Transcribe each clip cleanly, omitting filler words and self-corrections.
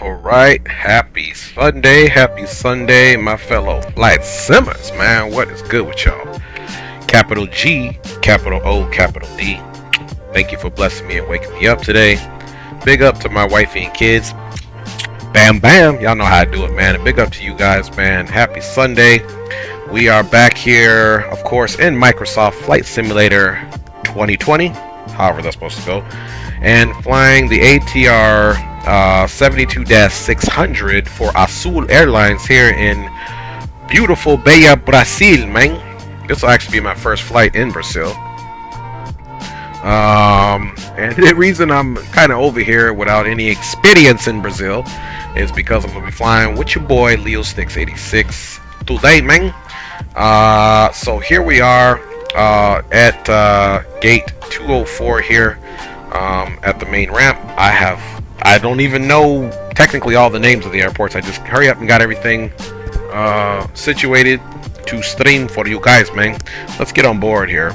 Alright, happy Sunday, my fellow flight simmers, man. What is good with y'all? Capital G, capital O, capital D. Thank you for blessing me and waking me up today. Big up to my wifey and kids. Bam, bam. Y'all know how I do it, man. And big up to you guys, man. Happy Sunday. We are back here, of course, in Microsoft Flight Simulator 2020, however that's supposed to go, and flying the ATR 72-600 for Azul Airlines here in beautiful Bahia, Brazil, man. This will actually be my first flight in Brazil. And the reason I'm kind of over here without any experience in Brazil is because I'm going to be flying with your boy Joystick HOTAS X56 today, man. So here we are at gate 204 here at the main ramp. I don't even know technically all the names of the airports. I just hurry up and got everything situated to stream for you guys, man. Let's get on board here.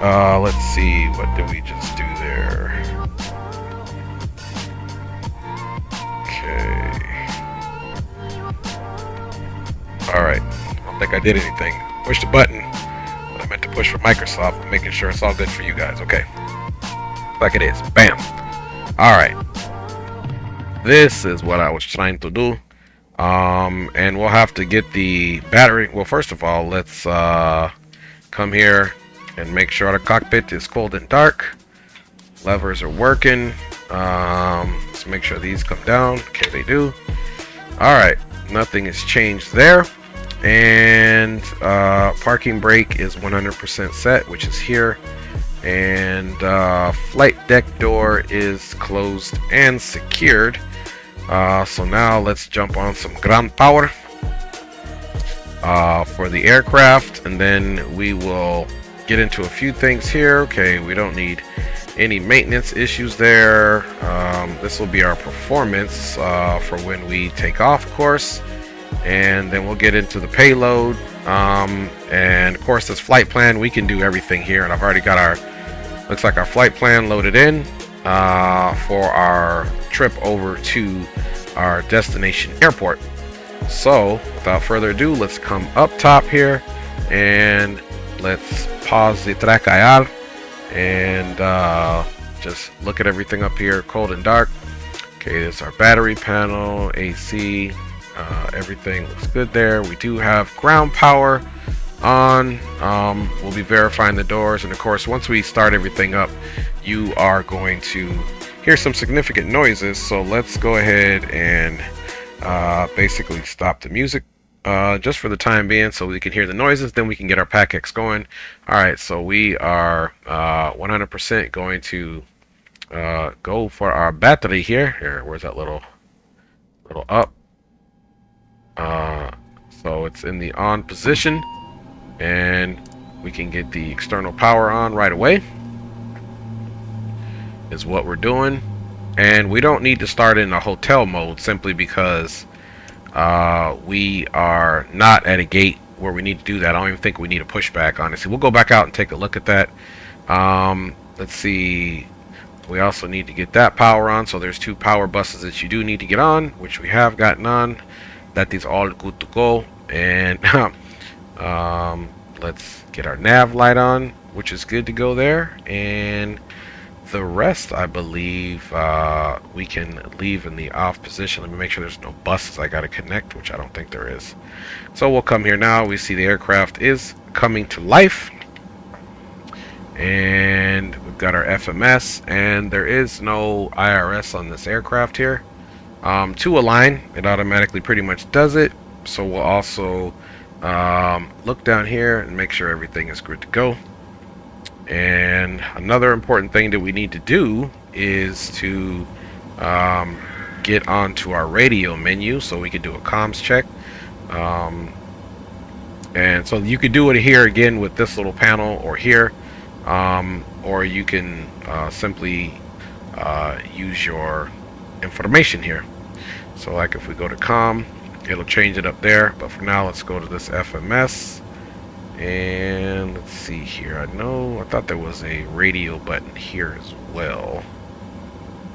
Let's see, what did we just do there? Okay. Alright, I don't think I did anything. Push the button. What I meant to push for Microsoft. I'm making sure it's all good for you guys, okay? Like it is. Bam. Alright. This is what I was trying to do. And we'll have to get the battery. Well, first of all, let's come here and make sure the cockpit is cold and dark. Levers are working. Let's make sure these come down. Okay, they do. Alright, nothing has changed there. And parking brake is 100% set, which is here. And flight deck door is closed and secured. So now let's jump on some ground power for the aircraft, and then we will get into a few things here. Okay, we don't need any maintenance issues there. This will be our performance for when we take off, of course, and then we'll get into the payload. And of course, this flight plan, we can do everything here, and I've already got our, looks like our flight plan loaded in for our trip over to our destination airport. So without further ado, let's come up top here and let's pause the track and just look at everything up here, cold and dark. Okay, this is our battery panel, AC, everything looks good there. We do have ground power on. We'll be verifying the doors, and of course once we start everything up, you are going to hear some significant noises. So let's go ahead and basically stop the music just for the time being so we can hear the noises, then we can get our PACX going. Alright, so we are 100% going to go for our battery here. Where's that little up? So it's in the on position, and we can get the external power on right away is what we're doing. And we don't need to start in a hotel mode simply because we are not at a gate where we need to do that. I don't even think we need a pushback, honestly. We'll go back out and take a look at that. Let's see. We also need to get that power on. So there's 2 power buses that you do need to get on, which we have gotten on. That is all good to go. And let's get our nav light on, which is good to go there. And the rest, I believe, we can leave in the off position. Let me make sure there's no buses I got to connect, which I don't think there is. So we'll come here now. We see the aircraft is coming to life. And we've got our FMS, and there is no IRS on this aircraft here. To align, it automatically pretty much does it. So we'll also look down here and make sure everything is good to go. And another important thing that we need to do is to get onto our radio menu so we can do a comms check. And so you could do it here again with this little panel or here, or you can simply use your information here. So like if we go to comm, it'll change it up there, but for now let's go to this FMS. And let's see here. I thought there was a radio button here as well.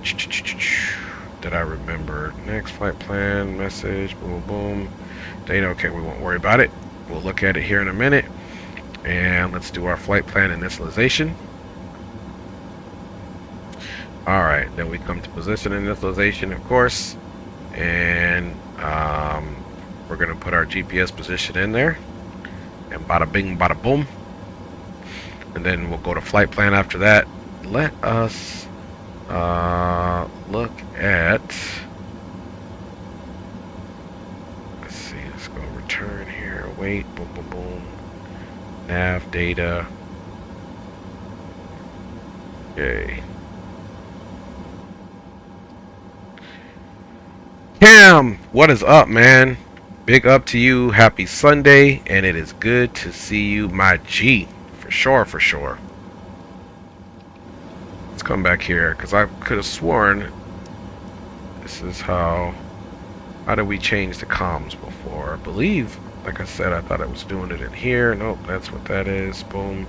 Did I remember? Next flight plan, message, boom, boom. Data, okay, we won't worry about it. We'll look at it here in a minute. And let's do our flight plan initialization. Alright, then we come to position initialization, of course. And we're going to put our GPS position in there. And bada bing, bada boom. And then we'll go to flight plan after that. Let us look at, let's see, let's go return here. Wait, boom, boom, boom. Nav data. Okay. Cam, what is up, man? Big up to you. Happy Sunday, and it is good to see you, my G. For sure, for sure. Let's come back here, because I could have sworn this is how did we change the comms before? I believe, like I said, I thought I was doing it in here. Nope, that's what that is. Boom.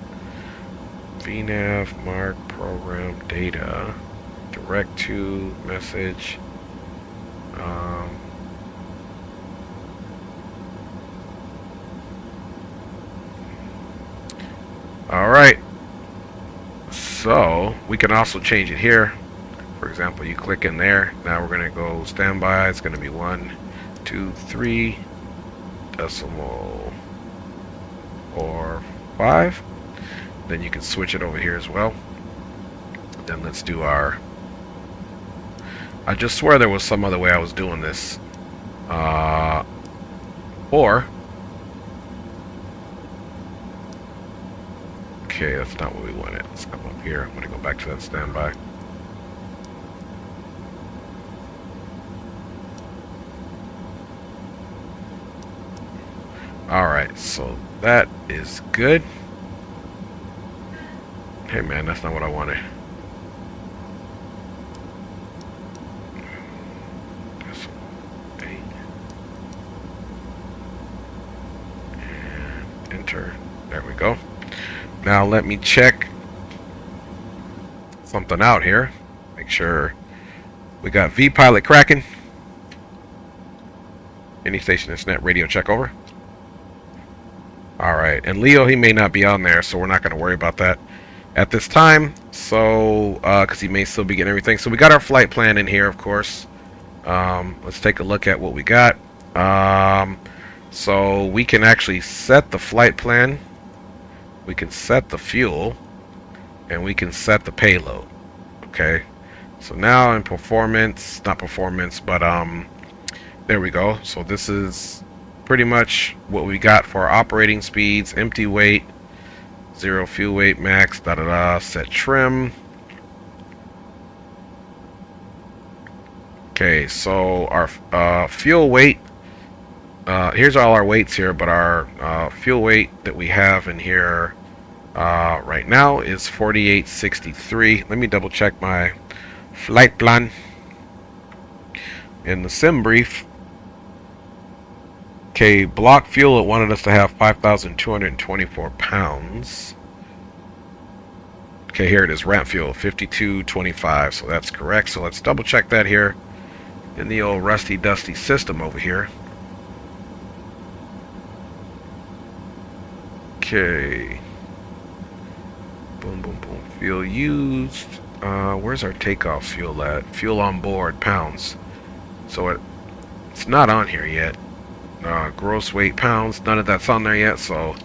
VNAV, mark, program, data, direct to, message. Alright, so we can also change it here. For example, you click in there. Now we're going to go standby. It's going to be 1, 2, 3 decimal or 5. Then you can switch it over here as well. Then let's do our, I just swear there was some other way I was doing this. Okay, that's not what we wanted. Let's come up here. I'm going to go back to that standby. Alright, so that is good. Hey man, that's not what I wanted. And enter. There we go. Now let me check something out here. Make sure we got V-Pilot cracking. Any station that's net radio check over. Alright, and Leo, he may not be on there, so we're not going to worry about that at this time. So, because he may still be getting everything. So we got our flight plan in here, of course. Let's take a look at what we got. So we can actually set the flight plan, we can set the fuel, and we can set the payload. Okay, so now in performance, not performance, but there we go. So this is pretty much what we got for our operating speeds: empty weight, 0 fuel weight, max, da da da, set trim. Okay, so our fuel weight, here's all our weights here, but our fuel weight that we have in here right now is 4863. Let me double check my flight plan. In the sim brief, okay, block fuel, it wanted us to have 5,224 pounds. Okay, here it is, ramp fuel, 5225, so that's correct. So let's double check that here in the old rusty dusty system over here. Okay. Boom, boom, boom. Fuel used. Where's our takeoff fuel at? Fuel on board, pounds. So it's not on here yet. Gross weight, pounds. None of that's on there yet, so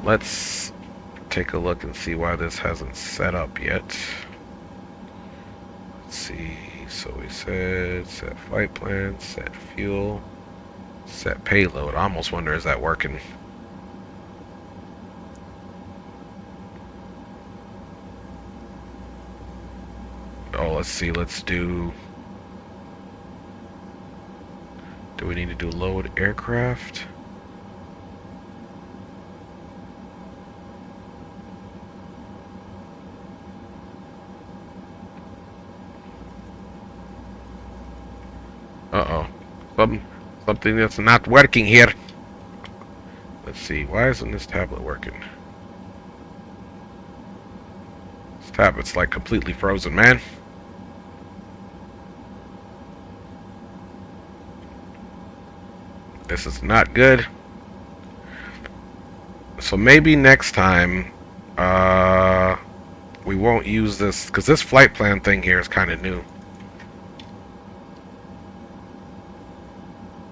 let's take a look and see why this hasn't set up yet. Let's see. So we said set flight plan, set fuel, set payload. I almost wonder, is that working? Oh, let's see. Let's do we need to do load aircraft? Uh-oh. Something that's not working here. Let's see. Why isn't this tablet working? This tablet's like completely frozen, man. This is not good. So maybe next time we won't use this, because this flight plan thing here is kind of new.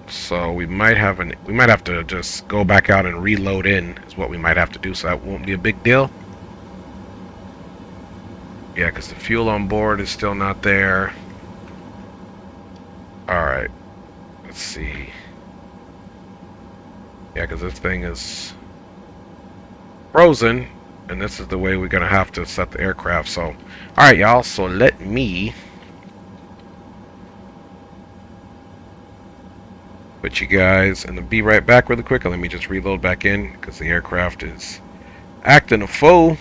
So we might have to just go back out and reload in is what we might have to do, so that won't be a big deal. Yeah, because the fuel on board is still not there. Alright. Let's see. Yeah, because this thing is frozen, and this is the way we're going to have to set the aircraft. So, alright, y'all. So let me put you guys, and be right back really quick. Let me just reload back in, because the aircraft is acting a fool.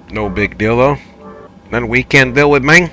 No big deal, though. Nothing we can't deal with, man.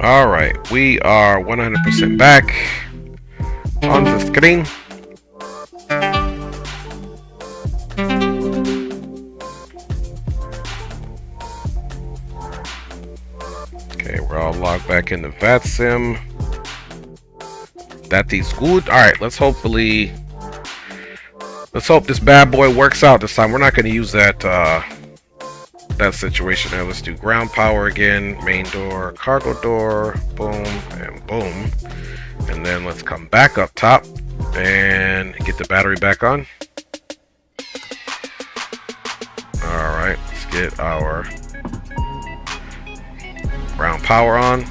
Alright, we are 100% back on the screen. Okay, we're all logged back into VATSIM. That is good. Alright, let's hope this bad boy works out this time. We're not going to use that that situation there. Let's do ground power again, main door, cargo door, boom, and boom. And then let's come back up top and get the battery back on. Alright, let's get our ground power on.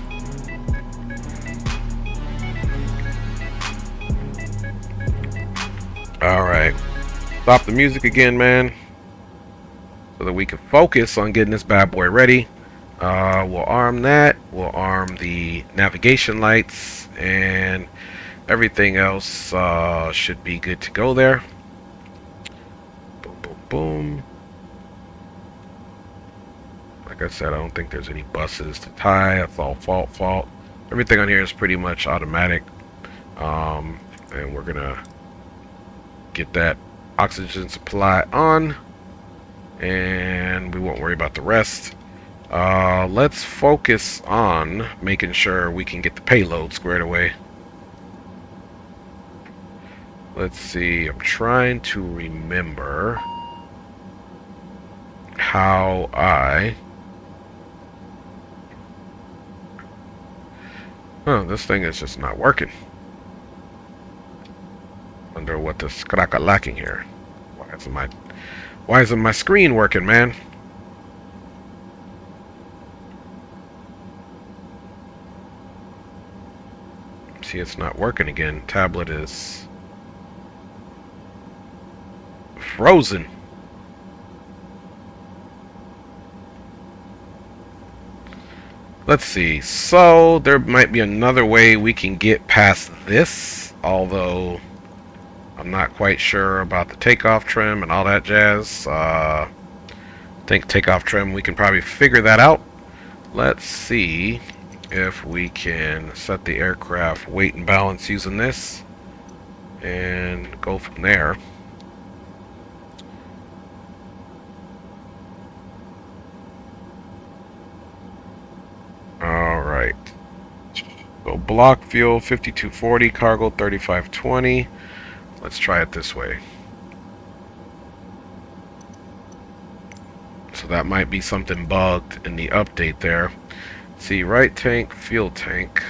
Alright, stop the music again, man, so that we can focus on getting this bad boy ready. We'll arm that, we'll arm the navigation lights, and everything else should be good to go there. Boom, boom, boom. Like I said, I don't think there's any buses to tie. That's all fault. Everything on here is pretty much automatic. And we're gonna get that oxygen supply on, and we won't worry about the rest. Let's focus on making sure we can get the payload squared away. Let's see, I'm trying to remember how this thing is just not working. Wonder what this crack lacking here. Why isn't my screen working, man? See, it's not working again. Tablet is frozen. Let's see. So there might be another way we can get past this, although I'm not quite sure about the takeoff trim and all that jazz. I think takeoff trim, we can probably figure that out. Let's see if we can set the aircraft weight and balance using this and go from there. Alright. So block fuel 5240, cargo 3520. Let's try it this way. So that might be something bugged in the update there. See, right tank, fuel tank.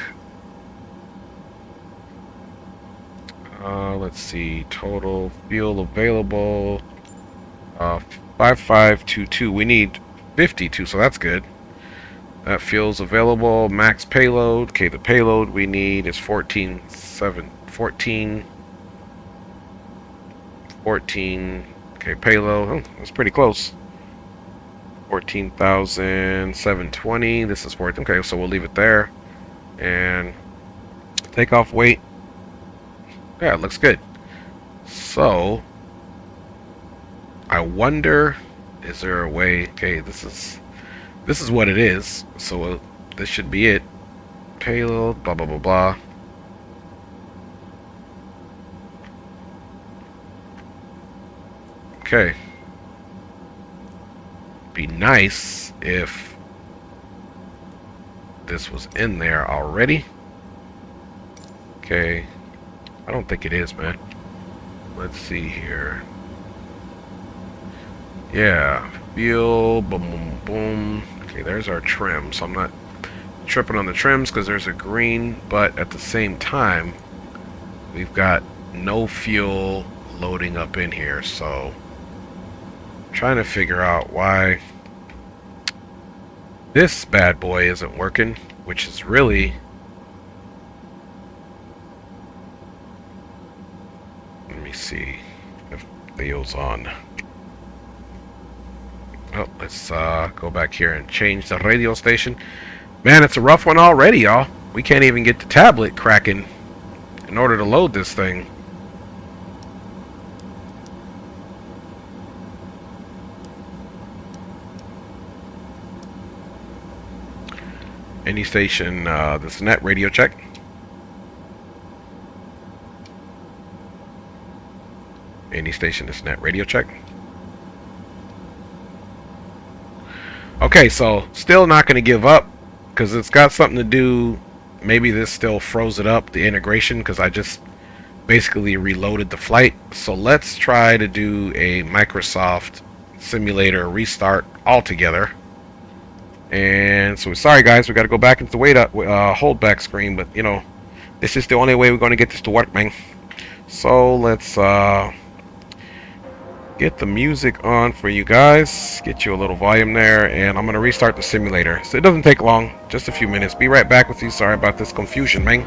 Let's see, total fuel available 5522. We need 52, so that's good. That fuel's available. Max payload. Okay, the payload we need is 14. Okay, payload. Oh, that's pretty close. 14,720. This is 14. Okay, so we'll leave it there. And takeoff weight. Yeah, it looks good. So I wonder, is there a way? Okay, this is what it is. So this should be it. Payload. Blah blah blah blah. Okay. Be nice if this was in there already. Okay. I don't think it is, man. Let's see here. Yeah. Fuel. Boom, boom, boom. Okay, there's our trim. So I'm not tripping on the trims because there's a green, but at the same time, we've got no fuel loading up in here, so trying to figure out why this bad boy isn't working, which is really, let me see if Leo's on. Oh, let's go back here and change the radio station. Man, it's a rough one already, y'all. We can't even get the tablet cracking in order to load this thing. Any station, this net radio check. Any station, this net radio check. Okay, so still not going to give up because it's got something to do. Maybe this still froze it up, the integration, because I just basically reloaded the flight. So let's try to do a Microsoft simulator restart altogether. And so sorry guys, we got to go back into the hold back screen, but you know, this is the only way we're going to get this to work, man. So let's get the music on for you guys, get you a little volume there, and I'm going to restart the simulator. So it doesn't take long, just a few minutes. Be right back with you. Sorry about this confusion, man.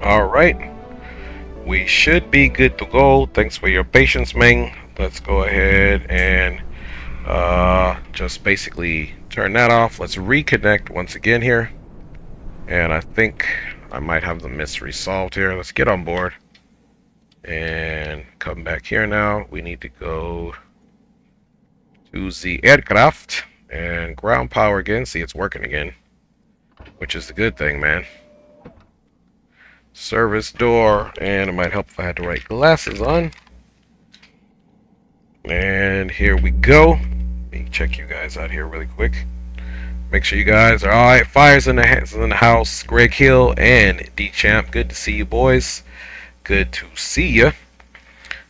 Alright. We should be good to go. Thanks for your patience, Ming. Let's go ahead and just basically turn that off. Let's reconnect once again here. And I think I might have the mystery solved here. Let's get on board. And come back here now. We need to go to the aircraft and ground power again. See, it's working again, which is the good thing, man. Service door, and it might help if I had the right glasses on. And here we go. Let me check you guys out here really quick. Make sure you guys are alright. Fire's in the house. Greg Hill and D-Champ. Good to see you, boys. Good to see you.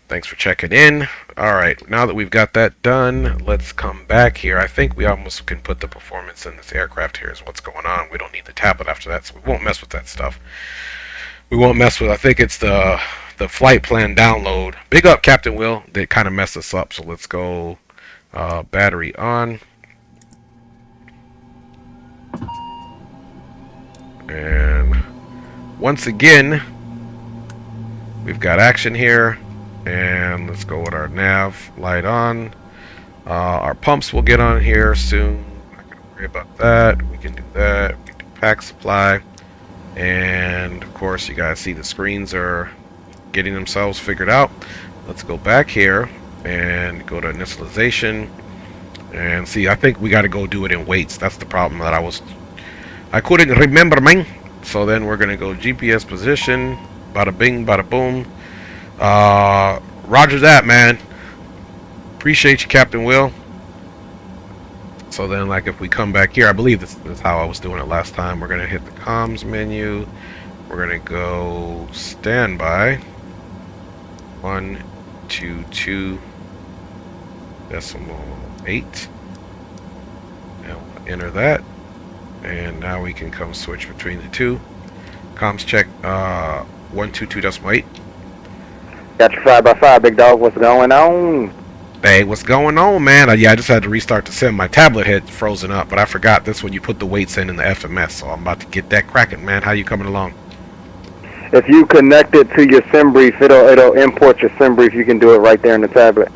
Thanks for checking in. Alright, now that we've got that done, let's come back here. I think we almost can put the performance in this aircraft here is what's going on. We don't need the tablet after that, so we won't mess with that stuff. We won't mess with, I think it's the flight plan download. Big up Captain Will. They kind of messed us up, so let's go battery on. And once again, we've got action here. And let's go with our nav light on. Our pumps will get on here soon. Not gonna worry about that. We can do that. We can do pack supply. And of course, you guys see the screens are getting themselves figured out. Let's go back here and go to initialization. And see, I think we got to go do it in weights. That's the problem that I couldn't remember, man. So then we're gonna go GPS position. Bada bing, bada boom. Roger that, man. Appreciate you, Captain Will. So then, like, if we come back here, I believe this is how I was doing it last time. We're gonna hit the comms menu. We're gonna go standby. 122.8. And we'll enter that. And now we can come switch between the two. Comms check 122.8. Got your 5x5, big dog. What's going on? Hey, what's going on, man? Yeah, I just had to restart the sim. My tablet had frozen up, but I forgot this when you put the weights in the FMS, so I'm about to get that cracking, man. How you coming along? If you connect it to your sim brief, it'll import your sim brief. You can do it right there in the tablet.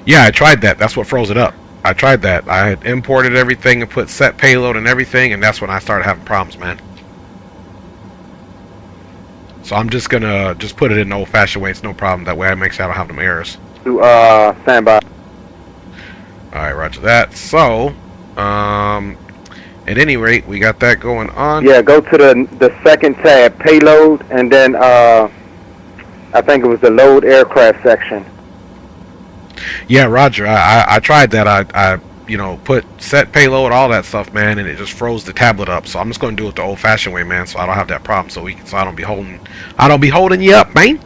Yeah, I tried that. That's what froze it up. I tried that. I had imported everything and put set payload and everything, and that's when I started having problems, man. So I'm just gonna put it in the old-fashioned way. It's no problem. That way I make sure I don't have them errors. To standby. Alright, roger that. So, at any rate, we got that going on. Yeah, go to the second tab, payload, and then I think it was the load aircraft section. Yeah, roger. I tried that. I you know, put set payload, all that stuff, man, and it just froze the tablet up. So I'm just gonna do it the old-fashioned way, man, so I don't have that problem. So I don't be holding you up, man.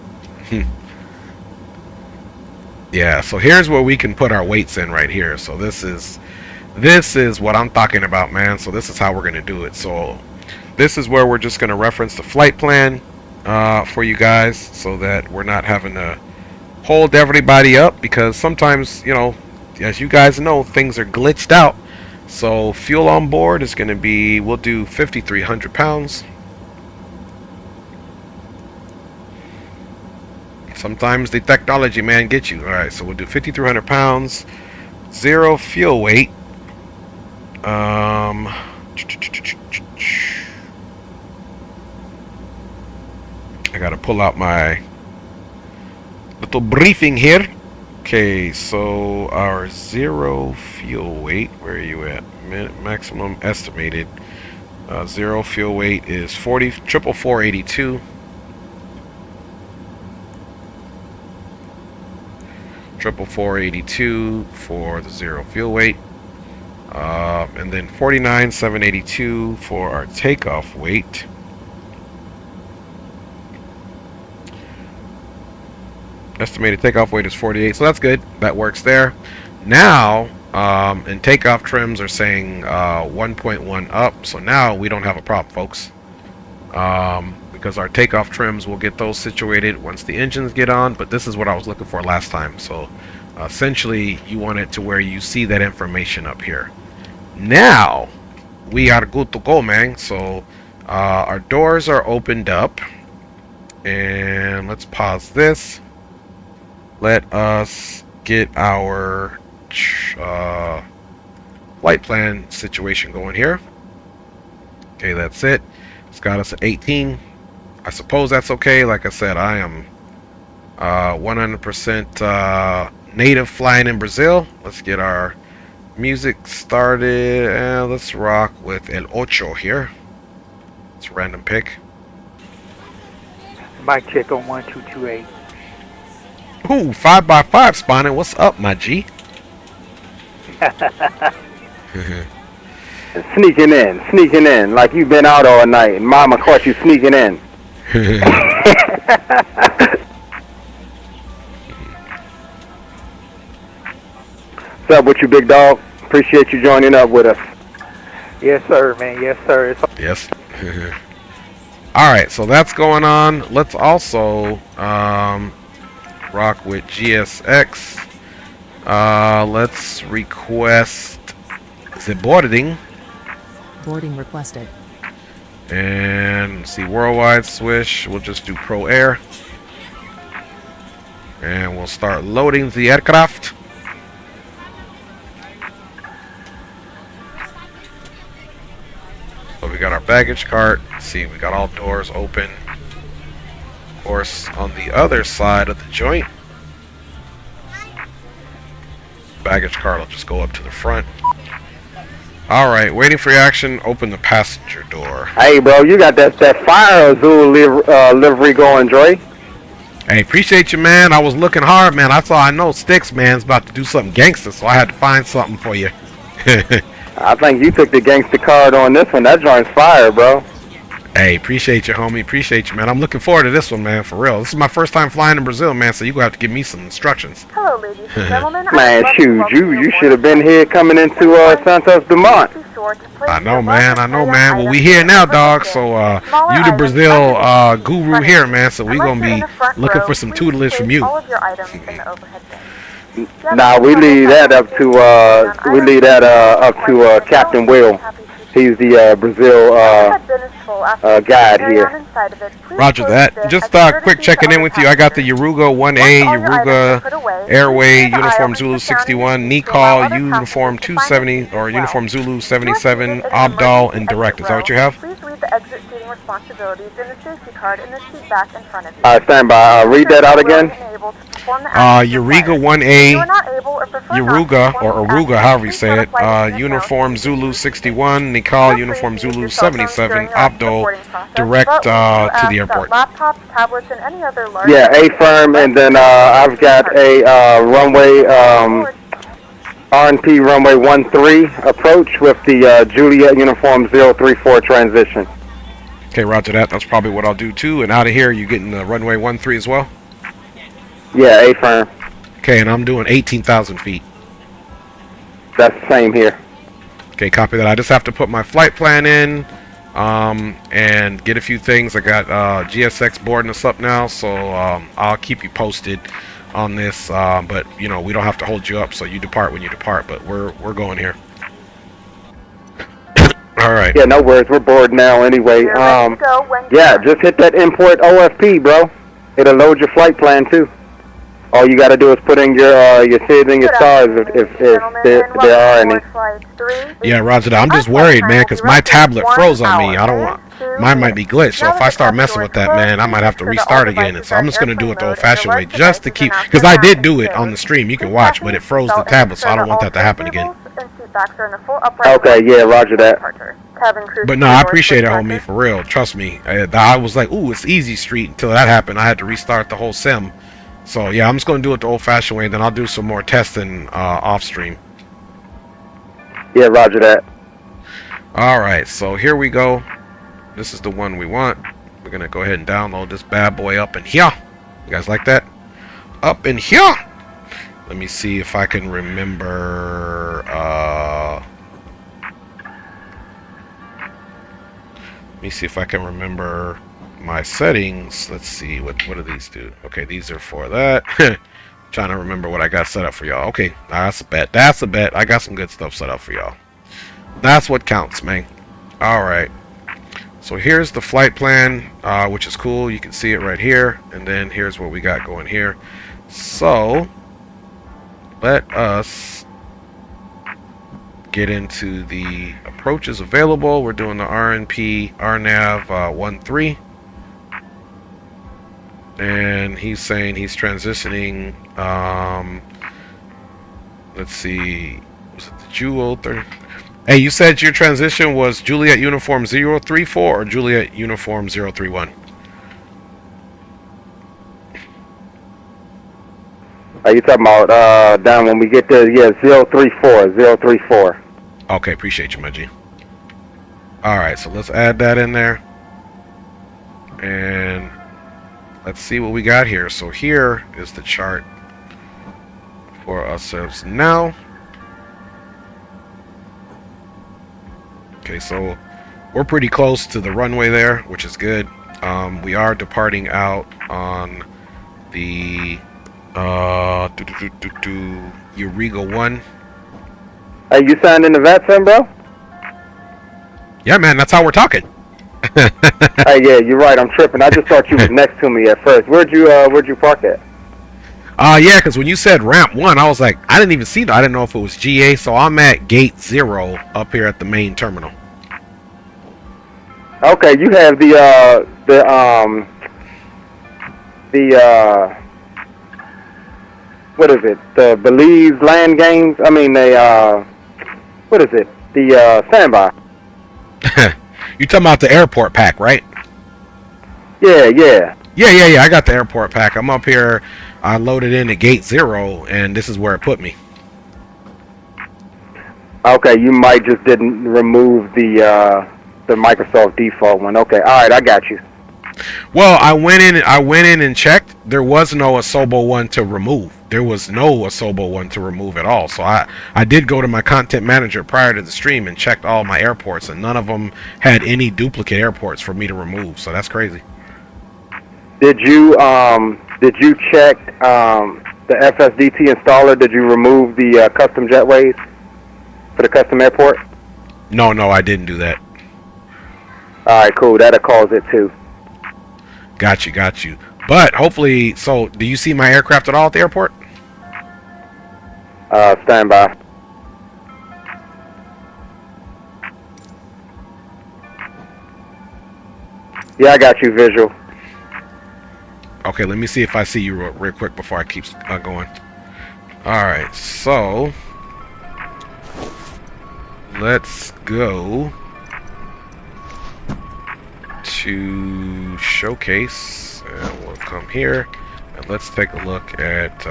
Yeah. So here's where we can put our weights in right here. So this is what I'm talking about, man. So this is how we're gonna do it. So this is where we're just gonna reference the flight plan for you guys, so that we're not having to hold everybody up, because sometimes, you know, as you guys know, things are glitched out. So fuel on board is going to be, we'll do 5,300 pounds. Sometimes the technology, man, gets you. Alright, so we'll do 5,300 pounds, 0 fuel weight. I got to pull out my little briefing here. Okay, so our 0 fuel weight, where are you at? Maximum estimated 0 fuel weight is 48482. 48482 for the 0 fuel weight, and then 49782 for our takeoff weight. Estimated takeoff weight is 48, so that's good. That works there. Now, and takeoff trims are saying 1.1 up, so now we don't have a problem, folks. Because our takeoff trims will get those situated once the engines get on, but this is what I was looking for last time. So essentially, you want it to where you see that information up here. Now, we are good to go, man. So our doors are opened up. And let's pause this. Let us get our flight plan situation going here. Okay, that's it. It's got us at 18. I suppose that's okay. Like I said, I am 100% native flying in Brazil. Let's get our music started, and let's rock with El Ocho here. It's a random pick. Mic check on 1228. Ooh, 5x5 spawning. What's up, my G? Sneaking in, like you've been out all night and mama caught you sneaking in. What's up with you, big dog? Appreciate you joining up with us. Yes, sir, man. Yes, sir. Yes. Alright, so that's going on. Let's also rock with GSX. Let's request, is it boarding? Boarding requested. And see, worldwide swish. We'll just do Pro Air. And we'll start loading the aircraft. So we got our baggage cart. See, we got all doors open. Of course, on the other side of the joint, baggage cart will just go up to the front. Alright, waiting for reaction. Open the passenger door. Hey, bro, you got that fire Azul livery going, Dre. Hey, appreciate you, man. I was looking hard, man. I know Sticks, man's about to do something gangster, so I had to find something for you. I think you took the gangster card on this one. That joint's fire, bro. Hey, appreciate you, homie. Appreciate you, man. I'm looking forward to this one, man, for real. This is my first time flying in Brazil, man, so you're going to have to give me some instructions. Hello, ladies and gentlemen. Man, shoot, you should have been here coming into Santos Dumont. I know, man. Well, we here now, dog, so you the Brazil guru here, man, so we going to be looking for some tutelage from you. Nah, we leave that up to Captain Will. He's the Brazil guide here. Roger that. Just quick checking in with you. I got the Yaruga 1A, Yaruga Airway, Uniform Zulu 61, Nikal, Uniform 270, or Uniform Zulu 77, Abdal, and Direct. Is that what you have? Please read the exit seating responsibilities in the safety card in the seat back in front of you. Stand by. Read that out again. Yaruga 1A, Yaruga, or Aruga, however you say it, Uniform Zulu 61, Nikal, Uniform Zulu 77, Abdul, direct to the airport. Laptops, tablets, and any other large. Yeah, A-firm, and then I've got a runway, RNP runway 13 approach with the Juliet Uniform 034 transition. Okay, roger that. That's probably what I'll do too. And out of here, you getting the runway 13 as well? Yeah, A-firm. Okay, and I'm doing 18,000 feet. That's the same here. Okay, copy that. I just have to put my flight plan in and get a few things. I got GSX boarding us up now, so I'll keep you posted on this. But you know, we don't have to hold you up, so you depart when you depart. But we're going here. All right. Yeah, no worries. We're bored now anyway. Yeah, just hit that import OFP, bro. It'll load your flight plan too. All you got to do is put in your SIDs and your stars if there are any. Yeah, roger that. I'm just worried, man, because my tablet froze on me. I don't want... Mine might be glitched, so if I start messing with that, man, I might have to restart again. And so I'm just going to do it the old-fashioned way, just to keep... Because I did do it on the stream. You can watch, but it froze the tablet, so I don't want that to happen again. Okay, yeah, roger that. But no, I appreciate it, homie, for real. Trust me. I was like, ooh, it's easy street. Until that happened, I had to restart the whole sim. So yeah, I'm just going to do it the old-fashioned way, and then I'll do some more testing off-stream. Yeah, roger that. Alright, so here we go. This is the one we want. We're going to go ahead and download this bad boy up in here. You guys like that? Up in here! Let me see if I can remember... let me see if I can remember my settings. Let's see, what do these do? Okay, these are for that. Trying to remember what I got set up for y'all. Okay, that's a bet. That's a bet. I got some good stuff set up for y'all. That's what counts, man. Alright. So here's the flight plan, which is cool. You can see it right here. And then here's what we got going here. So let us get into the approaches available. We're doing the RNP RNAV 13. And he's saying he's transitioning, let's see, was it the Jewel 30? Hey, you said your transition was Juliet Uniform 034 or Juliet Uniform 031? Are you talking about down when we get there? Yeah, 034. Okay, appreciate you, my G. Alright, so let's add that in there. And let's see what we got here. So here is the chart for ourselves now. Okay, so we're pretty close to the runway there, which is good. We are departing out on the Eureka 1. Hey, you signed in the VATSIM, bro? Yeah, man, that's how we're talking. Hey, yeah, you're right. I'm tripping. I just thought you was next to me at first. Where'd you park at? Yeah, because when you said ramp 1, I was like, I didn't even see that. I didn't know if it was GA, so I'm at gate 0 up here at the main terminal. Okay, you have the what is it? The Belize Land Games? I mean, what is it? The standby. You talking about the airport pack, right? Yeah. Yeah. I got the airport pack. I'm up here. I loaded in at gate 0, and this is where it put me. Okay, you might just didn't remove the Microsoft default one. Okay, all right, I got you. Well, I went in and checked. There was no Asobo one to remove. There was no Asobo one to remove at all. So I did go to my content manager prior to the stream and checked all my airports, and none of them had any duplicate airports for me to remove. So that's crazy. Did you check the FSDT installer? Did you remove the custom jetways for the custom airport? No, I didn't do that. All right, cool. That'll cause it too. Got you. But hopefully, so do you see my aircraft at all at the airport? Stand by. Yeah, I got you visual. Okay, let me see if I see you real quick before I keep going. Alright, so let's go to showcase, and we'll come here and let's take a look at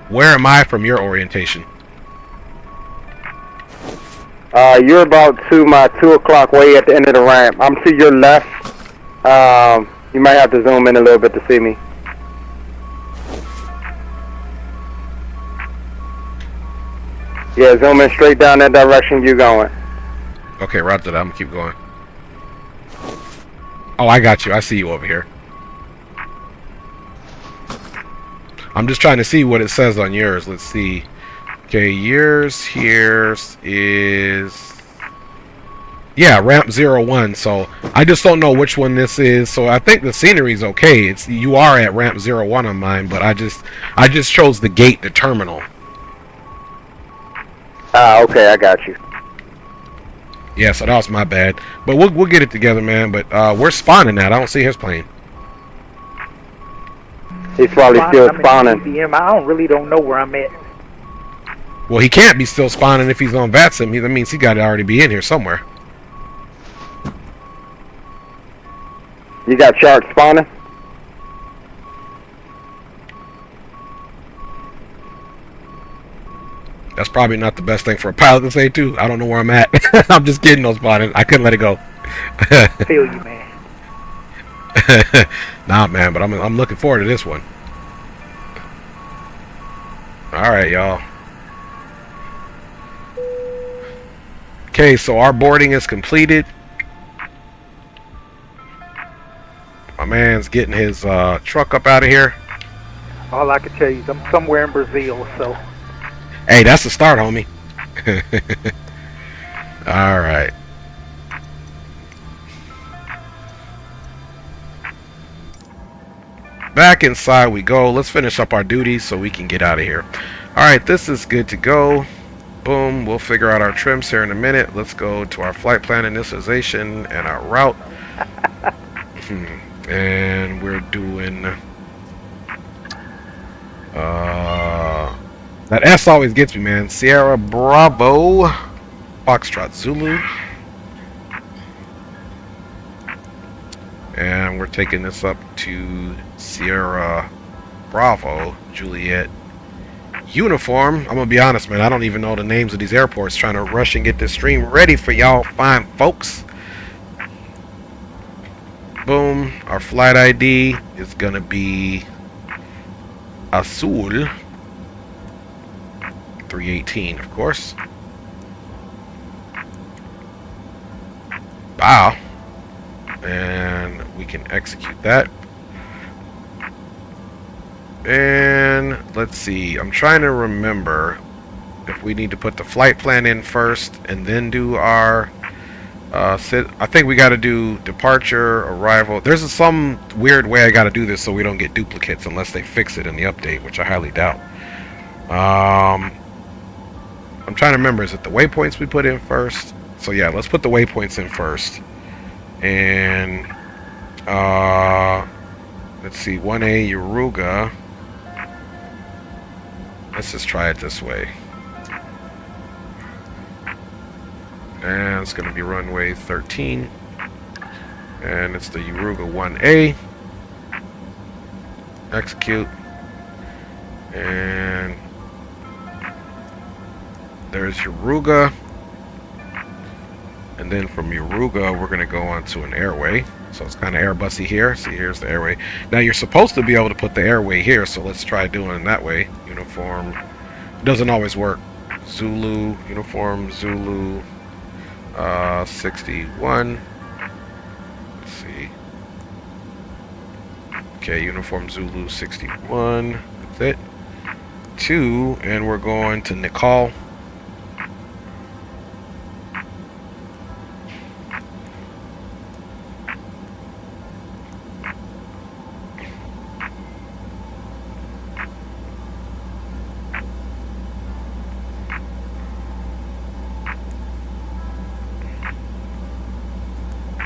where am I from your orientation? You're about to my 2 o'clock way at the end of the ramp. I'm to your left. You might have to zoom in a little bit to see me. Yeah, zoom in straight down that direction you're going. Okay, roger that. I'm gonna keep going. Oh, I got you. I see you over here. I'm just trying to see what it says on yours. Let's see. Okay, yours here is, yeah, ramp 01. So I just don't know which one this is. So I think the scenery's okay. You are at ramp 01 on mine, but I just chose the gate to terminal. Okay, I got you. Yeah, so that was my bad. But we'll get it together, man. But we're spawning that. I don't see his plane. He's probably still spawning. I really don't know where I'm at. Well, he can't be still spawning if he's on VATSIM. That means he got to already be in here somewhere. You got sharks spawning? That's probably not the best thing for a pilot to say, too. I don't know where I'm at. I'm just kidding, no spawning. I couldn't let it go. Feel you, man. Nah, man, but I'm looking forward to this one. Alright, y'all. Okay, so our boarding is completed. My man's getting his truck up out of here. All I can tell you is I'm somewhere in Brazil, so. Hey, that's the start, homie. Alright. Back inside we go. Let's finish up our duties so we can get out of here. Alright, this is good to go. Boom. We'll figure out our trims here in a minute. Let's go to our flight plan initialization and our route. And we're doing... that S always gets me, man. Sierra Bravo Foxtrot Zulu. And we're taking this up to Sierra Bravo Juliet Uniform. I'm gonna be honest, man, I don't even know the names of these airports. Trying to rush and get this stream ready for y'all fine folks. Boom. Our flight ID is gonna be Azul 318, of course. Wow. And we can execute that. And let's see, I'm trying to remember if we need to put the flight plan in first and then do our I think we got to do departure, arrival. There's some weird way I got to do this so we don't get duplicates unless they fix it in the update, which I highly doubt. I'm trying to remember, is it the waypoints we put in first? So yeah, let's put the waypoints in first. And let's see, 1A Uruga. Let's just try it this way. And it's going to be runway 13. And it's the Uruga 1A. Execute. And there's Uruga. And then from Uruga, we're going to go onto an airway. So it's kind of Airbusy here. See, here's the airway. Now you're supposed to be able to put the airway here, so let's try doing it that way. Uniform. It doesn't always work. Zulu, uniform, Zulu, 61. Let's see. Okay, uniform Zulu 61. That's it. 2, and we're going to Nicole.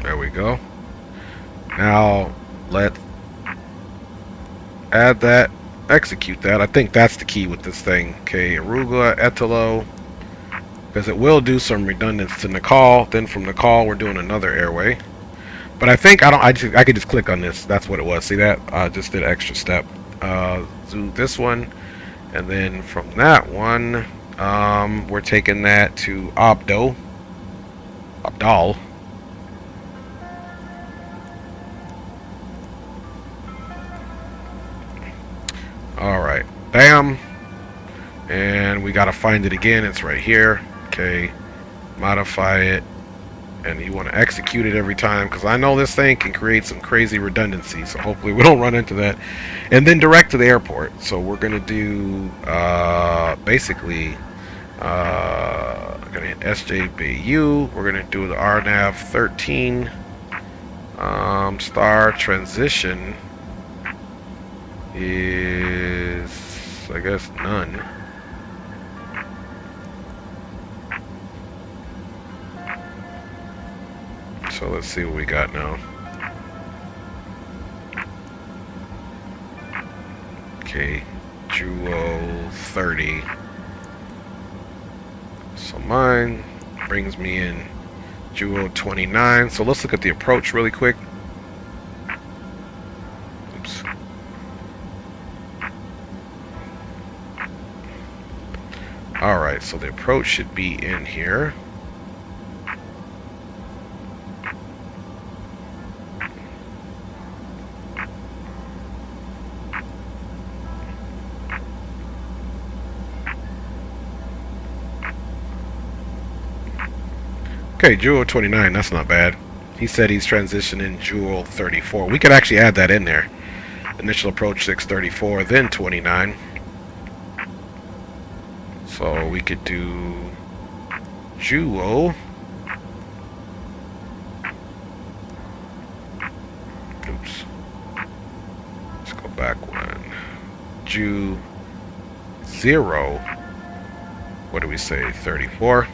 There we go. Now let's add that, execute that. I think that's the key with this thing. Okay, Aruga, Etilo, because it will do some redundance to Nicole. Then from Nicole, we're doing another airway. But I think I could just click on this. That's what it was. See that? I just did an extra step. Do this one, and then from that one, we're taking that to Abdal. Alright, bam. And we gotta find it again. It's right here. Okay, modify it. And you want to execute it every time, because I know this thing can create some crazy redundancy. So hopefully we don't run into that. And then direct to the airport. So we're gonna do basically gonna hit SJBU. We're gonna do the RNAV 13 star transition is, I guess, none. So let's see what we got now. Okay, Juo 30. So mine brings me in Juo 29. So let's look at the approach really quick. Oops. Alright, so the approach should be in here. Okay, Jewel 29, that's not bad. He said he's transitioning Jewel 34. We could actually add that in there. Initial approach 634, then 29. So we could do Jewel. Oops. Let's go back. Ju 0. What do we say? 34.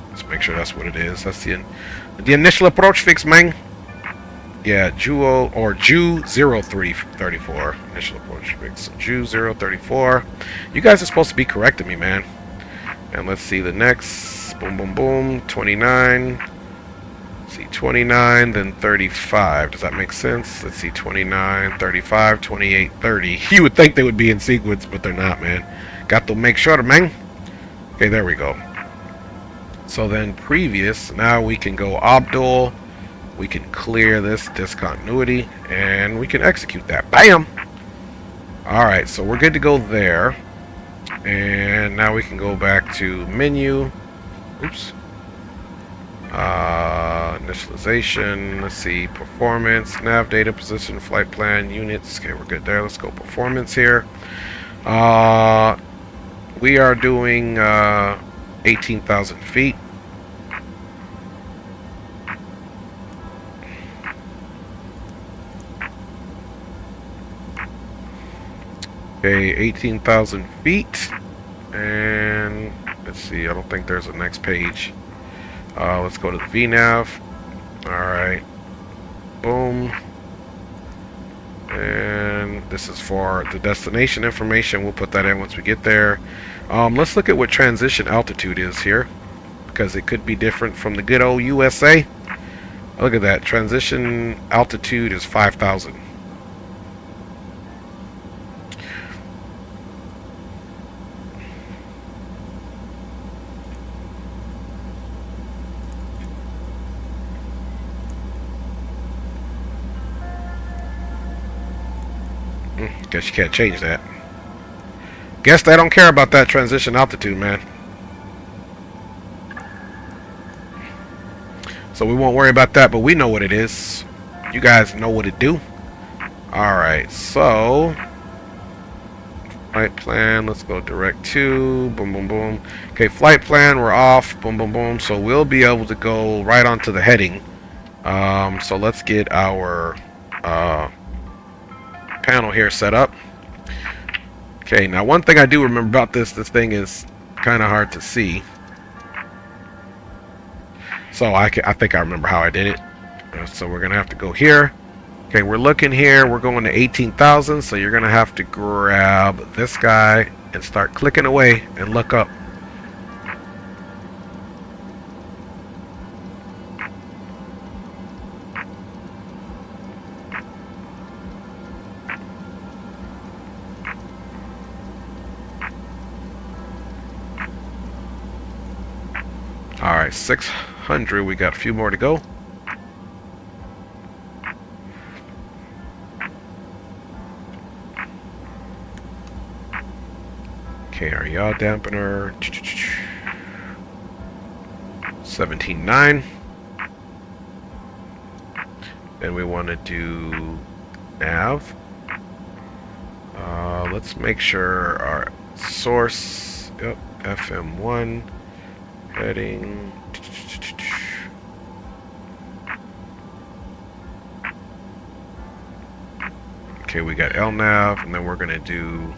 Let's make sure that's what it is. That's the initial approach fix, man. Yeah, Ju 0334. Initial approach fix. Ju 034. You guys are supposed to be correcting me, man. And let's see the next. Boom, boom, boom. 29. Let's see, 29, then 35. Does that make sense? Let's see, 29, 35, 28, 30. You would think they would be in sequence, but they're not, man. Got to make sure, man. Okay, there we go. So then previous, now we can go Abdul. We can clear this discontinuity, and we can execute that. Bam! Alright, so we're good to go there. And now we can go back to menu. Oops. Initialization. Let's see. Performance. Nav data position. Flight plan. Units. Okay, we're good there. Let's go performance here. We are doing 18,000 feet. Okay, 18,000 feet. And let's see, I don't think there's a next page. Let's go to the VNav. Alright. Boom. And this is for the destination information. We'll put that in once we get there. Let's look at what transition altitude is here, because it could be different from the good old USA. Look at that. Transition altitude is 5,000. Guess you can't change that. Guess they don't care about that transition altitude, man. So we won't worry about that, but we know what it is. You guys know what it do. Alright, so flight plan, let's go direct to, boom, boom, boom. Okay, flight plan, we're off, boom, boom, boom. So we'll be able to go right onto the heading. So let's get our panel here set up. Okay, now one thing I do remember about this thing is kind of hard to see. So I think I remember how I did it. So we're gonna have to go here. Okay, we're looking here, we're going to 18,000, so you're gonna have to grab this guy and start clicking away and look up. Alright, 600, we got a few more to go. Okay, our yaw dampener, 17.9. Then we want to do nav. Let's make sure our source, yep, FM1. Heading. Okay, we got LNAV, and then we're gonna do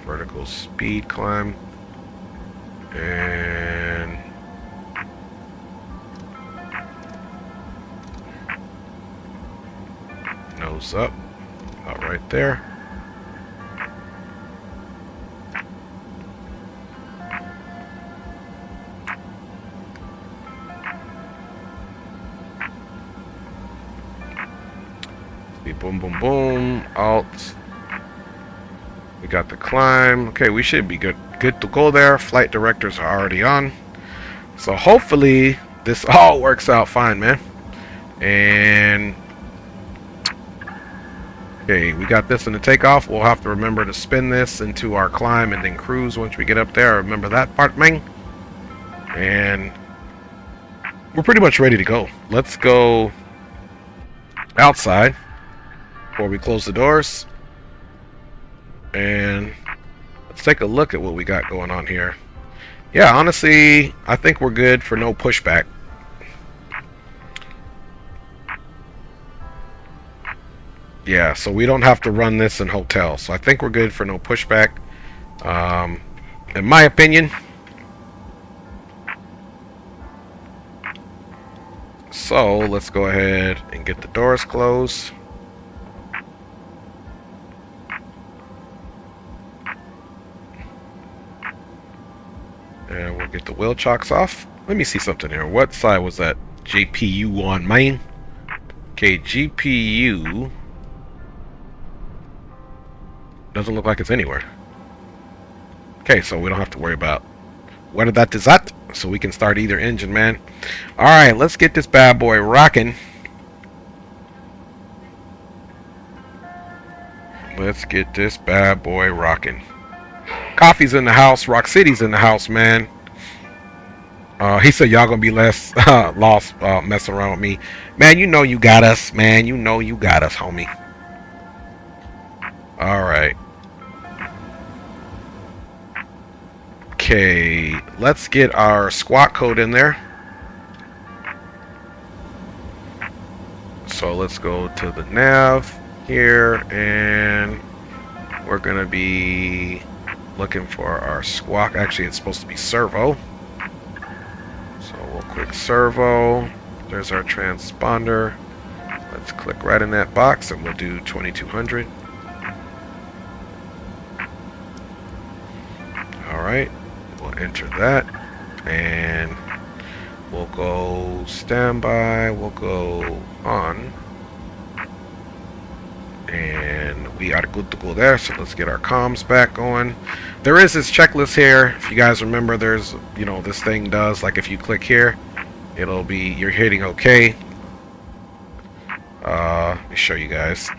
vertical speed climb, and nose up, about right there. Boom, boom, boom. Alt. We got the climb. Okay, we should be good to go there. Flight directors are already on. So hopefully this all works out fine, man. And okay, we got this in the takeoff. We'll have to remember to spin this into our climb and then cruise once we get up there. Remember that part, man. And we're pretty much ready to go. Let's go outside before we close the doors, and let's take a look at what we got going on here. Yeah, honestly, I think we're good for no pushback. Yeah, so we don't have to run this in hotel. So I think we're good for no pushback. In my opinion. So let's go ahead and get the doors closed. And we'll get the wheel chocks off. Let me see something here. What side was that GPU on, main? Okay, GPU doesn't look like it's anywhere. Okay, so we don't have to worry about whether that is that. So we can start either engine, man. Alright, let's get this bad boy rocking. Let's get this bad boy rocking. Coffee's in the house. Rock City's in the house, man. He said y'all gonna be less lost messing around with me. Man, you know you got us, man. You know you got us, homie. Alright. Okay, let's get our squawk code in there. So let's go to the nav here, and we're gonna be looking for our squawk. Actually, it's supposed to be servo. So we'll click servo. There's our transponder. Let's click right in that box, and we'll do 2200. All right. We'll enter that, and we'll go standby. We'll go on, and we are good to go there. So let's get our comms back going. There is this checklist here. If you guys remember, there's, you know, this thing does, like, if you click here, it'll be you're hitting OK. Let me show you guys.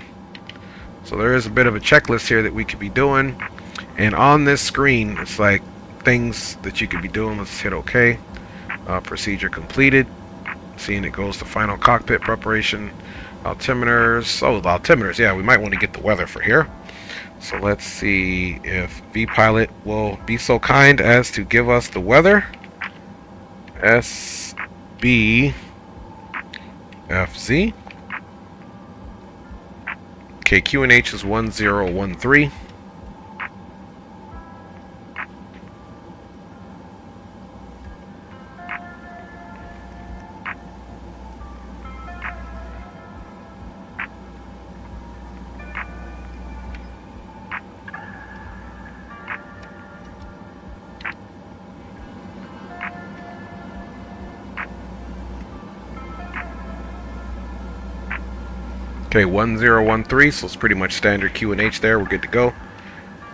So there is a bit of a checklist here that we could be doing, and on this screen, it's like things that you could be doing. Let's hit OK. Procedure completed. Seeing it goes to final cockpit preparation. Altimeters. Oh, the altimeters. Yeah, we might want to get the weather for here. So let's see if vPilot will be so kind as to give us the weather. SBFZ. Okay, QNH is 1013. Okay, 1013, so it's pretty much standard QNH there. We're good to go.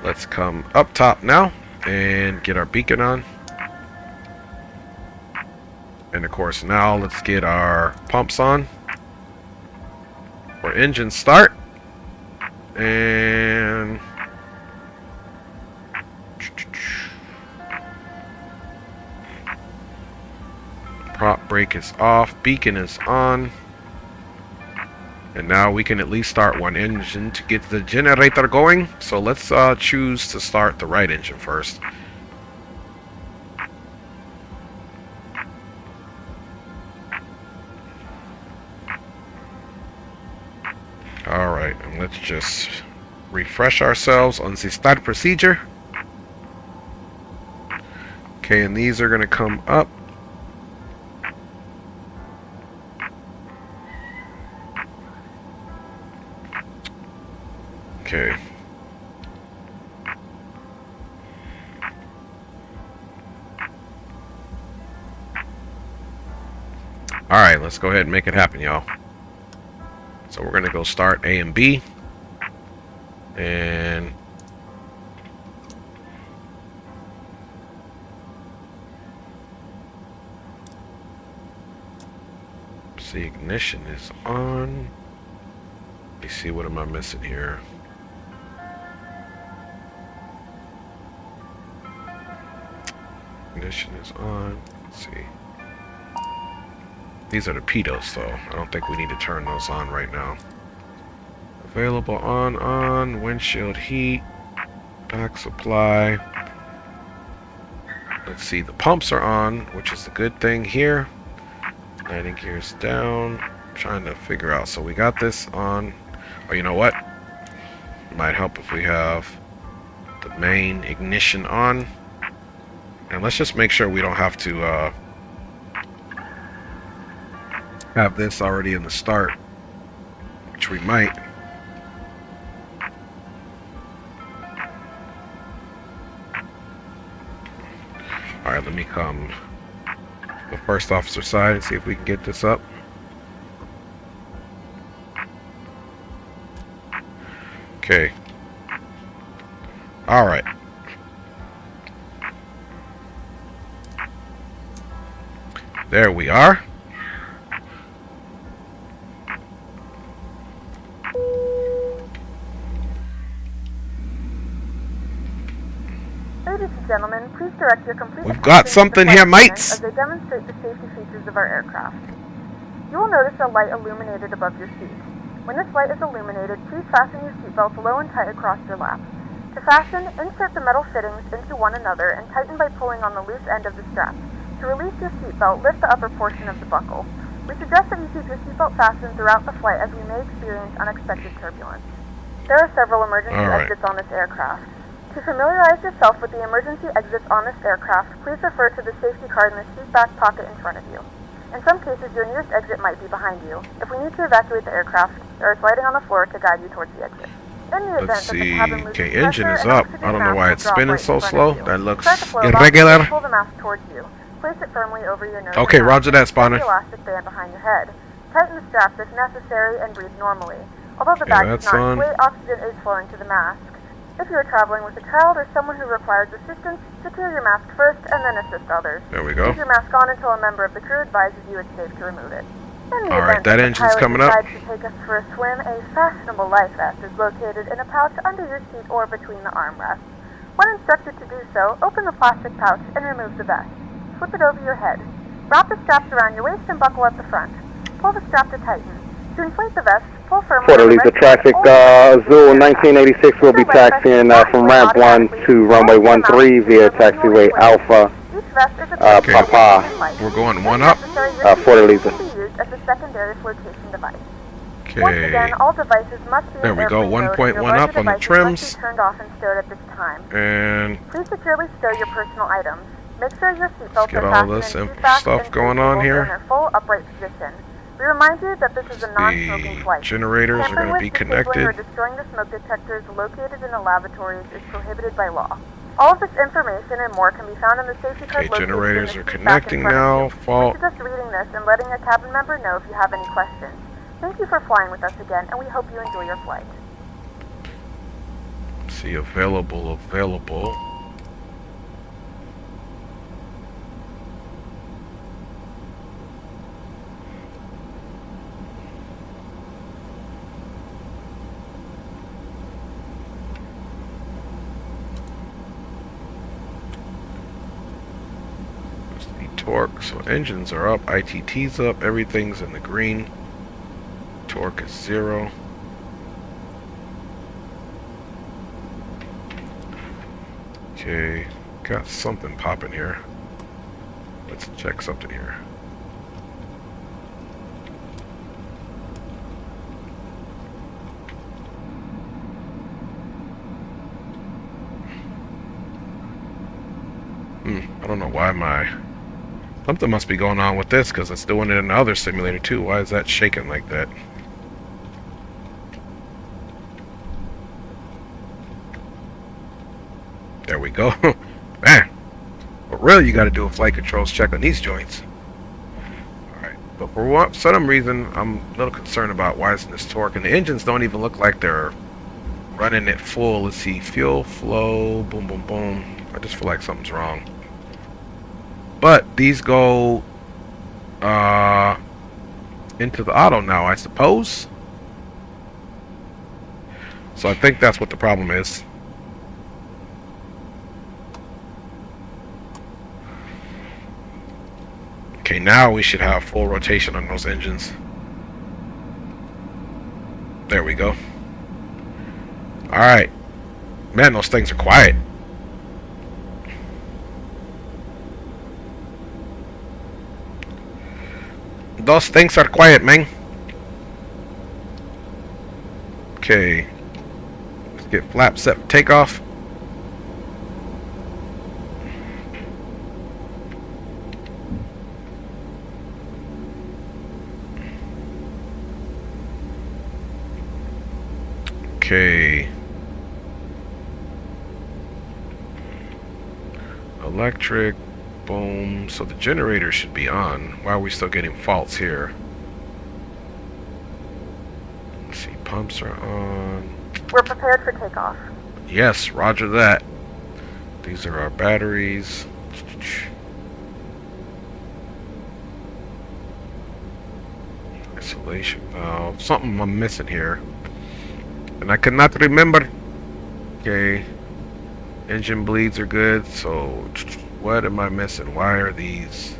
Let's come up top now and get our beacon on. And of course now let's get our pumps on. For engine start. And prop brake is off, beacon is on. And now we can at least start one engine to get the generator going. So let's choose to start the right engine first. Alright, and let's just refresh ourselves on the start procedure. Okay, and these are going to come up. Okay. Alright, let's go ahead and make it happen, y'all. So we're going to go start A and B. And see, ignition is on. Let me see, what am I missing here? Ignition is on. Let's see. These are the pitos, so I don't think we need to turn those on right now. Available on, windshield heat, back supply. Let's see, the pumps are on, which is the good thing here. Landing gears down. Trying to figure out. So we got this on. Or you know what? Might help if we have the main ignition on. And let's just make sure we don't have to have this already in the start, which we might. Alright, let me come to the first officer side and see if we can get this up. Okay. Alright. There we are. Ladies and gentlemen, please direct your complete We've got something here, mates. as they demonstrate the safety features of our aircraft. You will notice a light illuminated above your seat. When this light is illuminated, please fasten your seatbelts low and tight across your lap. To fasten, insert the metal fittings into one another and tighten by pulling on the loose end of the strap. To release your seatbelt, lift the upper portion of the buckle. We suggest that you keep your seatbelt fastened throughout the flight as we may experience unexpected turbulence. There are several emergency exits on this aircraft. To familiarize yourself with the emergency exits on this aircraft, please refer to the safety card in the seat back pocket in front of you. In some cases, your nearest exit might be behind you. If we need to evacuate the aircraft, there is lighting on the floor to guide you towards the exit. In the event Let's that the see. cabin loses Okay, engine pressure, is an up. oxygen I don't know mask why will it's drop spinning right so in front slow. of you. That looks Start the flow box, irregular. pull the mask towards you. Place it firmly over your nose. Okay, and mouth. roger that, Tighten Spawner. the elastic band behind your head. Tighten the straps if necessary and breathe normally. Although the Okay, bag does that's not on. inflate, oxygen is flowing to the mask. If you are traveling with a child or someone who requires assistance, secure your mask first and then assist others. There we go. Keep your mask on until a member of the crew advises you it's safe to remove it. In the Alright, event that the engine's pilot coming up. decides to take us for a swim, a fashionable life vest is located in a pouch under your seat or between the armrests. When instructed to do so, open the plastic pouch and remove the vest. Slip it over your head. Wrap the straps around your waist and buckle at the front. Pull the strap to tighten. To inflate the vest, pull firmly. Fort Elisa traffic, Azul 1986 will be taxiing from ramp 1 to runway 13 via taxiway Alpha, Each vest is a Papa. We're going one up. Fort Elisa. Can be used as a secondary flotation device. Once Okay. again, all devices must be There in we go, airplane mode, and 1.1 your larger up on the devices trims. must be turned off and stowed at this time. And Please securely stow your personal items. Make sure your seatbelts get are all fastened this in seatbacks stuff and going seat on cables here. in their full upright position. We remind you that this is a non-smoking the flight. generators are Tampering going to with, be disabling, or connected. destroying the smoke detectors located in the lavatories is prohibited by law. All of this information and more can be found in the safety card Okay, located generators in are the seat back in connecting front of now. you. Fault. We suggest reading this and letting a cabin member know if you have any questions. Thank you for flying with us again, and we hope you enjoy your flight. See, available. Torque, so engines are up, ITT's up, everything's in the green. Torque is 0. Okay, got something popping here. Let's check something here. I don't know why something must be going on with this, because it's doing it in the other simulator too. Why is that shaking like that? There we go. Man. But really, you got to do a flight controls check on these joints. Alright. But for some reason, I'm a little concerned about why isn't this torque. And the engines don't even look like they're running it full. Let's see. Fuel flow. Boom, boom, boom. I just feel like something's wrong. But these go into the auto now, I suppose. So I think that's what the problem is. Okay, now we should have full rotation on those engines. There we go. Alright. Man, those things are quiet. Those things are quiet, man. Okay. Let's get flap set for takeoff. Okay. Electric, boom. So the generator should be on. Why are we still getting faults here? Let's see, pumps are on. We're prepared for takeoff. Yes, roger that. These are our batteries. Isolation valve. Something I'm missing here. And I cannot remember. Okay. Engine bleeds are good, so what am I missing? Why are these?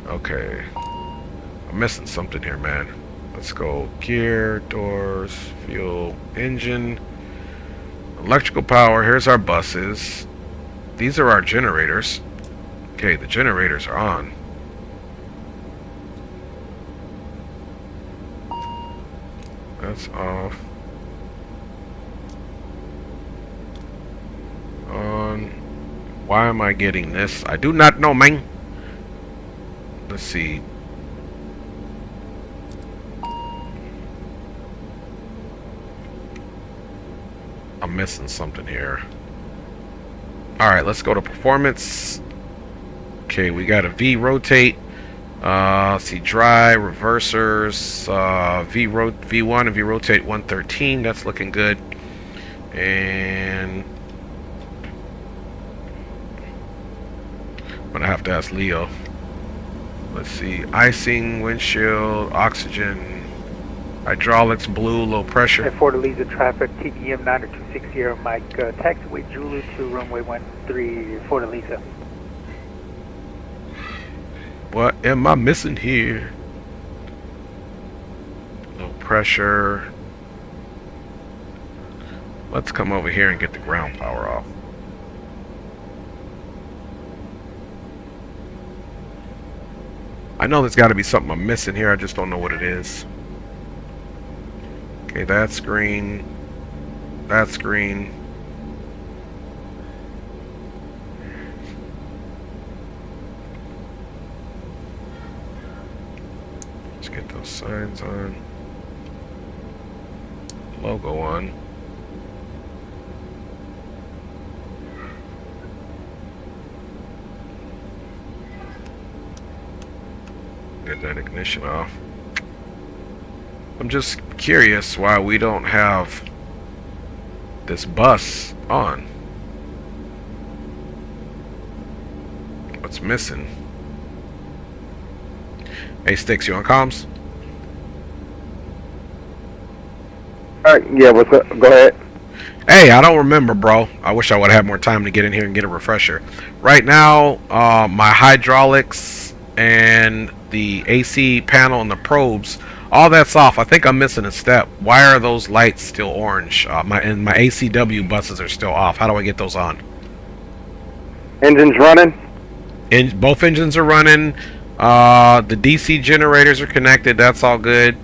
Okay. I'm missing something here, man. Let's go. Gear, doors, fuel, engine, electrical power. Here's our buses. These are our generators. Okay, the generators are on. That's off. On. Why am I getting this? I do not know, man. Let's see. I'm missing something here. Alright, let's go to performance. Okay, we got a V rotate. See, dry, reversers, V1 and V rotate 113. That's looking good. And I'm gonna have to ask Leo. Let's see, icing, windshield, oxygen, hydraulics, blue, low pressure. Fortaleza traffic, TPM 90260, Mike, taxiway Zulu to runway 13, Fortaleza. What am I missing here? Low pressure. Let's come over here and get the ground power off. I know there's got to be something I'm missing here. I just don't know what it is. Okay, that's green. That's green. Let's get those signs on. Logo on. Get that ignition off. I'm just curious why we don't have this bus on. What's missing? Hey, Sticks, you on comms? Alright, yeah, what's up? Go ahead. Hey, I don't remember, bro. I wish I would have had more time to get in here and get a refresher. Right now, my hydraulics and the AC panel and the probes, all that's off. I think I'm missing a step. Why are those lights still orange? My ACW buses are still off. How do I get those on? Engines running? Both engines are running. The DC generators are connected. That's all good.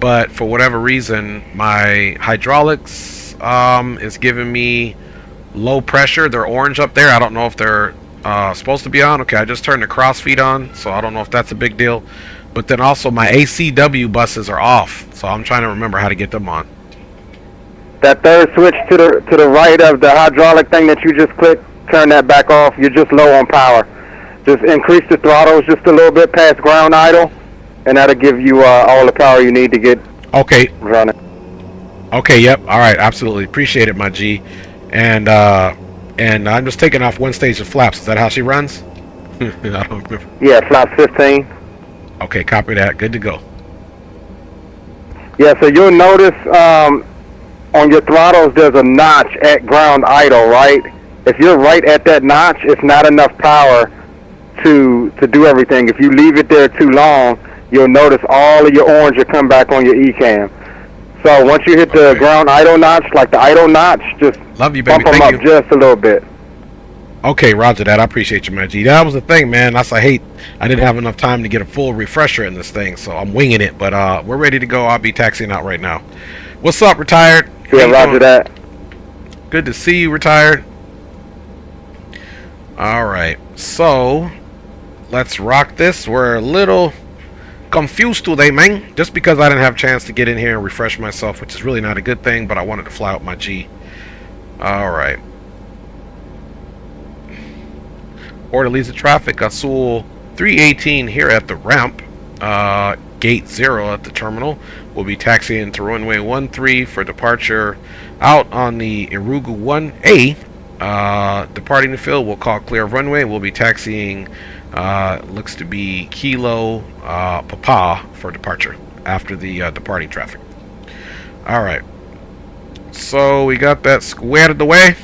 But for whatever reason, my hydraulics is giving me low pressure. They're orange up there. I don't know if they're supposed to be on. Okay, I just turned the crossfeed on, so I don't know if that's a big deal. But then also my ACW buses are off, so I'm trying to remember how to get them on. That third switch to the right of the hydraulic thing that you just clicked, turn that back off. You're just low on power. Just increase the throttles just a little bit past ground idle, and that'll give you all the power you need to get running. Okay, yep. All right, absolutely. Appreciate it, my G. And I'm just taking off one stage of flaps. Is that how she runs? I don't remember. Yeah, flaps 15. Okay, copy that. Good to go. Yeah, so you'll notice on your throttles there's a notch at ground idle, right? If you're right at that notch, it's not enough power to do everything. If you leave it there too long, you'll notice all of your orange will come back on your ECAM. So once you hit the ground idle notch, like the idle notch, just love you, baby. bump them up just a little bit. Okay, roger that. I appreciate you, my G. That was the thing, man. I hate I didn't have enough time to get a full refresher in this thing, so I'm winging it. But we're ready to go. I'll be taxiing out right now. What's up, Retired? How Yeah, you roger doing? that. Good to see you, Retired. Alright, so let's rock this. We're a little confused today, man. Just because I didn't have a chance to get in here and refresh myself, which is really not a good thing, but I wanted to fly out my G. Alright. Port Elisa traffic, Azul 318 here at the ramp. Gate 0 at the terminal. We'll be taxiing to runway 13 for departure out on the Irugu 1A. Departing the field, we'll call clear of runway. We'll be taxiing, looks to be Kilo Papa for departure after the departing traffic. Alright. So we got that squared away.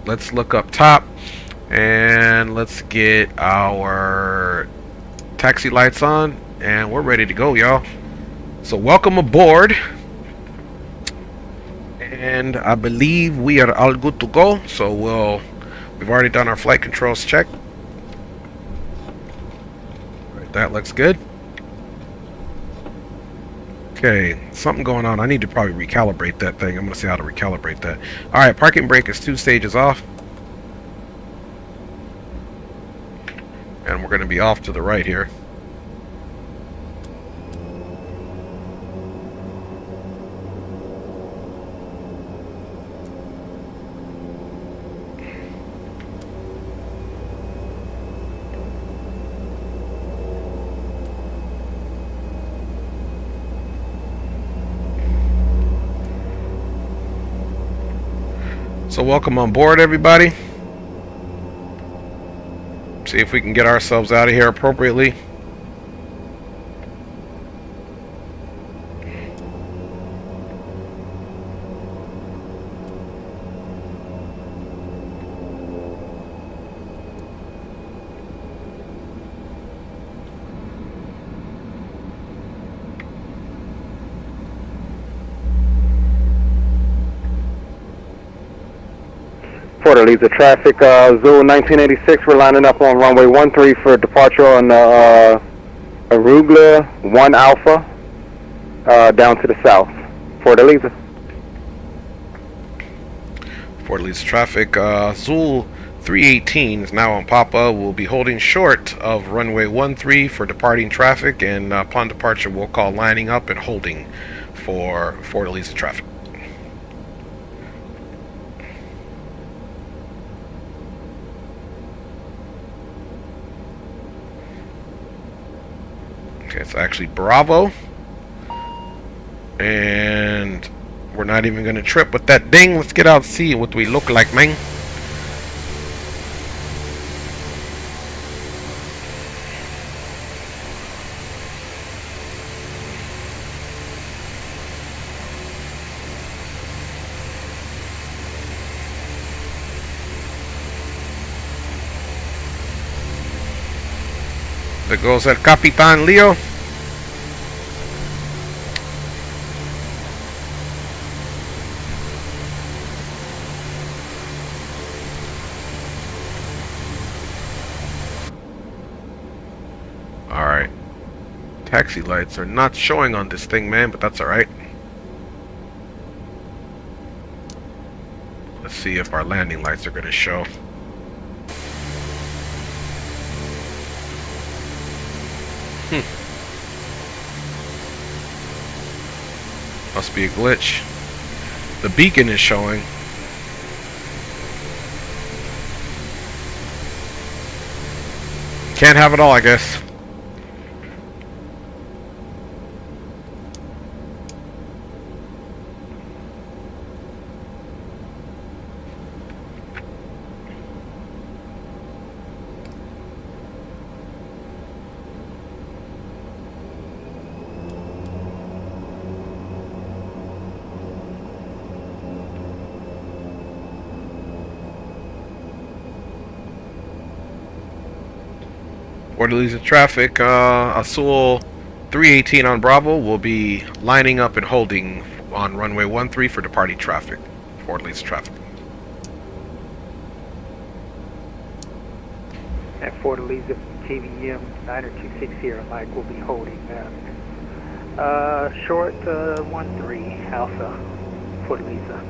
Let's look up top and let's get our taxi lights on. And we're ready to go, y'all. So welcome aboard. And I believe we are all good to go. So we've already done our flight controls check. Right, that looks good. Okay, something going on. I need to probably recalibrate that thing. I'm going to see how to recalibrate that. Alright, parking brake is 2 stages off. And we're going to be off to the right here. So welcome on board, everybody. See if we can get ourselves out of here appropriately. Port Elisa traffic, Azul 1986. We're lining up on runway 13 for departure on Arugula 1 Alpha down to the south. Port Elisa. Port Elisa traffic, Azul 318 is now on Papa. We'll be holding short of runway 13 for departing traffic, and upon departure we'll call lining up and holding for Port Elisa traffic. Okay, it's actually Bravo. And we're not even going to trip with that ding. Let's get out and see what we look like, man. There goes el Capitan Leo. Alright. Taxi lights are not showing on this thing, man, but that's alright. Let's see if our landing lights are going to show. Must be a glitch. The beacon is showing. Can't have it all, I guess. Port Elisa traffic, Azul 318 on Bravo will be lining up and holding on runway 13 for departing traffic. Port Elisa traffic. At Fort Elisa, KVM 90260, Mike will be holding Short 13 Alpha, Fortaleza.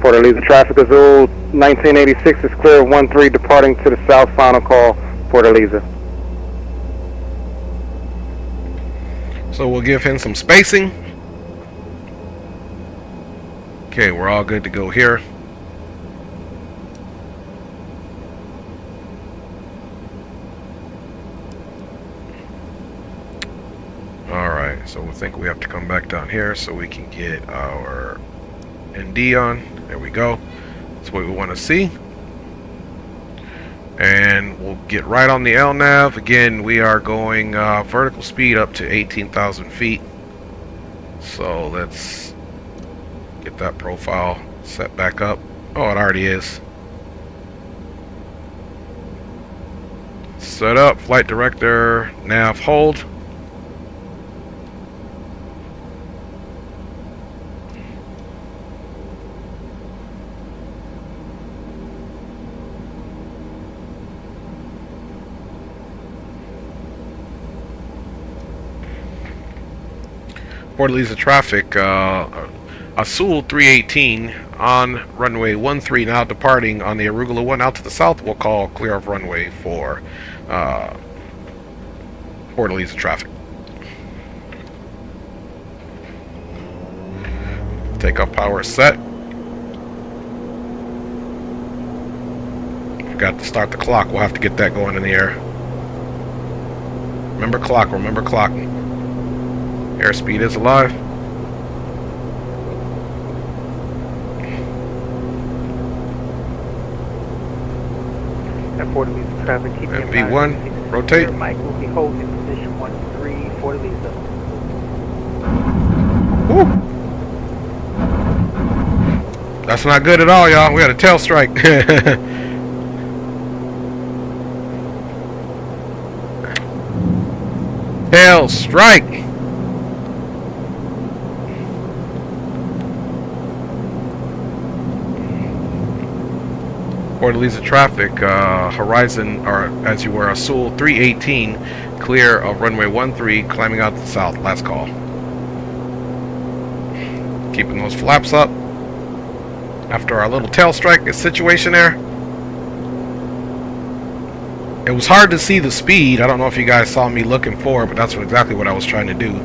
Fortaleza traffic, Azul 1986 is clear, 13 departing to the south, final call, Fortaleza. So we'll give him some spacing. Okay, we're all good to go here. Alright, so we think we have to come back down here so we can get our ND on. There we go. That's what we want to see. And we'll get right on the LNAV. Again, we are going vertical speed up to 18,000 feet. So let's get that profile set back up. Oh, it already is. Set up, flight director, nav hold. Fortaleza traffic, Azul 318 on runway 13 now departing on the Arugula 1 out to the south. We'll call clear of runway for Fortaleza traffic. Takeoff power set. Forgot to start the clock. We'll have to get that going in the air. Remember clock, remember clock. Airspeed is alive. And Fortaleza traffic, keep in V1, mind, rotate. Mike will be holding position 13 Fortaleza. Woo. That's not good at all, y'all. We had a tail strike. Tail strike. Fortaleza traffic, horizon, or as you were, Azul 318, clear of runway 13, climbing out to the south. Last call. Keeping those flaps up after our little tail strike situation there. It was hard to see the speed. I don't know if you guys saw me looking for it, but that's exactly what I was trying to do.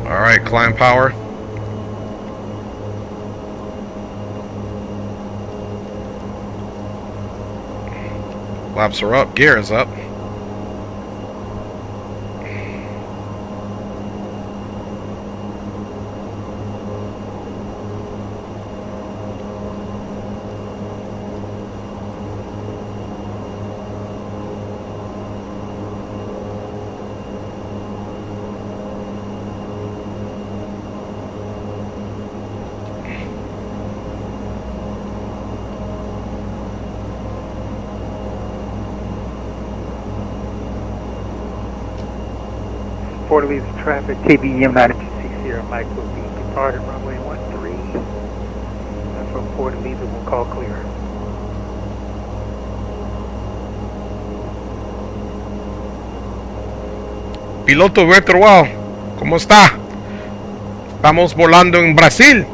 Alright, climb power. Flaps are up, gear is up. Fortaleza traffic, KBM 9260, Mike will be departing runway 13. And from Fortaleza, we'll call clear. Piloto virtual, ¿cómo está? Estamos volando en Brasil.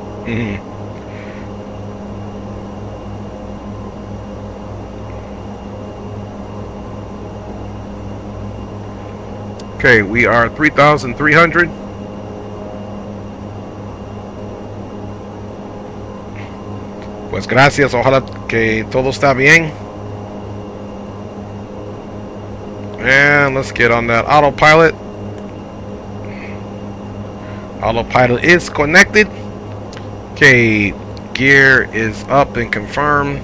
Okay, we are 3,300. Pues gracias, ojalá que todo está bien. And let's get on that autopilot. Autopilot is connected. Okay, gear is up and confirmed.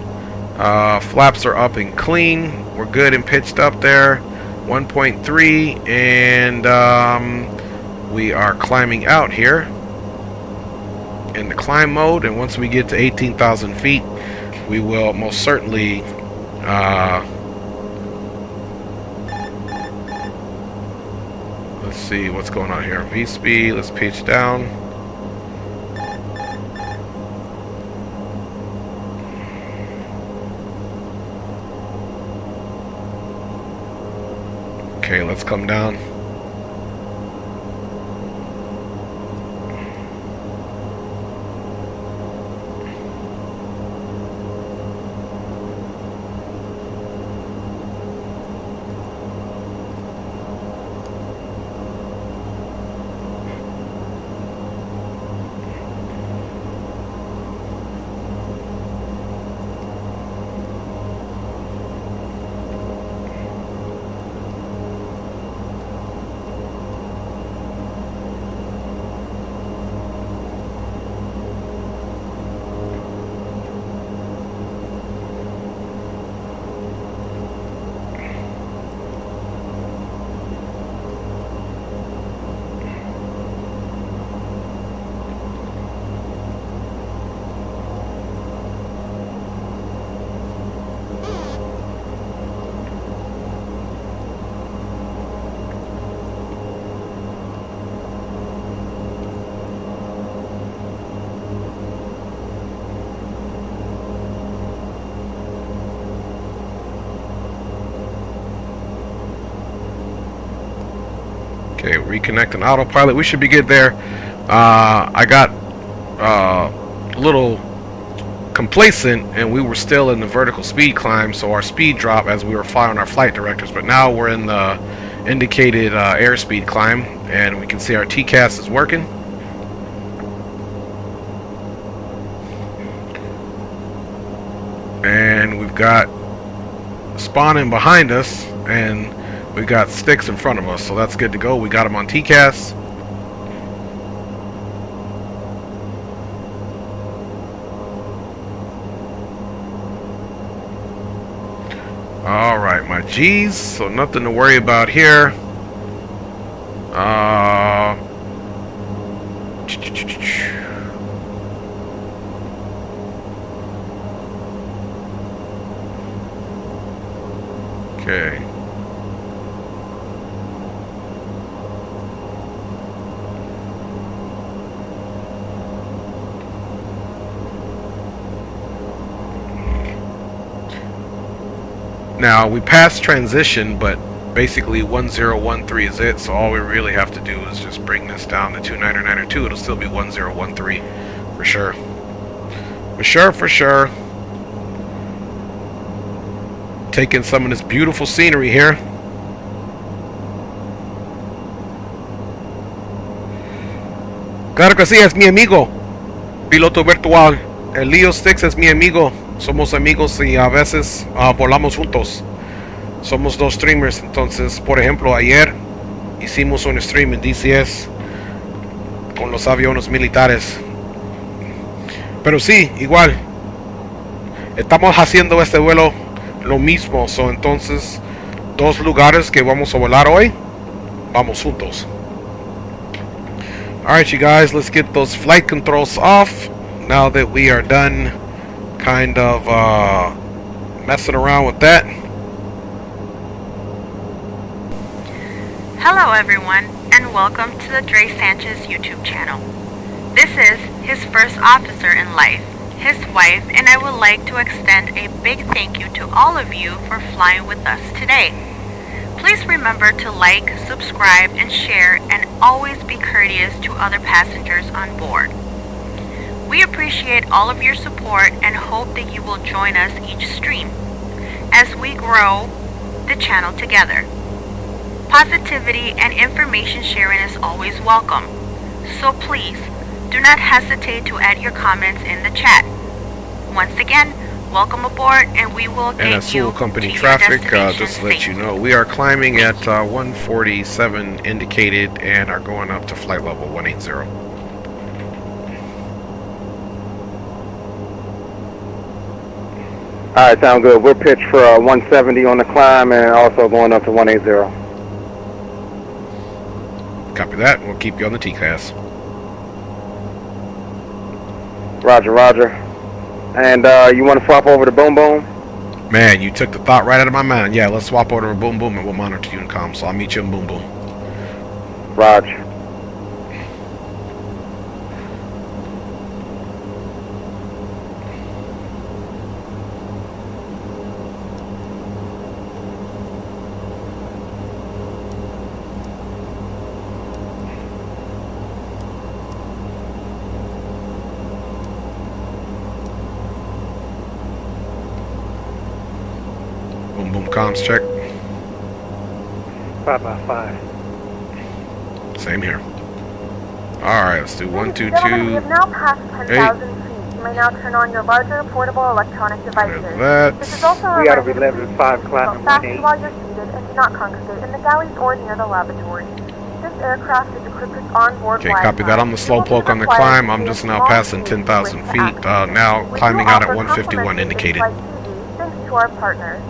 Flaps are up and clean. We're good and pitched up there. 1.3, and we are climbing out here in the climb mode. And once we get to 18,000 feet, we will most certainly let's see what's going on here. V speed, let's pitch down. Okay, let's come down. Okay, reconnecting autopilot. We should be good there. I got a little complacent, and we were still in the vertical speed climb, so our speed dropped as we were following our flight directors. But now we're in the indicated airspeed climb, and we can see our TCAS is working. And we've got spawning behind us, and we've got sticks in front of us, so that's good to go. We got them on TCAS. Alright, my G's, so nothing to worry about here. Okay. Now we passed transition, but basically 1013 is it, so all we really have to do is just bring this down to 29902. It'll still be 1013 for sure. For sure. Taking some of this beautiful scenery here. Claro que sí, es mi amigo. Piloto virtual. El Leo Sticks es mi amigo. Somos amigos y a veces volamos juntos. Somos dos streamers. Entonces, por ejemplo, ayer hicimos un stream en DCS con los aviones militares. Pero sí, igual. Estamos haciendo este vuelo lo mismo. So, entonces, dos lugares que vamos a volar hoy, vamos juntos. Alright, you guys, let's get those flight controls off now that we are done kind of messing around with that. Hello everyone, and welcome to the Dre Sanchez YouTube channel. This is his first officer in life, his wife, and I would like to extend a big thank you to all of you for flying with us today. Please remember to like, subscribe, and share, and always be courteous to other passengers on board. We appreciate all of your support and hope that you will join us each stream as we grow the channel together. Positivity and information sharing is always welcome, so please do not hesitate to add your comments in the chat. Once again, welcome aboard, and we will And get you Azul company to your traffic, destination just to let you safely. know, we are climbing at 147 indicated and are going up to flight level 180. All right, sound good. We're pitched for 170 on the climb and also going up to 180. Copy that. We'll keep you on the TCAS. Roger, roger. And you want to swap over to Boom Boom? Man, you took the thought right out of my mind. Yeah, let's swap over to Boom Boom and we'll monitor you in comms. So I'll meet you in Boom Boom. Roger. Boom Boom comms check. 5x5. Same here. Alright, let's do 1, 2, 2. We have now passed 10,000 feet. You may now turn on your larger portable electronic devices. That. This is also a We out of reminder to 11.5 please climbing seatbelt fasten 180. while you're seated and do not congregate in the galleys or near the lavatory. This aircraft is equipped with onboard Okay, Wi-Fi. copy that. On the You slow will be poke on the required climb. to I'm use just now small passing keys 10,000 with feet. access. Now We do climbing out at offer 151 complimentary indicated. in-flight TV thanks to our partners.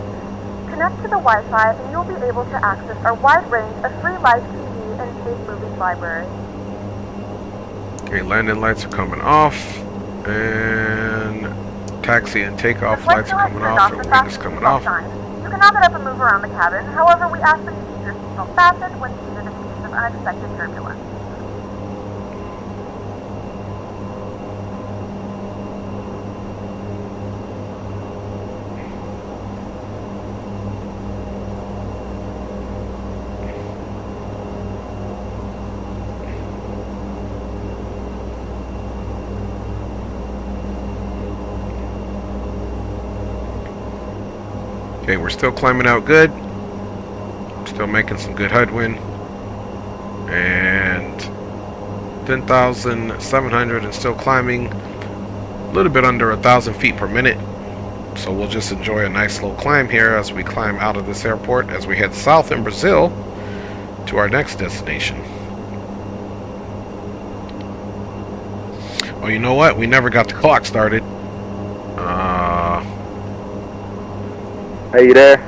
Connect to the Wi-Fi and you'll be able to access our wide range of free live TV and safe movies library. Okay, landing lights are coming off. And taxi and takeoff lights are coming off. And wind is coming off. You can now get up and move around the cabin. However, we ask that you keep your seatbelt fastened when seated in case of unexpected turbulence. Okay, we're still climbing out good. Still making some good headwind. And 10,700 and still climbing. A little bit under 1,000 feet per minute. So we'll just enjoy a nice slow climb here as we climb out of this airport as we head south in Brazil to our next destination. Oh, you know what? We never got the clock started. Hey, you there?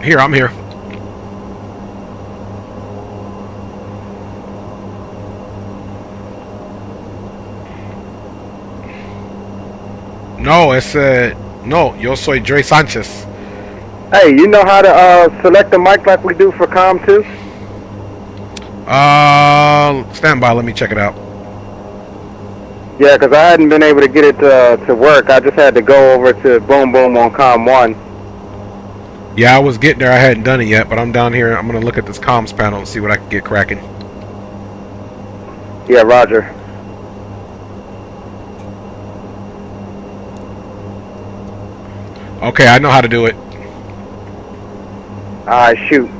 Here, I'm here. No, it's no, yo soy Dre Sanchez. Hey, you know how to select the mic like we do for COM 2? Stand by, let me check it out. Yeah, because I hadn't been able to get it to work. I just had to go over to Boom Boom on COM 1. Yeah, I was getting there. I hadn't done it yet, but I'm down here. I'm going to look at this comms panel and see what I can get cracking. Yeah, roger. Okay, I know how to do it. Alright, shoot.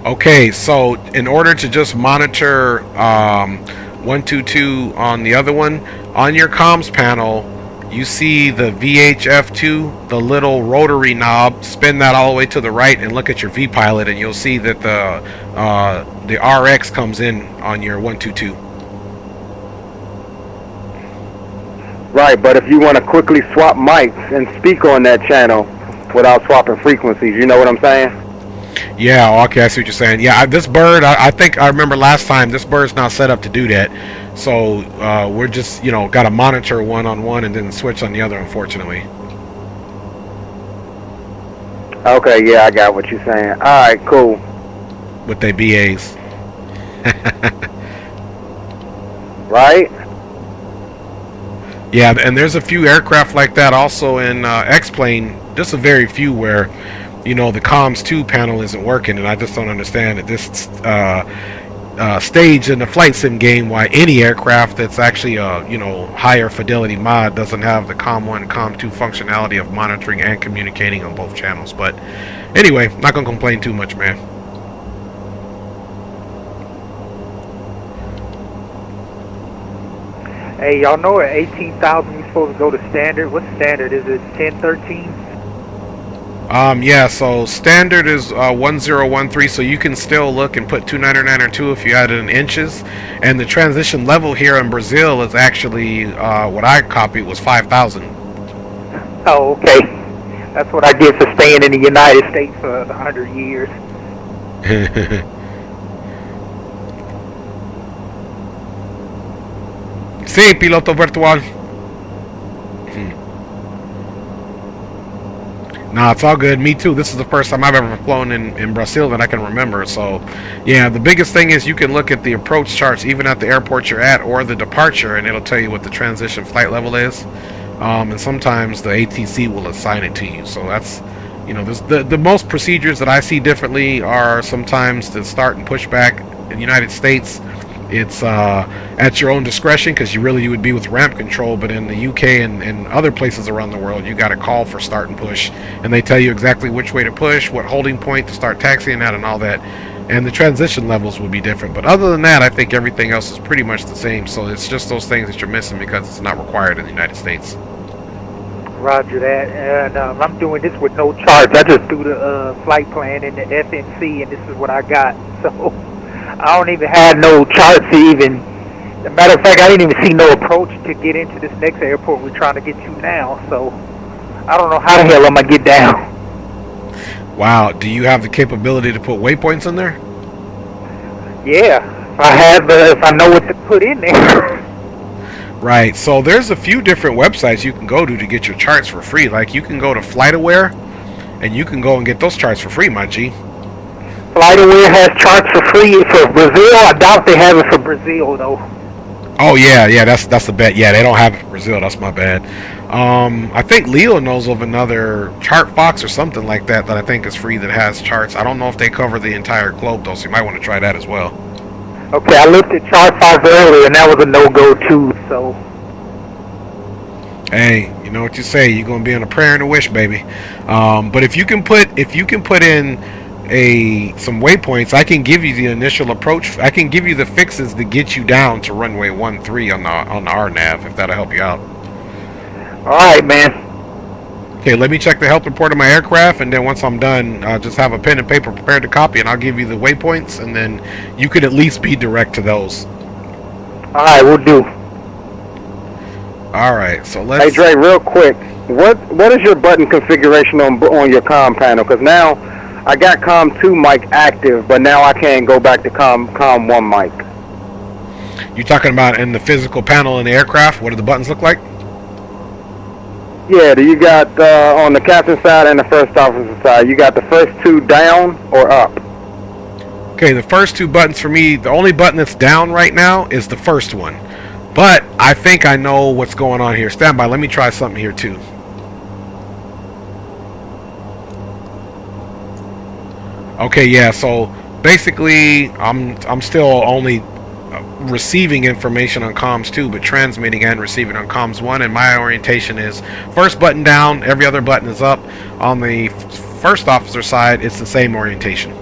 Okay, so in order to just monitor 122 on the other one, on your comms panel, you see the VHF2, the little rotary knob. Spin that all the way to the right and look at your V-pilot, and you'll see that the RX comes in on your 122. Right, but if you want to quickly swap mics and speak on that channel without swapping frequencies, you know what I'm saying? Yeah, okay, I see what you're saying. Yeah, this bird, I think I remember last time, this bird's not set up to do that. So we're just, you know, got to monitor one on one and then switch on the other, unfortunately. Okay, yeah, I got what you're saying. Alright, cool. With their BAs. Right? Yeah, and there's a few aircraft like that also in X-Plane, just a very few where, you know, the comms 2 panel isn't working, and I just don't understand at this stage in the flight sim game why any aircraft that's actually a, you know, higher fidelity mod doesn't have the COM 1 and COM 2 functionality of monitoring and communicating on both channels. But anyway, not gonna complain too much, man. Hey, y'all know at 18,000 you're supposed to go to standard. What's standard? Is it 1013? Yeah, so standard is 1013, so you can still look and put 299 or 2 if you add it in inches. And the transition level here in Brazil is actually, what I copied was 5,000. Oh, okay. That's what I get for staying in the United States for 100 years. Sí, piloto virtual. Nah, it's all good. Me too. This is the first time I've ever flown in Brazil that I can remember. So, yeah, the biggest thing is you can look at the approach charts even at the airport you're at or the departure, and it'll tell you what the transition flight level is. And sometimes the ATC will assign it to you. So that's, you know, the most procedures that I see differently are sometimes the start and pushback in the United States. It's at your own discretion because you would be with ramp control, but in the UK and other places around the world, you got to call for start and push, and they tell you exactly which way to push, what holding point to start taxiing at, and all that. And the transition levels will be different, but other than that, I think everything else is pretty much the same. So it's just those things that you're missing because it's not required in the United States. Roger that. And I'm doing this with no charts. I just threw the flight plan in the FNC, and this is what I got. So I don't even have no charts to even. As a matter of fact, I didn't even see no approach to get into this next airport we're trying to get to now. So I don't know how the hell I'm gonna get down. Wow, do you have the capability to put waypoints in there? Yeah, if I know what to put in there. Right, so there's a few different websites you can go to get your charts for free. Like you can go to FlightAware, and you can go and get those charts for free, my G. FlightAware has charts for free for Brazil. I doubt they have it for Brazil though. Oh yeah, that's the bet. Yeah, they don't have it in Brazil. That's my bad. I think Leo knows of another chart box or something like that I think is free that has charts. I don't know if they cover the entire globe though, so you might want to try that as well. Okay, I looked at Chartbox earlier, and that was a no-go too. So, hey, you know what you say? You're gonna be on a prayer and a wish, baby. But if you can put in some waypoints, I can give you the initial approach. I can give you the fixes to get you down to runway 13 on the RNAV, if that'll help you out. All right, man. Okay, let me check the health report of my aircraft, and then once I'm done, just have a pen and paper prepared to copy, and I'll give you the waypoints, and then you could at least be direct to those. All right, we'll do. All right, so let's. Hey Dre, real quick, what is your button configuration on your comm panel? Because now I got comm 2 mic active, but now I can't go back to comm 1 mic. You talking about in the physical panel in the aircraft? What do the buttons look like? Yeah, you got on the captain side and the first officer side, you got the first 2 down or up? Okay, the first 2 buttons for me, the only button that's down right now is the first one. But I think I know what's going on here. Stand by, let me try something here too. Okay, yeah, so basically I'm still only receiving information on comms 2, but transmitting and receiving on comms 1, and my orientation is first button down, every other button is up. On the first officer side, it's the same orientation.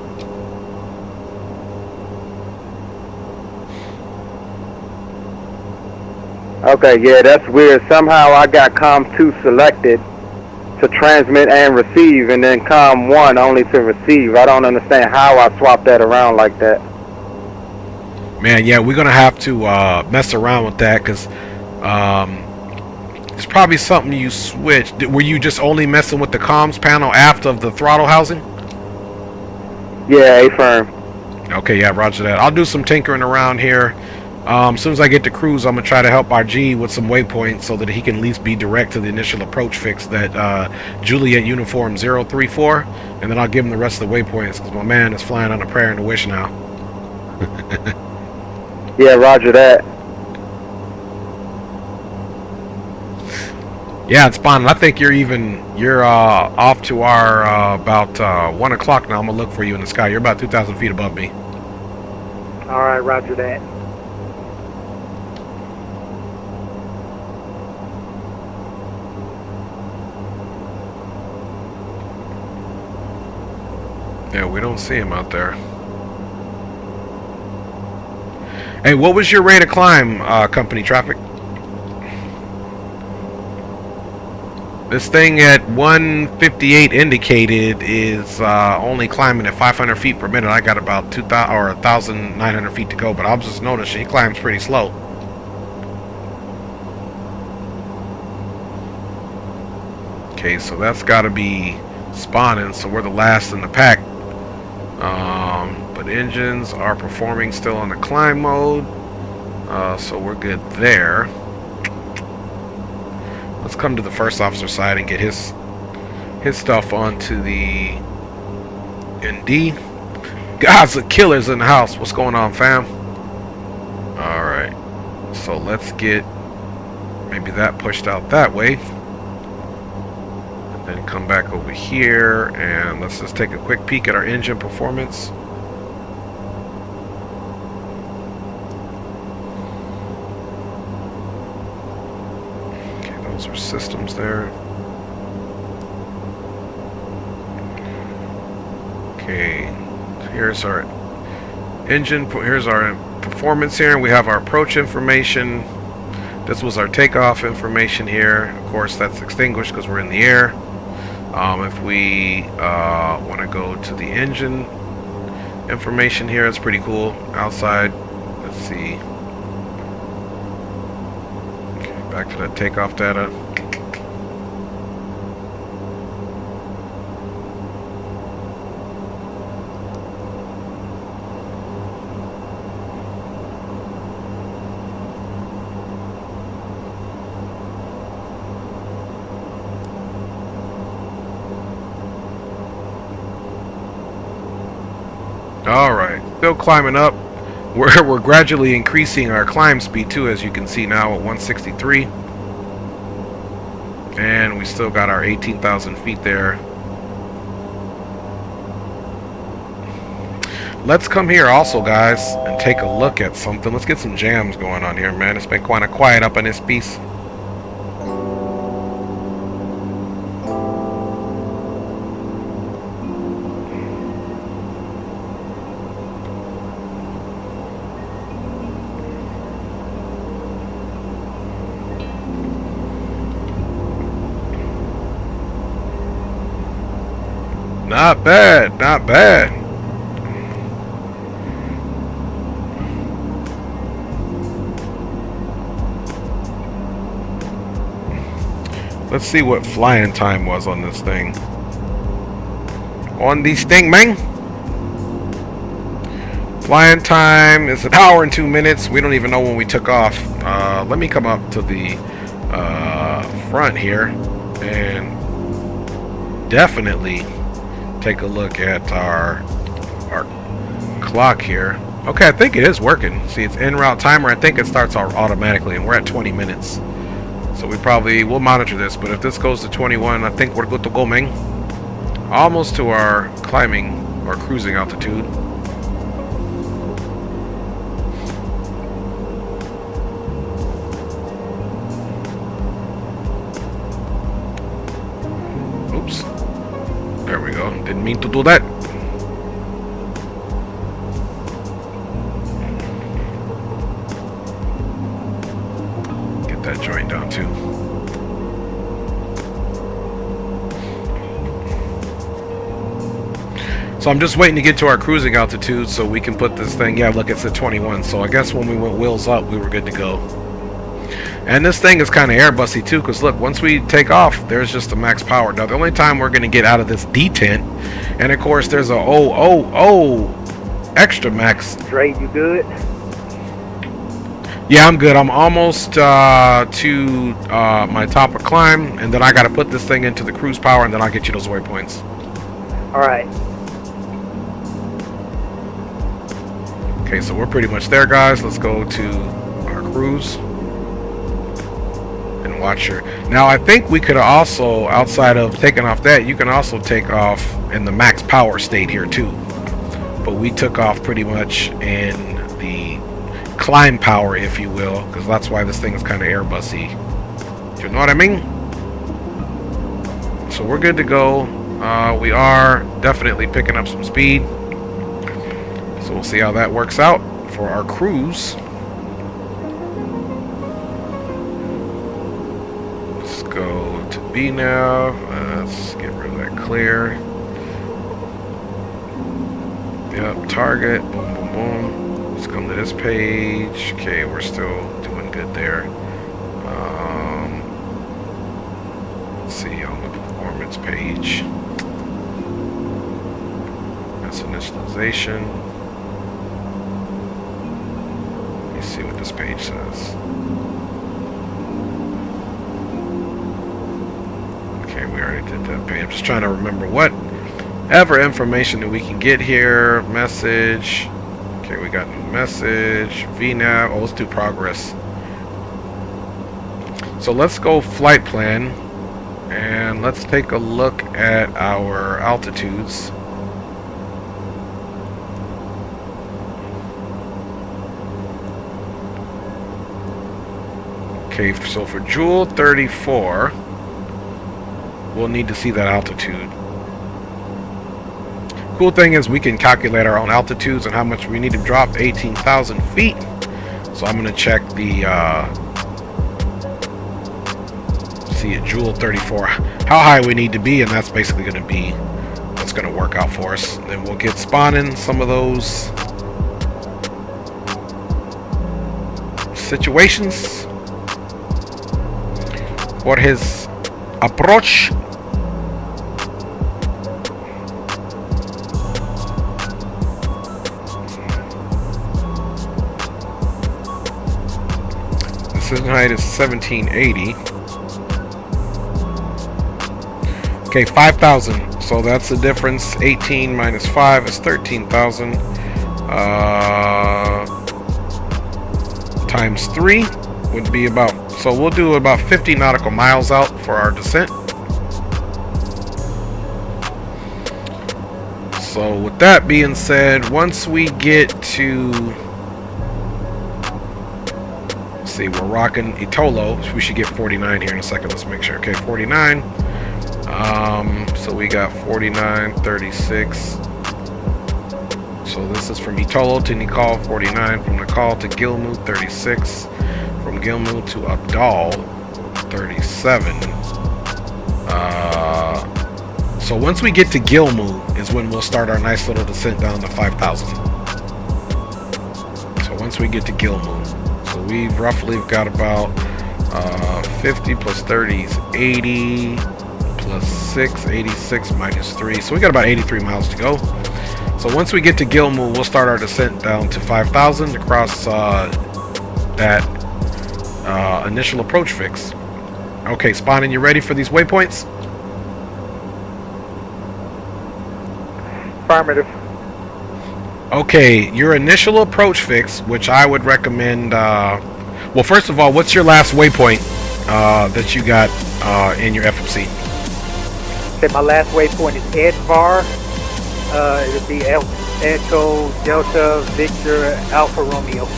Okay, yeah, that's weird. Somehow I got comm 2 selected to transmit and receive, and then comm 1 only to receive. I don't understand how I swapped that around like that. Man, yeah, we're gonna have to mess around with that because it's probably something you switched. Were you just only messing with the comms panel after the throttle housing? Yeah, A-firm. Okay, yeah, roger that. I'll do some tinkering around here. As soon as I get to cruise, I'm gonna try to help our G with some waypoints so that he can at least be direct to the initial approach fix that Juliet Uniform 034, and then I'll give him the rest of the waypoints because my man is flying on a prayer and a wish now. Yeah, roger that. Yeah, it's fine. I think you're off to our about 1 o'clock now. I'm gonna look for you in the sky. You're about 2,000 feet above me. All right, roger that. Yeah, we don't see him out there. Hey, what was your rate of climb, company traffic? This thing at 158 indicated is only climbing at 500 feet per minute. I got about 2,000 or 1,900 feet to go, but I was just noticing he climbs pretty slow. Okay, so that's got to be spawning, so we're the last in the pack. But engines are performing still on the climb mode, so we're good there. Let's come to the first officer side and get his stuff onto the ND. God's the killers in the house. What's going on, fam? Alright. So let's get maybe that pushed out that way. And then come back over here and let's just take a quick peek at our engine performance. Those are systems there. Okay, here's our engine. Here's our performance here. We have our approach information. This was our takeoff information here. Of course, that's extinguished because we're in the air. If we want to go to the engine information here, it's pretty cool. Outside, let's see. Back to the takeoff data. All right, still climbing up. We're gradually increasing our climb speed too, as you can see now at 163. And we still got our 18,000 feet there. Let's come here also, guys, and take a look at something. Let's get some jams going on here, man. It's been kind of quiet up in this piece. Not bad, not bad. Let's see what flying time was on this thing. On this thing, man. Flying time is an hour and 2 minutes. We don't even know when we took off. Let me come up to the front here and definitely take a look at our clock here. Okay, I think it is working. See, it's en route timer. I think it starts automatically, and we're at 20 minutes. So we'll monitor this, but if this goes to 21, I think we're good to go, man. Almost to our climbing or cruising altitude. Oops. There we go. Didn't mean to do that. Get that joint down too. So I'm just waiting to get to our cruising altitude so we can put this thing. Yeah, look, it's at 21. So I guess when we went wheels up, we were good to go. And this thing is kind of airbussy too, because look, once we take off, there's just the max power. Now, the only time we're going to get out of this detent, and of course, there's a extra max. Dre, you good? Yeah, I'm good. I'm almost to my top of climb, and then I got to put this thing into the cruise power, and then I'll get you those waypoints. All right. Okay, so we're pretty much there, guys. Let's go to our cruise. Watch her. Now I think we could also, outside of taking off that, you can also take off in the max power state here too, but we took off pretty much in the climb power, if you will, because that's why this thing is kind of airbussy. Do you know what I mean? So we're good to go. We are definitely picking up some speed, so we'll see how that works out for our cruise. Go to VNav. Let's get rid of that clear. Yep, target. Boom, boom, boom. Let's come to this page. Okay, we're still doing good there. Let's see on the performance page. That's initialization. Let me see what this page says. Okay, we already did that page. I'm just trying to remember whatever information that we can get here. Message. Okay, we got new message. VNav. Oh, let's do progress. So let's go flight plan. And let's take a look at our altitudes. Okay, so for Joule 34, we'll need to see that altitude. Cool thing is we can calculate our own altitudes and how much we need to drop, 18,000 feet. So I'm going to check the, see at Joule 34, how high we need to be, and that's basically going to be what's going to work out for us. And then we'll get spawning some of those situations for his approach. Decision height is 1780. Okay, 5,000. So that's the difference. 18 minus 5 is 13,000. Times 3 would be about, so we'll do about 50 nautical miles out for our descent. So with that being said, once we get to, let's see, we're rocking Itolo, so we should get 49 here in a second. Let's make sure. Okay, 49. So we got 49, 36. So this is from Itolo to Nikal, 49. From Nikal to Gilmu, 36. From Gilmu to Abdal, 37. So once we get to Gilmu is when we'll start our nice little descent down to 5,000. So once we get to Gilmu, so we've roughly got about 50 plus 30 is 80 plus 6, 86 minus 3. So we got about 83 miles to go. So once we get to Gilmu, we'll start our descent down to 5,000 across that initial approach fix. Okay, spawning, you ready for these waypoints? Affirmative. Okay, your initial approach fix, which I would recommend, well, first of all, what's your last waypoint that you got in your FMC? Okay, my last waypoint is Edvar. It'll be Echo, Delta, Victor, Alpha Romeo.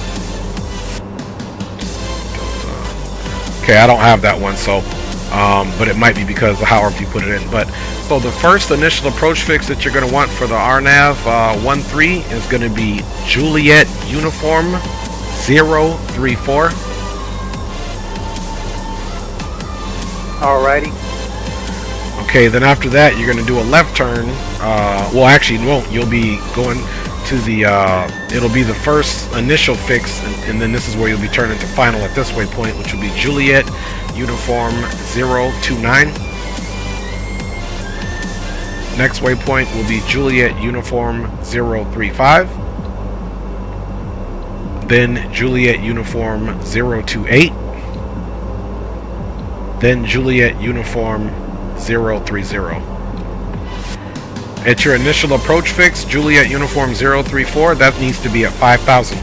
Okay, I don't have that one, so, but it might be because of however you put it in. But so the first initial approach fix that you're going to want for the RNAV 13 is going to be Juliet Uniform 034. Alrighty. Okay, then after that, you're going to do a left turn. Well, actually, you won't. You'll be going to the, it'll be the first initial fix, and then this is where you'll be turning to final at this waypoint, which will be Juliet Uniform 029. Next waypoint will be Juliet Uniform 035. Then Juliet Uniform 028. Then Juliet Uniform 030. At your initial approach fix, Juliet Uniform 034, that needs to be at 5,000.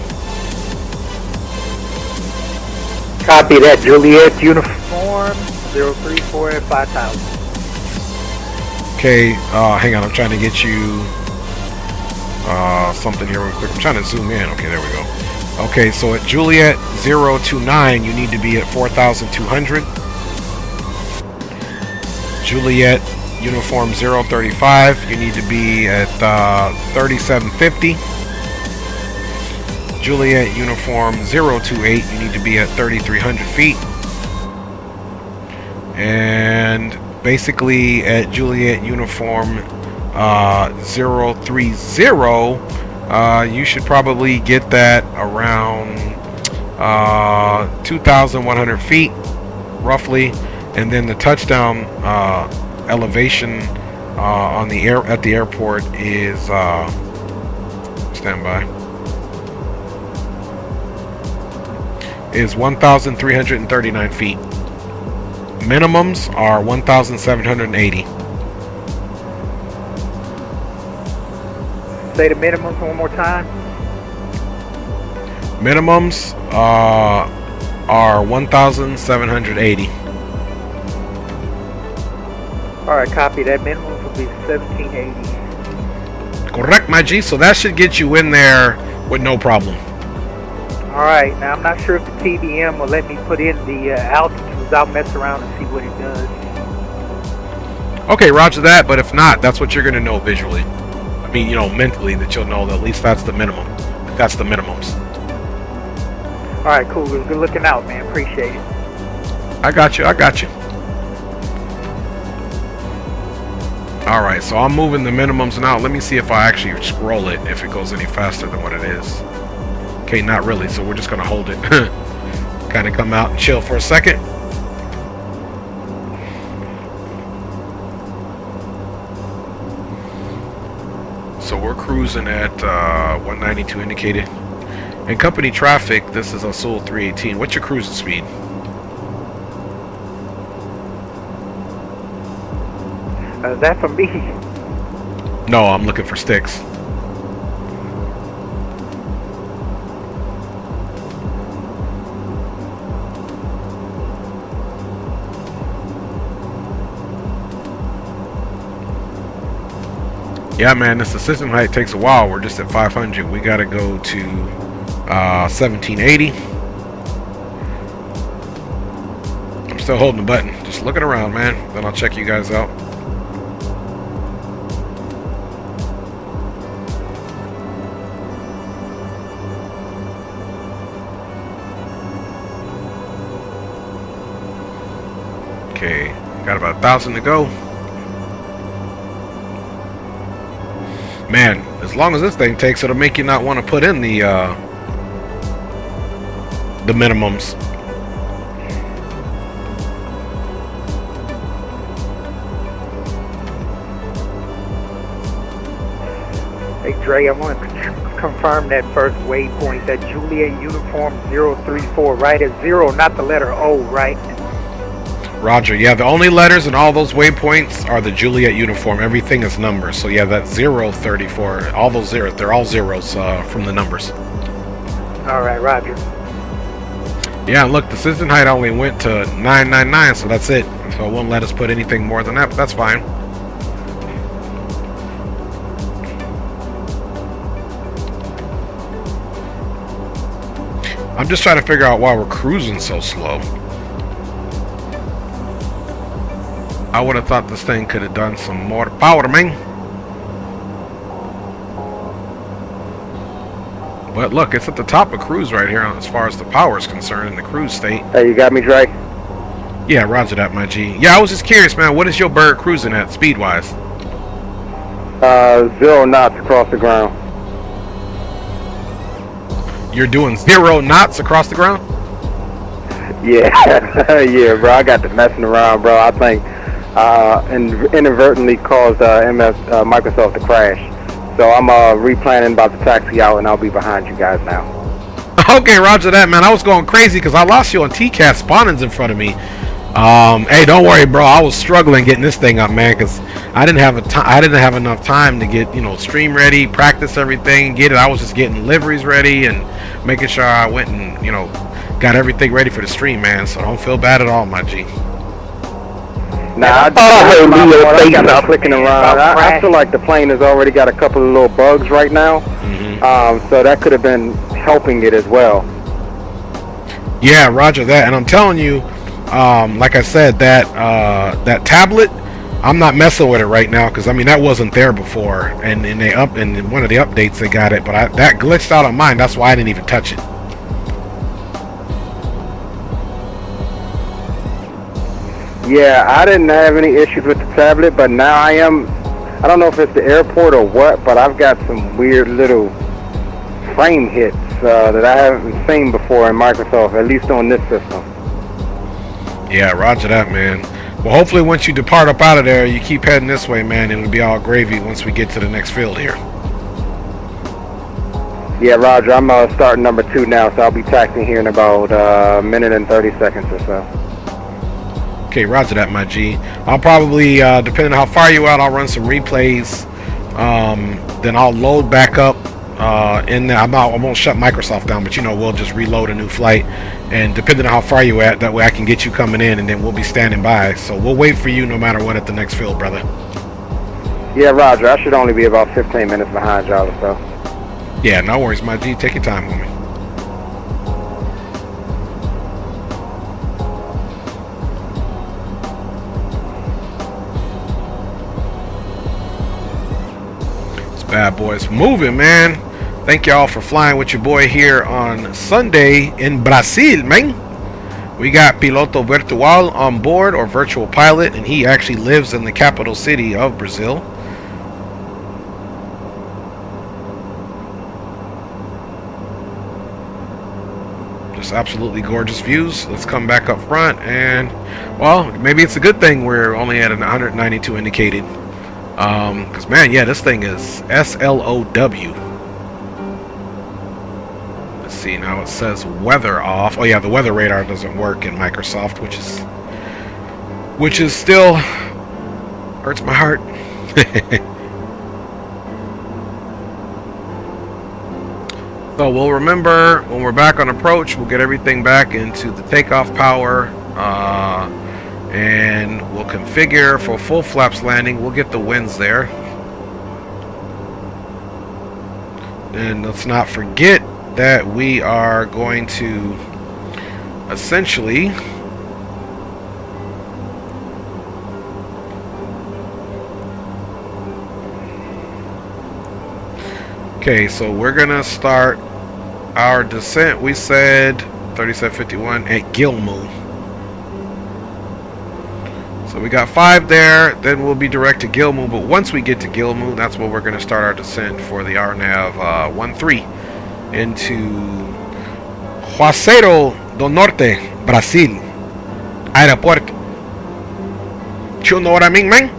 Copy that. Juliet Uniform 034 at 5,000. Okay, hang on, I'm trying to get you something here real quick. I'm trying to zoom in. Okay, there we go. Okay, so at Juliet 029, you need to be at 4,200. Juliet Uniform 035, you need to be at 3750. Juliet Uniform 028, you need to be at 3,300 feet. and basically at Juliet Uniform 030, you should probably get that around 2,100 feet roughly, and then the touchdown elevation on the at the airport is standby is 1,339 feet. Minimums are 1,780. Say the minimums one more time. Minimums are 1,780. Alright, copy that. Minimums will be 1,780. Correct, my G. So that should get you in there with no problem. Alright, now I'm not sure if the TBM will let me put in the altitudes. I'll mess around and see what it does. Okay, roger that, but if not, that's what you're going to know visually. I mean, you know, mentally, that you'll know that at least that's the minimum. That's the minimums. Alright, cool. Good looking out, man. Appreciate it. I got you. I got you. Alright, so I'm moving the minimums now. Let me see if I actually scroll it, if it goes any faster than what it is. Okay, not really, so we're just going to hold it. Kind of come out and chill for a second. So we're cruising at 192 indicated. In company traffic, this is Azul 318. What's your cruising speed? Is that for me? No, I'm looking for sticks. Yeah, man, this system height takes a while. We're just at 500. We gotta go to 1780. I'm still holding the button. Just looking around, man. Then I'll check you guys out. Okay, got about 1,000 to go. Man, as long as this thing takes, it'll make you not want to put in the minimums. Hey Dre, I want to confirm that first waypoint, that Juliet Uniform 034, right? It's 0, not the letter O, right? Roger, yeah, the only letters in all those waypoints are the Juliet uniform. Everything is numbers. So yeah, that's 034. All those zeros, they're all zeros from the numbers. Alright, roger. Yeah, look, the system height only went to 999, so that's it. So it won't let us put anything more than that, but that's fine. I'm just trying to figure out why we're cruising so slow. I would have thought this thing could have done some more power, man. But look, it's at the top of cruise right here as far as the power is concerned in the cruise state. Hey, you got me, Dre? Yeah, roger that, my G. Yeah, I was just curious, man. What is your bird cruising at, speed-wise? 0 knots across the ground. You're doing 0 knots across the ground? Yeah, yeah, bro. I got to messing around, bro. I think inadvertently caused Microsoft to crash. So I'm replanning about to taxi out, and I'll be behind you guys now. Okay, roger that, man. I was going crazy because I lost you on TCAT spawnings in front of me. Hey, don't worry, bro. I was struggling getting this thing up, man, because I didn't have enough time to get, you know, stream ready, practice everything, get it. I was just getting liveries ready and making sure I went and, you know, got everything ready for the stream, man. So don't feel bad at all, my G. Nah, I got clicking around. I feel like the plane has already got a couple of little bugs right now. So that could have been helping it as well. Yeah, roger that. And I'm telling you, like I said, that tablet, I'm not messing with it right now because I mean that wasn't there before, and in one of the updates they got it, but that glitched out on mine. That's why I didn't even touch it. Yeah, I didn't have any issues with the tablet, but now I am. I don't know if it's the airport or what, but I've got some weird little frame hits that I haven't seen before in Microsoft, at least on this system. Yeah, roger that, man. Well, hopefully once you depart up out of there, you keep heading this way, man, and it'll be all gravy once we get to the next field here. Yeah, roger. I'm starting number 2 now, so I'll be taxiing here in about a minute and 30 seconds or so. Okay, roger that, my G. I'll probably, depending on how far you out, I'll run some replays. Then I'll load back up in there. I won't shut Microsoft down, but you know, we'll just reload a new flight. And depending on how far you at, that way I can get you coming in, and then we'll be standing by. So we'll wait for you no matter what at the next field, brother. Yeah, roger. I should only be about 15 minutes behind y'all or so. Yeah, no worries, my G. Take your time, homie. Bad boys moving, man. Thank y'all for flying with your boy here on Sunday in Brazil, man. We got Piloto Virtual on board, or virtual pilot, and he actually lives in the capital city of Brazil. Just absolutely gorgeous views. Let's come back up front, and well, maybe it's a good thing we're only at an 192 indicated. Because man, yeah, this thing is SLOW. Let's see, now it says weather off. Oh yeah, the weather radar doesn't work in Microsoft, which is still hurts my heart. So we'll remember when we're back on approach, we'll get everything back into the takeoff power. And we'll configure for full flaps landing. We'll get the winds there. And let's not forget that we are going to essentially okay, so we're gonna start our descent. We said 3751 at Gilmo. So we got 5 there, then we'll be direct to Gilmo, but once we get to Gilmo, that's where we're going to start our descent for the RNAV 13 into Juazeiro do Norte, Brazil, Aeroporto. You know what I mean, man?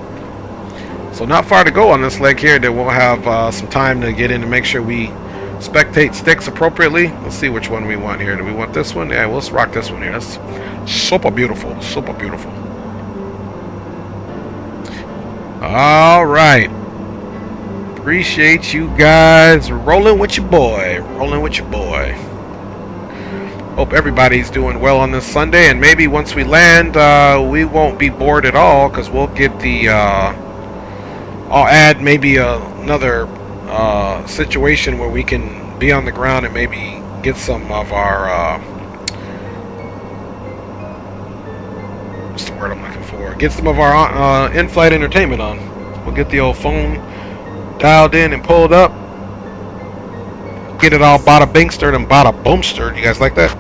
So not far to go on this leg here, then we'll have some time to get in to make sure we spectate sticks appropriately. Let's see which one we want here. Do we want this one? Yeah, let's rock this one here. That's super beautiful, super beautiful. All right, appreciate you guys rolling with your boy, hope everybody's doing well on this Sunday, and maybe once we land we won't be bored at all, because we'll get the I'll add maybe another situation where we can be on the ground and maybe get some of our what's the word I'm looking for? Get some of our in-flight entertainment on. We'll get the old phone dialed in and pulled up. Get it all bada bingstered and bada boomstered. You guys like that?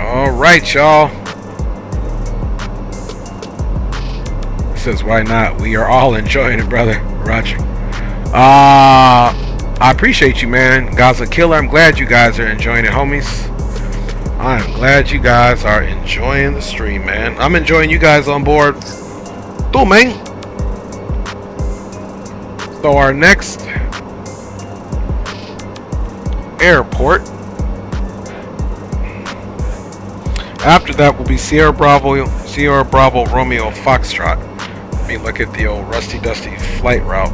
All right, y'all. Says why not? We are all enjoying it, brother. Roger. I appreciate you, man. Gaza Killer, I'm glad you guys are enjoying it, homies. I'm glad you guys are enjoying the stream, man. I'm enjoying you guys on board too, man. So our next airport after that will be Sierra Bravo Romeo Foxtrot. Let me look at the old rusty dusty flight route.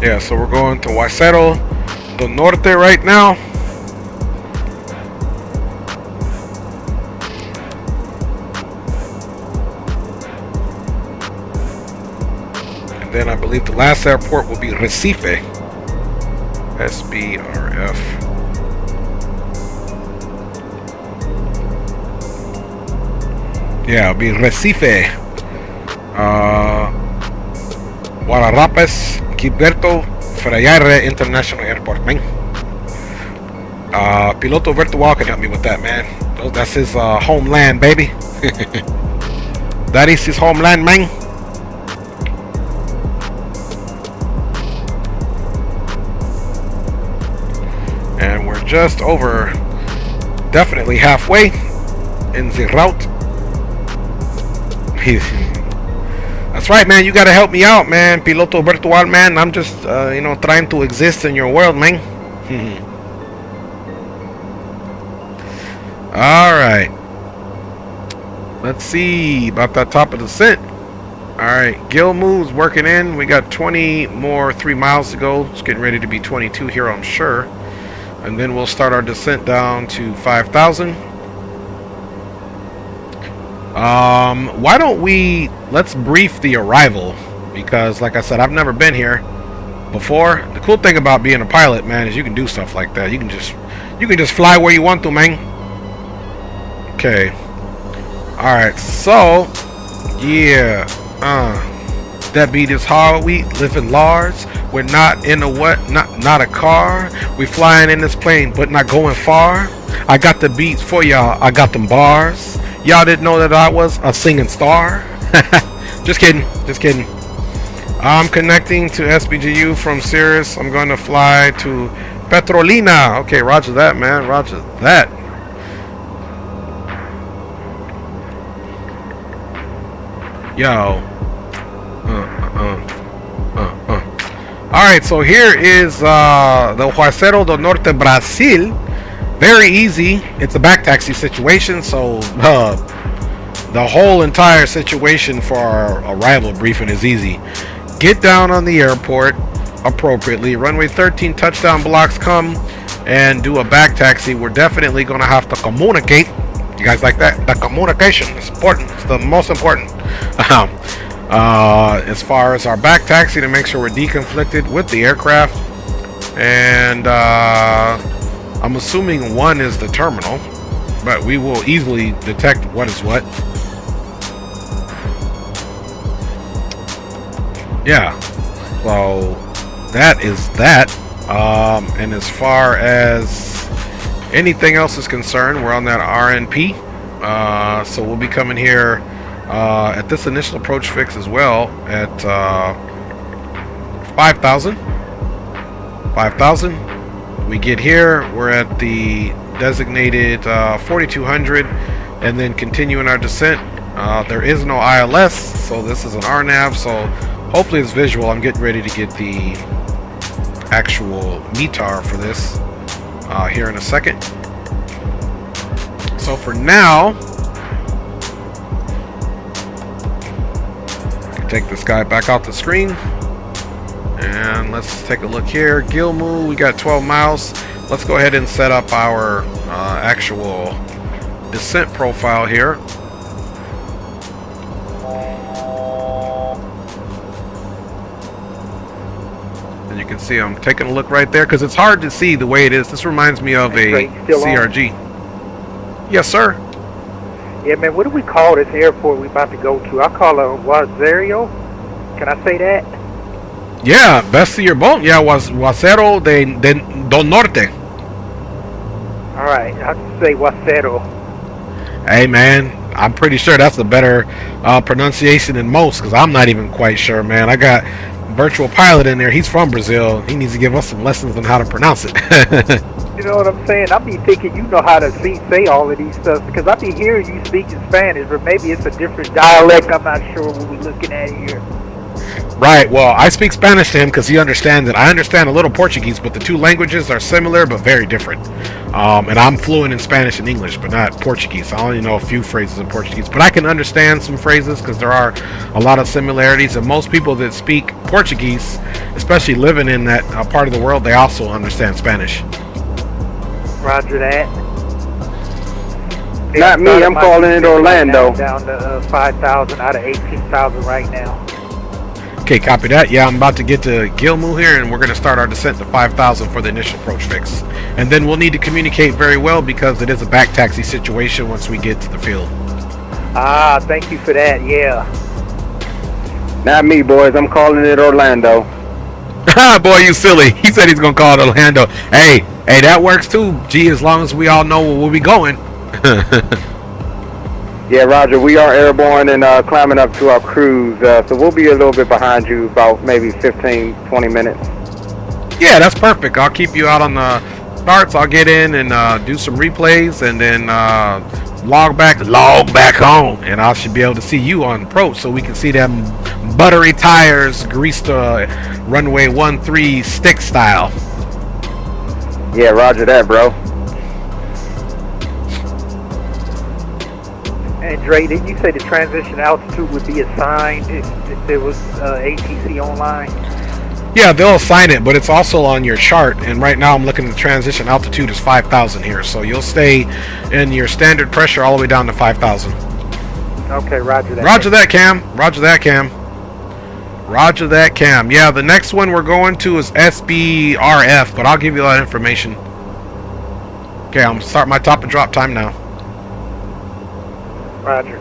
Yeah, so we're going to Huasero del Norte right now. And then I believe the last airport will be Recife. SBRF. Yeah, it'll be Recife. Guararapes, Gilberto Freyre International Airport, man. Piloto Virtual can help me with that, man. That's his homeland, baby. That is his homeland, man. And we're just over, definitely halfway in the route. That's right, man. You gotta help me out, man. Piloto Virtual, man. I'm just, you know, trying to exist in your world, man. All right. Let's see about that top of the descent. All right, Gilmo's working in. We got 20 more 3 miles to go. It's getting ready to be 22 here, I'm sure. And then we'll start our descent down to 5,000. Why don't we, let's brief the arrival, because like I said, I've never been here before. The cool thing about being a pilot, man, is you can do stuff like that. You can just fly where you want to, man. Okay. All right. So, yeah. That beat is how we living large. We're not in a what? Not a car. We flying in this plane, but not going far. I got the beats for y'all. I got them bars. Y'all didn't know that I was a singing star. Just kidding. Just kidding. I'm connecting to SBGU from Cirrus. I'm going to fly to Petrolina. Okay, roger that, man. Roger that. Yo. Alright, so here is the Huasero del Norte, Brazil. Very easy. It's a back taxi situation, so the whole entire situation for our arrival briefing is easy. Get down on the airport appropriately. Runway 13 touchdown blocks come and do a back taxi. We're definitely going to have to communicate. You guys like that? The communication is important. It's the most important. As far as our back taxi, to make sure we're deconflicted with the aircraft. And I'm assuming 1 is the terminal, but we will easily detect what is what. Yeah, so that is that. And as far as anything else is concerned, we're on that RNP. So we'll be coming here at this initial approach fix as well at 5,000. 5,000. We get here, we're at the designated 4,200, and then continuing our descent. There is no ILS, so this is an RNAV, so hopefully it's visual. I'm getting ready to get the actual METAR for this here in a second. So for now, take this guy back out the screen. And let's take a look here. Gilmu, we got 12 miles. Let's go ahead and set up our actual descent profile here. And you can see I'm taking a look right there because it's hard to see the way it is. This reminds me of a CRG. Yes, sir. Yeah, man, what do we call this airport we about to go to? I call it Huasero. Can I say that? Yeah, best of your boat. Yeah, Huasero del Norte. Alright, I'll just say Huasero. Hey, man, I'm pretty sure that's a better pronunciation than most, because I'm not even quite sure, man. I got Virtual Pilot in there. He's from Brazil. He needs to give us some lessons on how to pronounce it. You know what I'm saying? I be thinking you know how to say all of these stuff, because I be hearing you speaking Spanish, but maybe it's a different dialect. I'm not sure what we're looking at here. Right, well, I speak Spanish to him because he understands it. I understand a little Portuguese, but the two languages are similar but very different. And I'm fluent in Spanish and English, but not Portuguese. I only know a few phrases in Portuguese, but I can understand some phrases because there are a lot of similarities. And most people that speak Portuguese, especially living in that part of the world, they also understand Spanish. Roger that. Not me, I'm calling it Orlando. Down to 5,000 out of 18,000 right now. Okay, copy that. Yeah, I'm about to get to Gilmu here, and we're going to start our descent to 5,000 for the initial approach fix. And then we'll need to communicate very well because it is a back taxi situation once we get to the field. Ah, thank you for that, yeah. Not me, boys, I'm calling it Orlando. Boy, you silly. He said he's going to call it Orlando. Hey, that works too, G, as long as we all know where we'll be going. Yeah, Roger, we are airborne and climbing up to our cruise, so we'll be a little bit behind you, about maybe 15, 20 minutes. Yeah, that's perfect. I'll keep you out on the starts. I'll get in and do some replays and then log back home, and I should be able to see you on approach so we can see them buttery tires greased runway 13 stick style. Yeah, Roger that, bro. And Dre, did you say the transition altitude would be assigned if there was ATC online? Yeah, they'll assign it, but it's also on your chart. And right now I'm looking at the transition altitude is 5,000 here. So you'll stay in your standard pressure all the way down to 5,000. Okay, roger that. Roger that, Cam. Roger that, Cam. Roger that, Cam. Yeah, the next one we're going to is SBRF, but I'll give you that information. Okay, I'm starting my top and drop time now. Roger.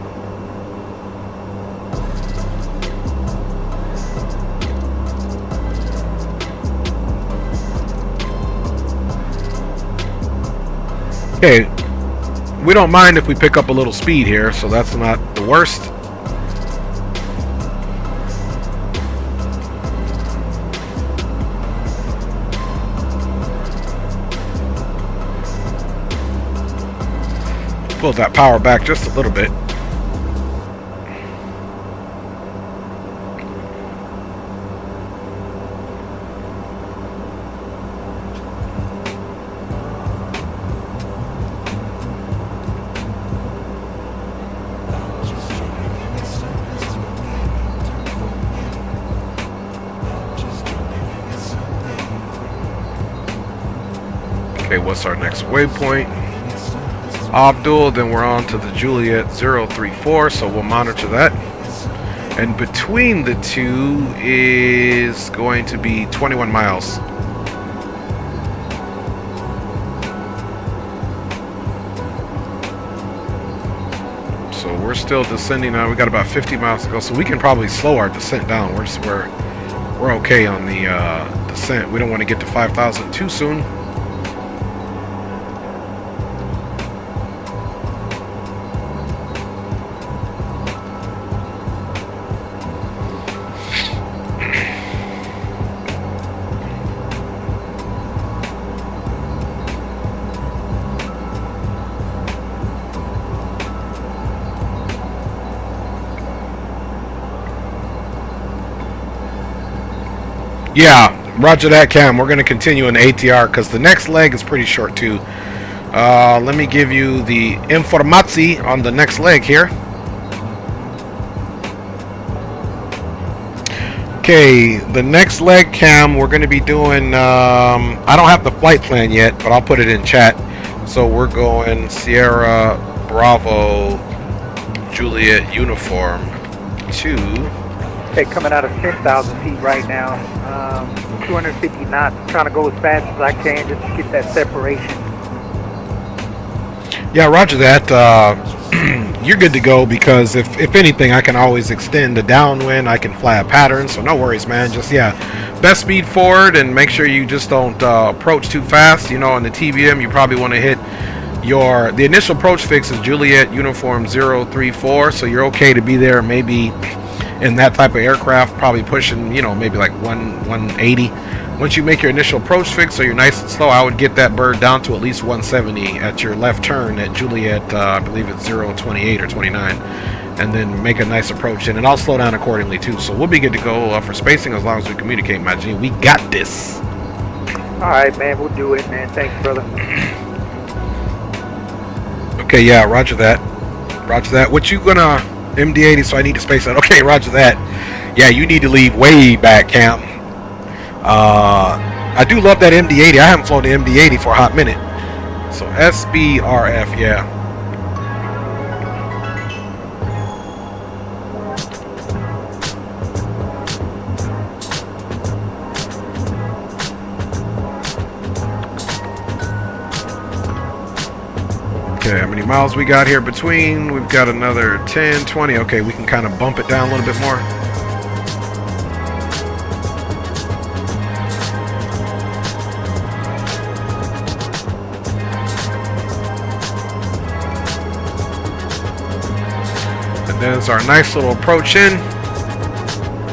Okay, we don't mind if we pick up a little speed here, so that's not the worst. Pull that power back just a little bit. Okay, what's our next waypoint? Abdul, then we're on to the Juliet 034, so we'll monitor that. And between the two is going to be 21 miles. So we're still descending now. We got about 50 miles to go, so we can probably slow our descent down. We're okay on the descent. We don't want to get to 5,000 too soon. Yeah, roger that, Cam. We're going to continue in the ATR because the next leg is pretty short too. Let me give you the informazi on the next leg here. Okay, the next leg, Cam, we're going to be doing, I don't have the flight plan yet, but I'll put it in chat. So we're going Sierra Bravo Juliet Uniform 2. Okay, coming out of 10,000 feet right now. 250 knots. I'm trying to go as fast as I can just to get that separation. Yeah, roger that. You're good to go because if anything, I can always extend the downwind. I can fly a pattern, so no worries, man. Just, yeah, best speed forward and make sure you just don't approach too fast. You know, on the TBM, you probably want to hit the initial approach fix is Juliet Uniform 034, so you're okay to be there maybe in that type of aircraft, probably pushing, you know, maybe like 180. Once you make your initial approach fix, so you're nice and slow, I would get that bird down to at least 170 at your left turn at Juliet, I believe it's 028 or 29, and then make a nice approach in, and I'll slow down accordingly too. So we'll be good to go for spacing as long as we communicate, my G. We got this. All right, man, we'll do it, man. Thanks, brother. Okay, yeah, roger that. Roger that. What you gonna MD-80, so I need to space out. Okay, roger that. Yeah, you need to leave way back, Cam. I do love that MD-80. I haven't flown the MD-80 for a hot minute. So SBRF, yeah. Okay, how many miles we got here between? We've got another 10, 20. Okay, we can kind of bump it down a little bit more. And there's our nice little approach in.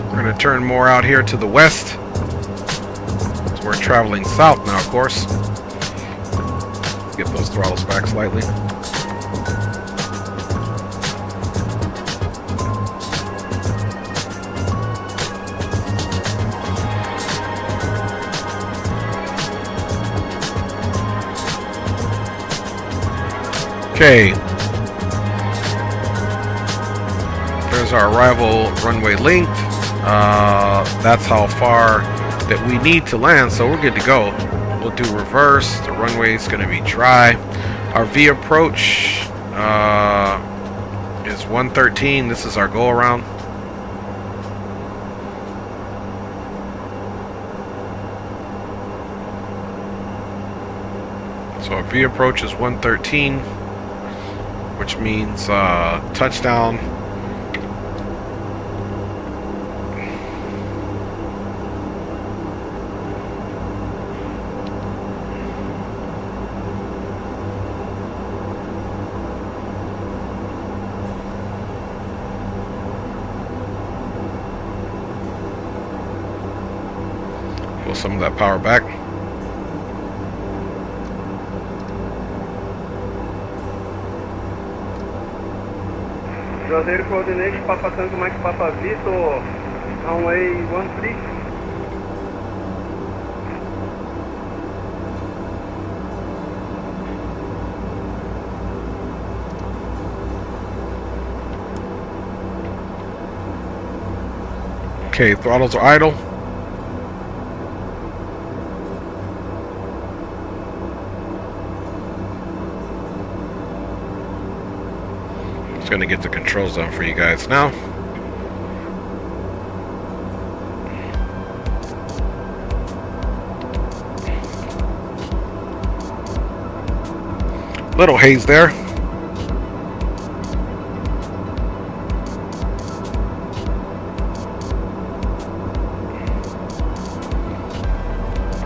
We're going to turn more out here to the west. So we're traveling south now, of course. Get those throttles back slightly. Okay. There's our arrival runway length. That's how far that we need to land, so we're good to go. We'll do reverse. The runway is going to be dry. Our V approach is 113. This is our go around. So our V approach is 113, which means touchdown. Some of that power back. Juazeiro coordinate Papa Tango Mike Papa Vitor, runway 13. Okay, throttles are idle. Going to get the control zone for you guys now. Little haze there.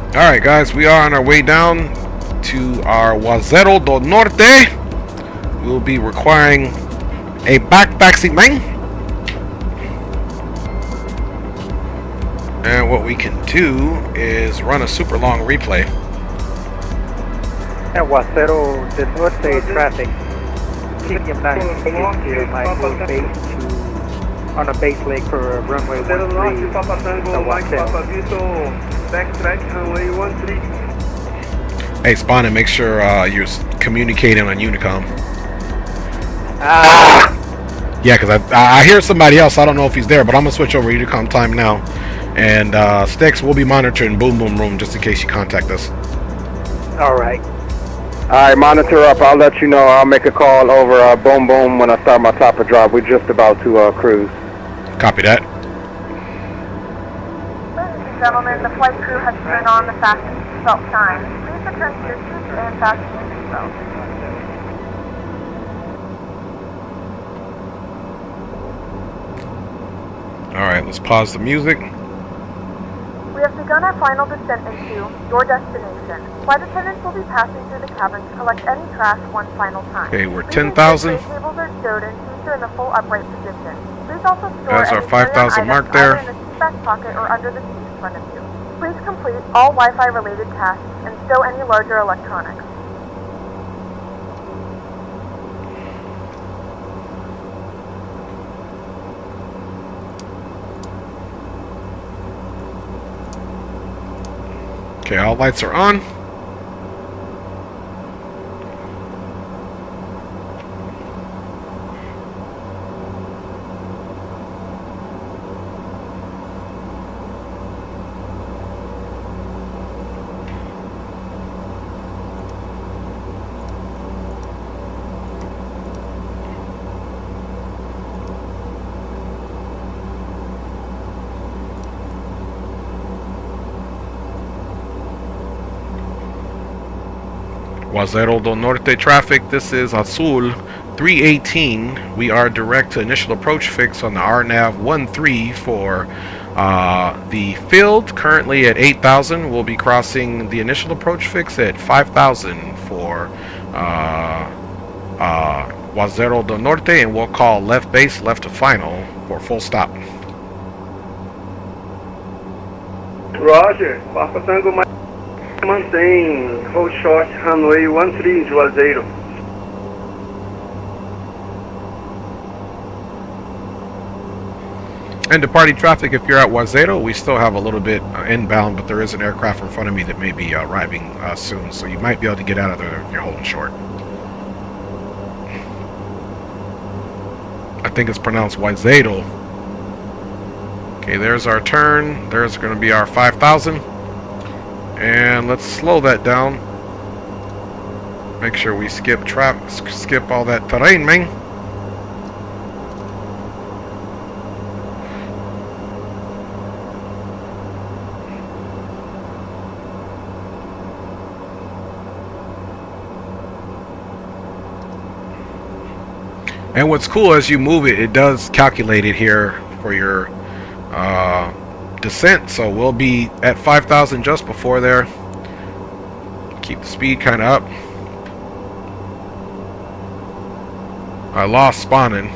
All right, guys, we are on our way down to our Wazero do Norte. We'll be requiring a backseat main. And what we can do is run a super long replay. At Wazero del Norte traffic, Kingdom 9 here, my move base to, on a base leg for runway 13. Papa Tango Mike Papa Vitor, backtrack runway 13. Hey, Spawn, and make sure you're communicating on Unicom. Yeah, because I hear somebody else. I don't know if he's there, but I'm going to switch over to Unicom time now. And Sticks will be monitoring Boom Boom Room just in case you contact us. Alright. Alright, monitor up. I'll let you know. I'll make a call over Boom Boom when I start my topper drop. We're just about to cruise. Copy that. Ladies and gentlemen, the flight crew has turned on the fasten seatbelt sign. Please return to your seats and fasten your seatbelt. Alright, let's pause the music. We have begun our final descent into your destination. Flight attendants will be passing through the cabin to collect any trash one final time. Okay, we're Please 10,000. ensure tray tables are stowed and seats are in the full upright position. Please also store That's our any 5,000 mark items there. either in the seat back pocket or under the seat in front of you. Please complete all Wi-Fi related tasks and stow any larger electronics. Okay, all lights are on. Guazero del Norte traffic, this is Azul 318. We are direct to initial approach fix on the RNAV 13 for the field, currently at 8,000. We'll be crossing the initial approach fix at 5,000 for Guazero del Norte, and we'll call left base, left to final for full stop. Roger, Papa Tango mantém hold short runway 13 Juazeiro. And departing traffic, if you're at Guazero, we still have a little bit inbound, but there is an aircraft in front of me that may be arriving soon, so you might be able to get out of there if you're holding short. I think it's pronounced Guazero. Okay, there's our turn. There's going to be our 5,000. And let's slow that down. Make sure we skip all that terrain, man. And what's cool, as you move it, it does calculate it here for your descent. So we'll be at 5,000 just before there. Keep the speed kind of up. I lost spawning.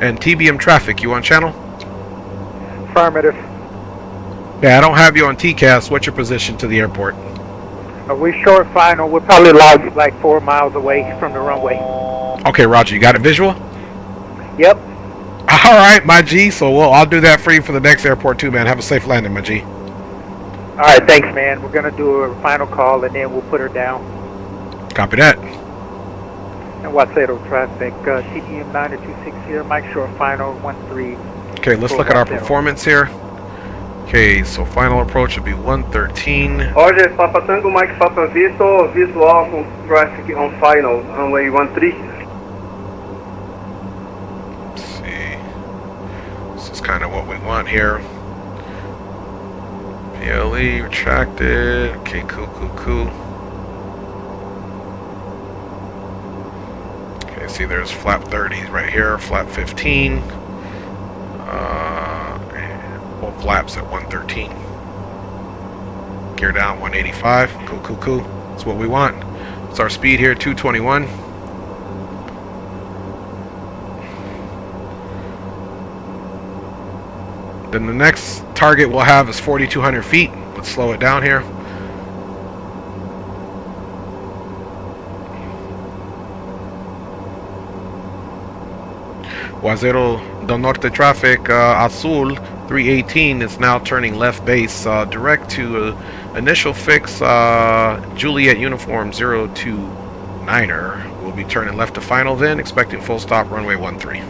And TBM traffic, you on channel? Affirmative. Yeah, I don't have you on TCAS. What's your position to the airport? We're short final. We're probably like 4 miles away from the runway. Okay, Roger. You got it visual? Yep. All right, my G. So I'll do that for you for the next airport too, man. Have a safe landing, my G. All right, thanks, man. We're gonna do a final call and then we'll put her down. Copy that. And Guazero traffic, TDM 9260 here, Mike Short final 13. Okay, let's look at our performance here. Okay, so final approach would be 113. Roger, Papa Tango, Mike Papa Victor, visual com traffic on final, runway 13. Let's see. This is kind of what we want here. PLE retracted. Okay, cool. Okay, see there's flap 30 right here, flap 15. Both flaps at 113. Gear down 185. Cool. That's what we want. What's our speed here? 221. Then the next target we'll have is 4,200 feet. Let's slow it down here. Guazero del Norte traffic, Azul 318 is now turning left base direct to initial fix Juliet Uniform 029er. We'll be turning left to final then, expecting full stop runway 13.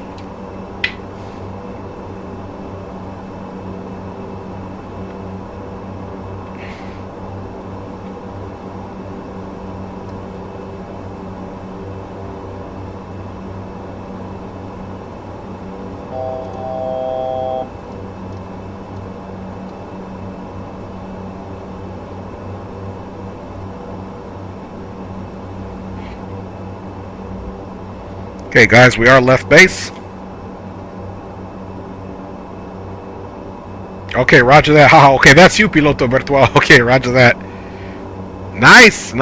Okay, guys, we are left base. Okay, roger that. Haha, okay, that's you, Piloto Virtual. Okay, roger that. Nice.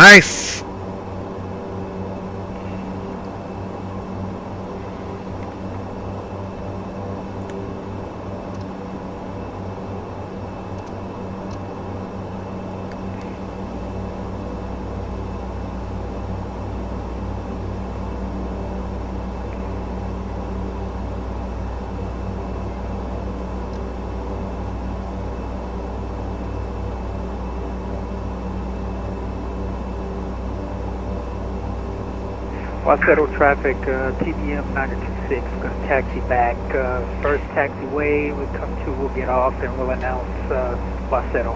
Guazero traffic, TBM 926, we're going to taxi back. First taxiway we come to, we'll get off and we'll announce Guazero.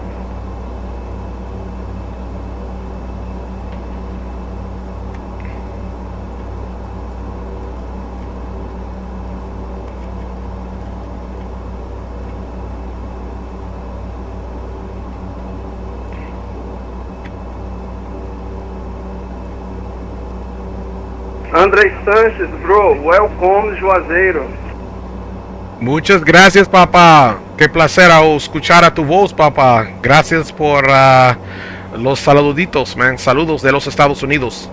André Sanches, bro, welcome, Juazeiro. Muchas gracias, papá. Qué placer escuchar a tu voz, papá. Gracias por los saluditos, man. Saludos de los Estados Unidos.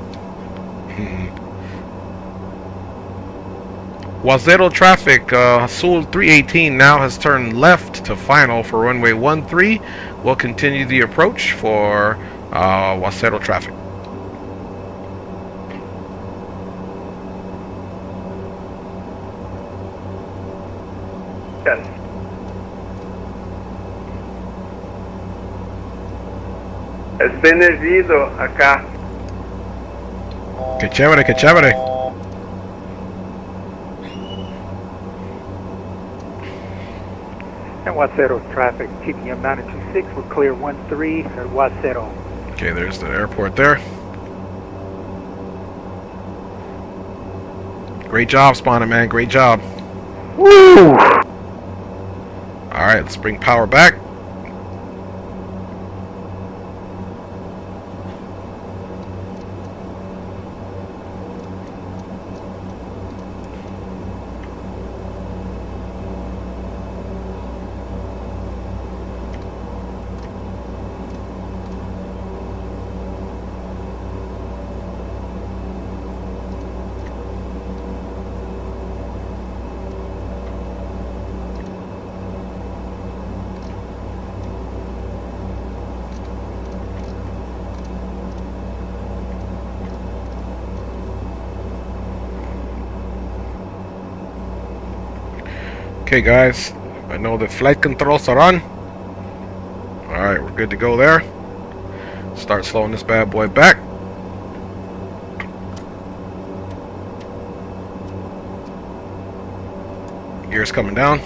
Juazeiro traffic, Azul 318 now has turned left to final for runway 13. We'll continue the approach for Juazeiro traffic. Es benevido acá. Qué chévere, qué chévere. And Juazeiro traffic, keeping you mounted 26, we're clear 13 at Juazeiro. Okay, there's the airport there. Great job, spawning, man. Great job. Woo! Alright, let's bring power back. Okay, guys, I know the flight controls are on. Alright, we're good to go there. Start slowing this bad boy back. Gears coming down.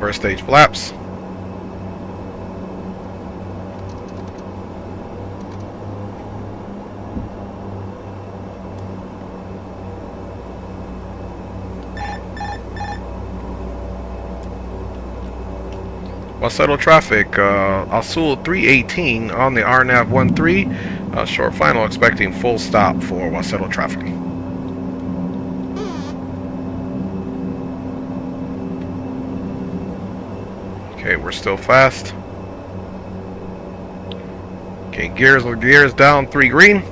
First stage flaps. Juazeiro traffic, Azul 318 on the RNAV 13. Short final, expecting full stop for Juazeiro traffic. Okay, we're still fast. Okay, gears down, 3 green.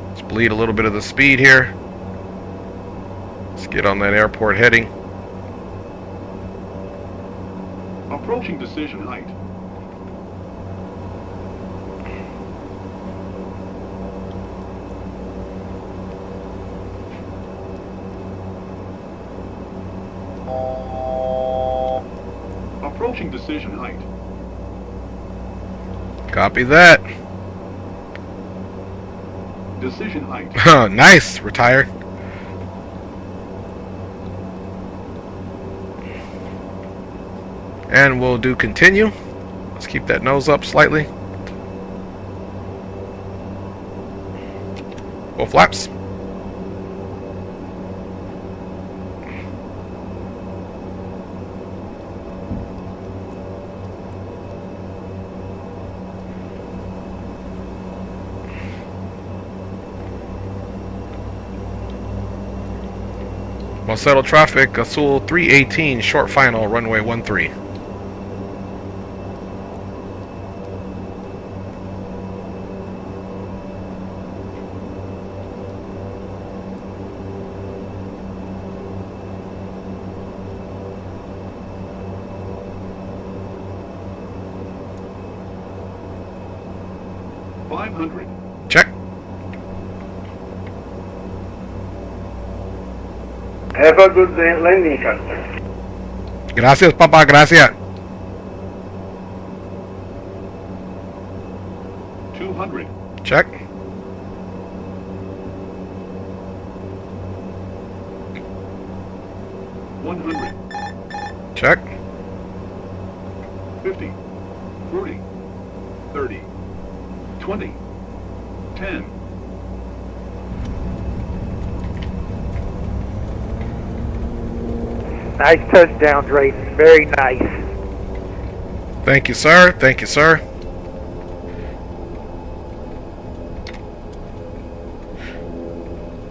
Let's bleed a little bit of the speed here. Let's get on that airport heading. Approaching decision height. Approaching decision height. Copy that. Decision height. Nice, retired. And we'll do continue. Let's keep that nose up slightly. Full flaps. Juazeiro traffic, Azul 318, short final, runway 13. Check. Have a good landing, Captain. Gracias, papá, gracias. 200. Check. Check. 50, 40, 30, 20, 10. Nice touchdown, Drayton. Very nice. Thank you, sir. Thank you, sir.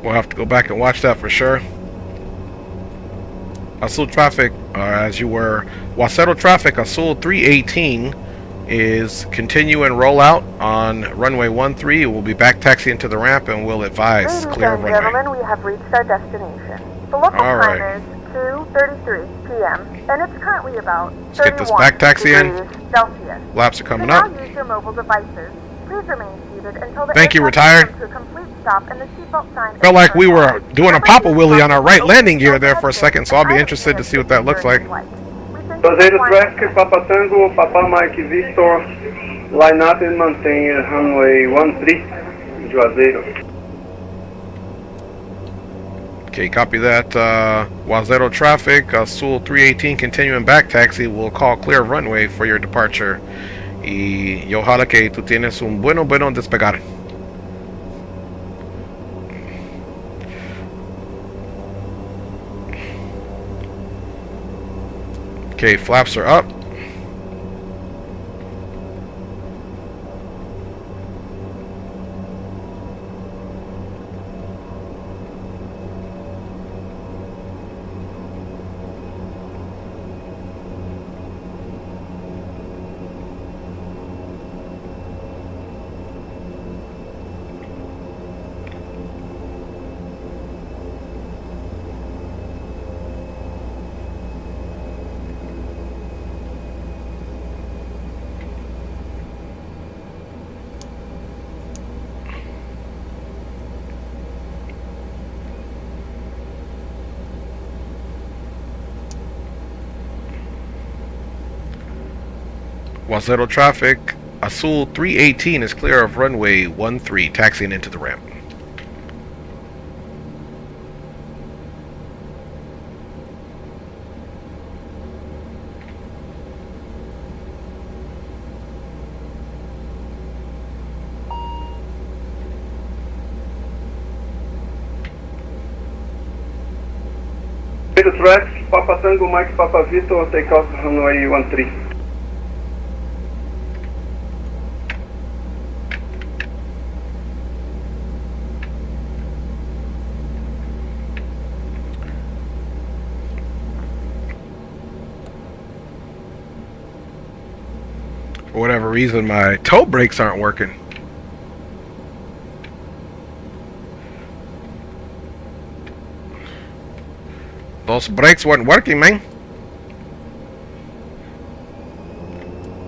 We'll have to go back and watch that for sure. Azul traffic, as you were. Wasero traffic, Azul 318 is continue and roll out on runway 13. We'll be back taxiing to the ramp and we'll advise clear of runway. Ladies and gentlemen, we have reached our destination. The local time is 2:33 p.m. and it's currently about 31 degrees Celsius. Laps are coming up. Now use your mobile devices. Please remain seated until the Thank you, aircraft retired. comes to a complete stop and the seatbelt sign Felt like we were doing a Papa Wheelie on our right landing gear there for a second, so I'll be interested to see what that looks like. Cruzeiro Traffic, Papa Tango, Papa Mike Victor, line up and maintain runway 13, Juazeiro. Okay, copy that. Wasero traffic, Azul 318 continuing back taxi. We'll call clear of runway for your departure. Y ojalá que tú tienes un bueno despegar. Okay, flaps are up. Wasero traffic, Azul 318 is clear of runway 13, taxiing into the ramp. Cruzeiro Traffic, Papa Tango, Mike Papa Victor, take off runway 13. For whatever reason, my toe brakes aren't working. Those brakes weren't working, man.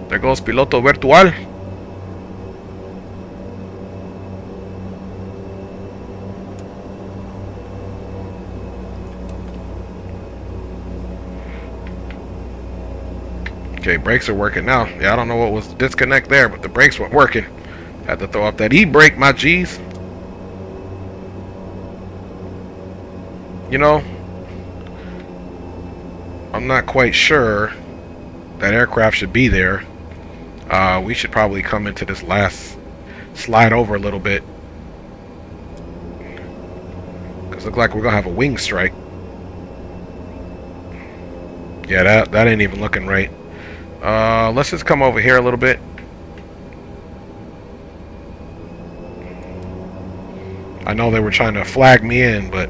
There goes piloto virtual. Okay, brakes are working now. Yeah, I don't know what was the disconnect there, but the brakes weren't working. Had to throw up that e-brake, my G's. You know, I'm not quite sure that aircraft should be there. We should probably come into this last slide over a little bit, because it looks like we're gonna have a wing strike. Yeah, that ain't even looking right. Let's just come over here a little bit. I know they were trying to flag me in, but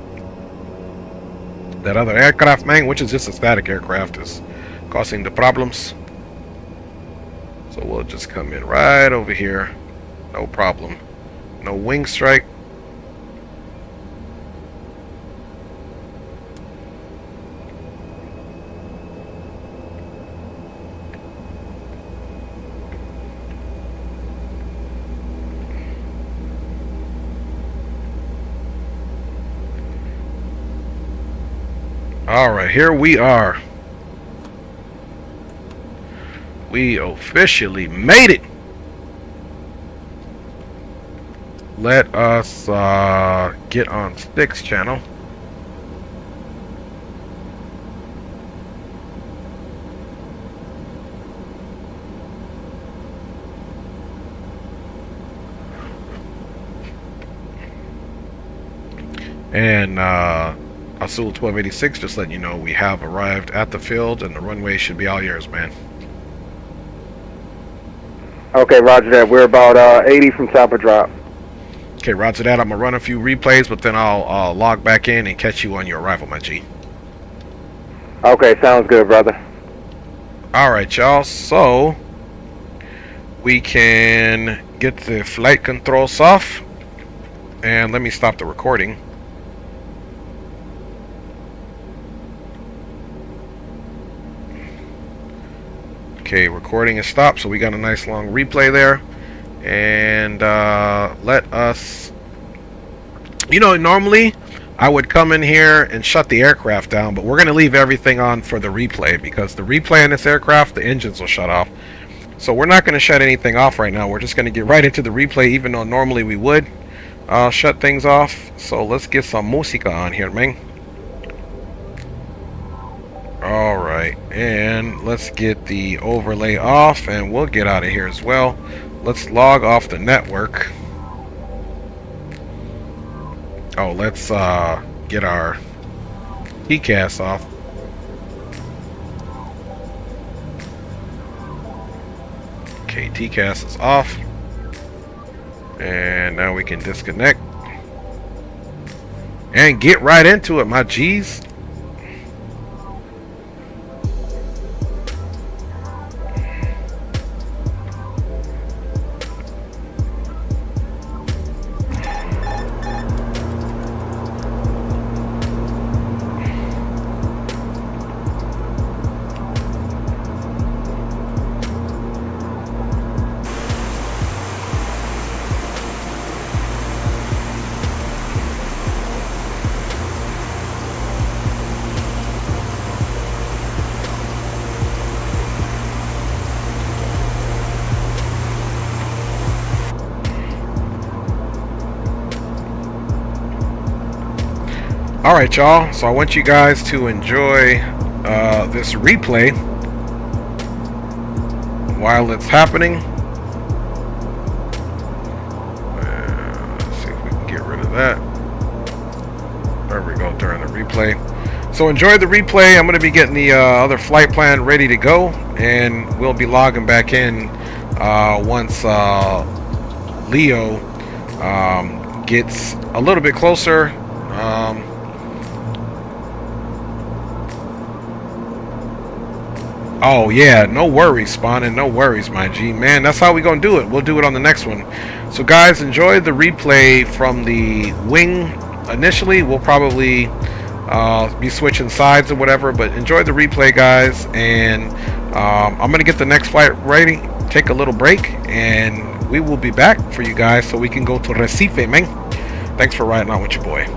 that other aircraft, man, which is just a static aircraft, is causing the problems. So we'll just come in right over here. No problem. No wing strike. Alright, here we are. We officially made it. Let us get on Stick's channel. And Azul 1286, just letting you know we have arrived at the field and the runway should be all yours, man. Okay, roger that. We're about 80 from top of drop. Okay, roger that. I'm gonna run a few replays, but then I'll log back in and catch you on your arrival, my G. Okay, sounds good, brother. Alright, y'all. So we can get the flight controls off. And let me stop the recording. Okay, recording is stopped, so we got a nice long replay there. And let us, you know, normally I would come in here and shut the aircraft down, but we're going to leave everything on for the replay, because the replay in this aircraft, the engines will shut off. So we're not going to shut anything off right now. We're just going to get right into the replay, even though normally we would shut things off. So let's get some música on here, man. Alright, and let's get the overlay off, and we'll get out of here as well. Let's log off the network. Oh, let's get our TCAS off. Okay, TCAS is off. And now we can disconnect. And get right into it, my G's. Alright, y'all, so I want you guys to enjoy this replay while it's happening. Let's see if we can get rid of that. There we go, during the replay. So enjoy the replay. I'm going to be getting the other flight plan ready to go, and we'll be logging back in once Leo gets a little bit closer. Oh yeah, no worries, Spawnin', no worries, my G. Man, that's how we gonna do it. We'll do it on the next one. So guys, enjoy the replay from the wing. Initially, we'll probably be switching sides or whatever, but enjoy the replay, guys. And I'm gonna get the next flight ready, take a little break, and we will be back for you guys so we can go to Recife, man. Thanks for riding out with your boy.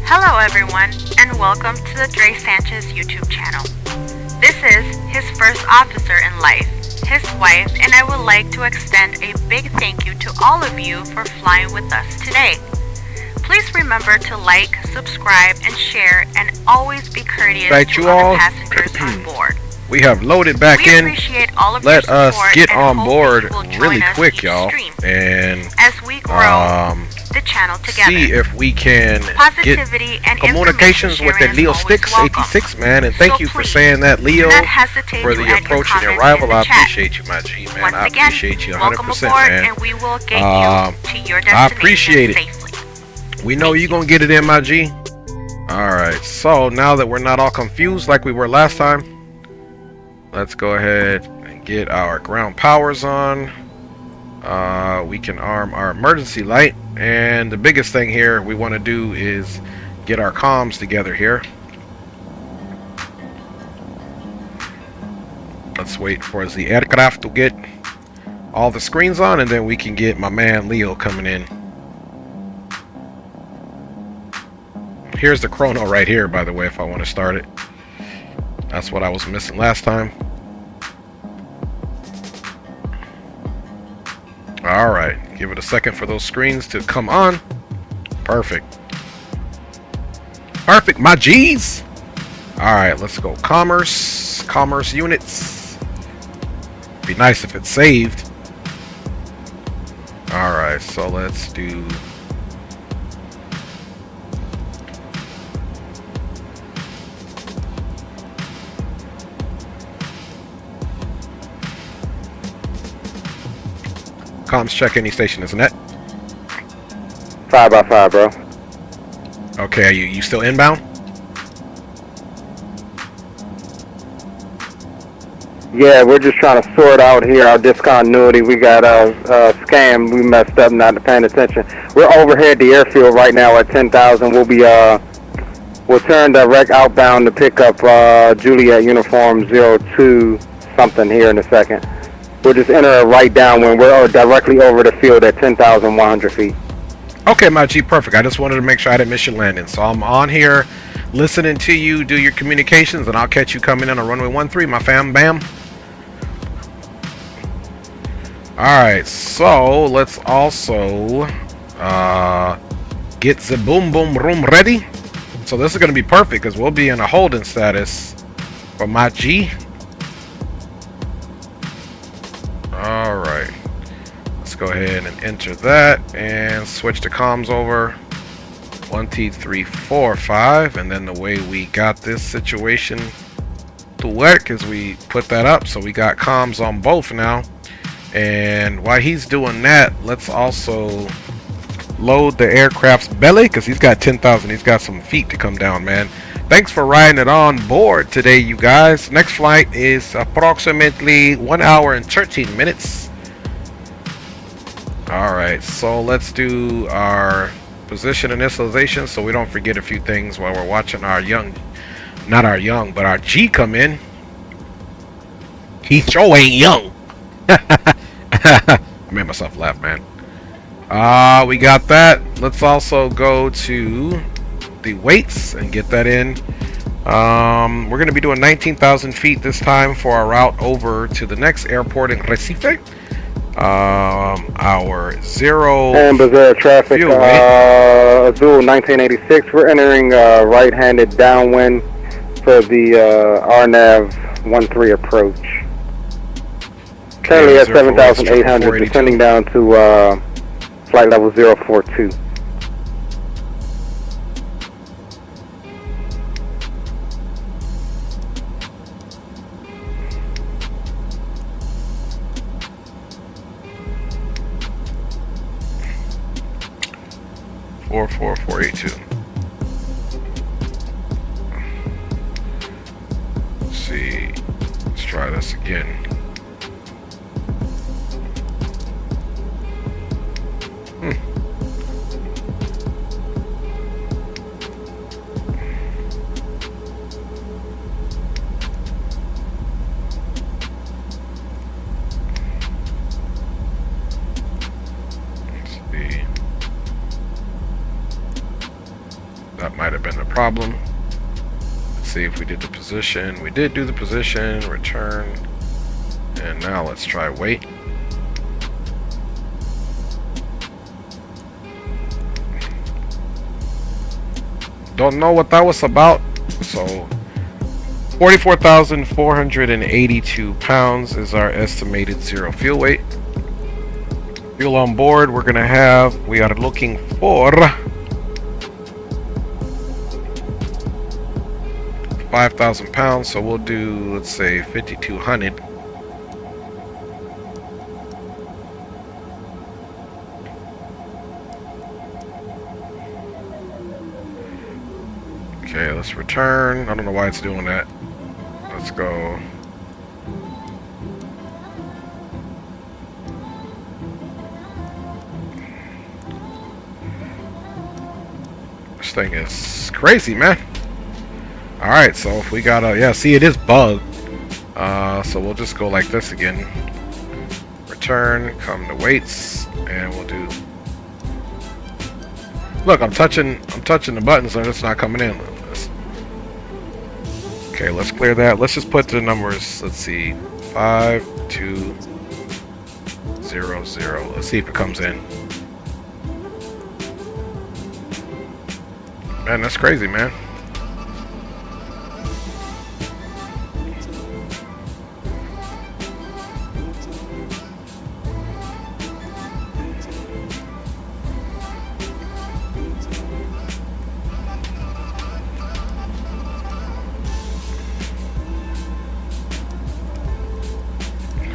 Hello everyone, and welcome to the Dre Sanchez YouTube channel. This is his first officer in life, his wife, and I would like to extend a big thank you to all of you for flying with us today. Please remember to like, subscribe, and share, and always be courteous to other passengers on board. We have loaded back in. Appreciate all of Let your us support get and on hope board that you will join really us quick, each y'all, stream and as we grow the channel together. see if we can get Positivity and communications with the information Leo sharing is Sticks always welcome. 86, man, and thank So you for please, saying that, Leo, do not hesitate for to the add your approach and comments arrival. in the I chat. appreciate you, my G, man. Once I again, appreciate you 100%, welcome aboard, man. and we will get you to your destination I appreciate it. safely. We know you're gonna get it in, my G. Alright, so now that we're not all confused like we were last time, let's go ahead and get our ground powers on. We can arm our emergency light, and the biggest thing here we want to do is get our comms together here. Let's wait for the aircraft to get all the screens on, and then we can get my man Leo coming in. Here's the chrono right here, by the way, if I want to start it. That's what I was missing last time. Alright, give it a second for those screens to come on. Perfect. Perfect, my G's! Alright, let's go. Commerce units. Be nice if it's saved. Alright, so let's do... Comms check any station, isn't it? 5x5, bro. Okay, are you still inbound? Yeah, we're just trying to sort out here our discontinuity. We got scammed. We messed up, not paying attention. We're over here at the airfield right now at 10,000. We'll turn direct outbound to pick up Juliet uniform 02 something here in a second. We'll just enter a right downwind. We're directly over the field at 10,100 feet. Okay, my G, perfect. I just wanted to make sure I didn't miss your landing. So I'm on here listening to you do your communications, and I'll catch you coming in on runway 13, my fam. Bam. Alright, so let's also get the boom boom room ready. So this is going to be perfect because we'll be in a holding status for my G. Alright. Let's go ahead and enter that and switch the comms over. 1T345, and then the way we got this situation to work is we put that up, so we got comms on both now. And while he's doing that, let's also load the aircraft's belly because he's got 10,000. He's got some feet to come down, man. Thanks for riding it on board today, you guys. Next flight is approximately 1 hour and 13 minutes. Alright, so let's do our position initialization so we don't forget a few things while we're watching our but our G come in. He sure ain't young. I made myself laugh, man. We got that. Let's also go to the weights and get that in. We're going to be doing 19,000 feet this time for our route over to the next airport in Recife. Our zero and Bazaar traffic, Azul 1986. We're entering right-handed downwind for the RNAV 13 approach. Currently at 7,800, descending down to flight level 042. Four 482. Let's see. Let's try this again. That might have been the problem. Let's see if we did the position. We did do the position, return, and now let's try wait. Don't know what that was about. So 44,482 pounds is our estimated zero fuel weight. Fuel on board, we are looking for 5,000 pounds, so we'll do, let's say, 5,200. Okay, let's return. I don't know why it's doing that. Let's go. This thing is crazy, man. Alright, so if we gotta, yeah, see, it is bugged. So we'll just go like this again. Return, come to weights, and we'll do. Look, I'm touching the buttons and it's not coming in. Okay, let's clear that. Let's just put the numbers. Let's see, 5200. Let's see if it comes in. Man, that's crazy, man.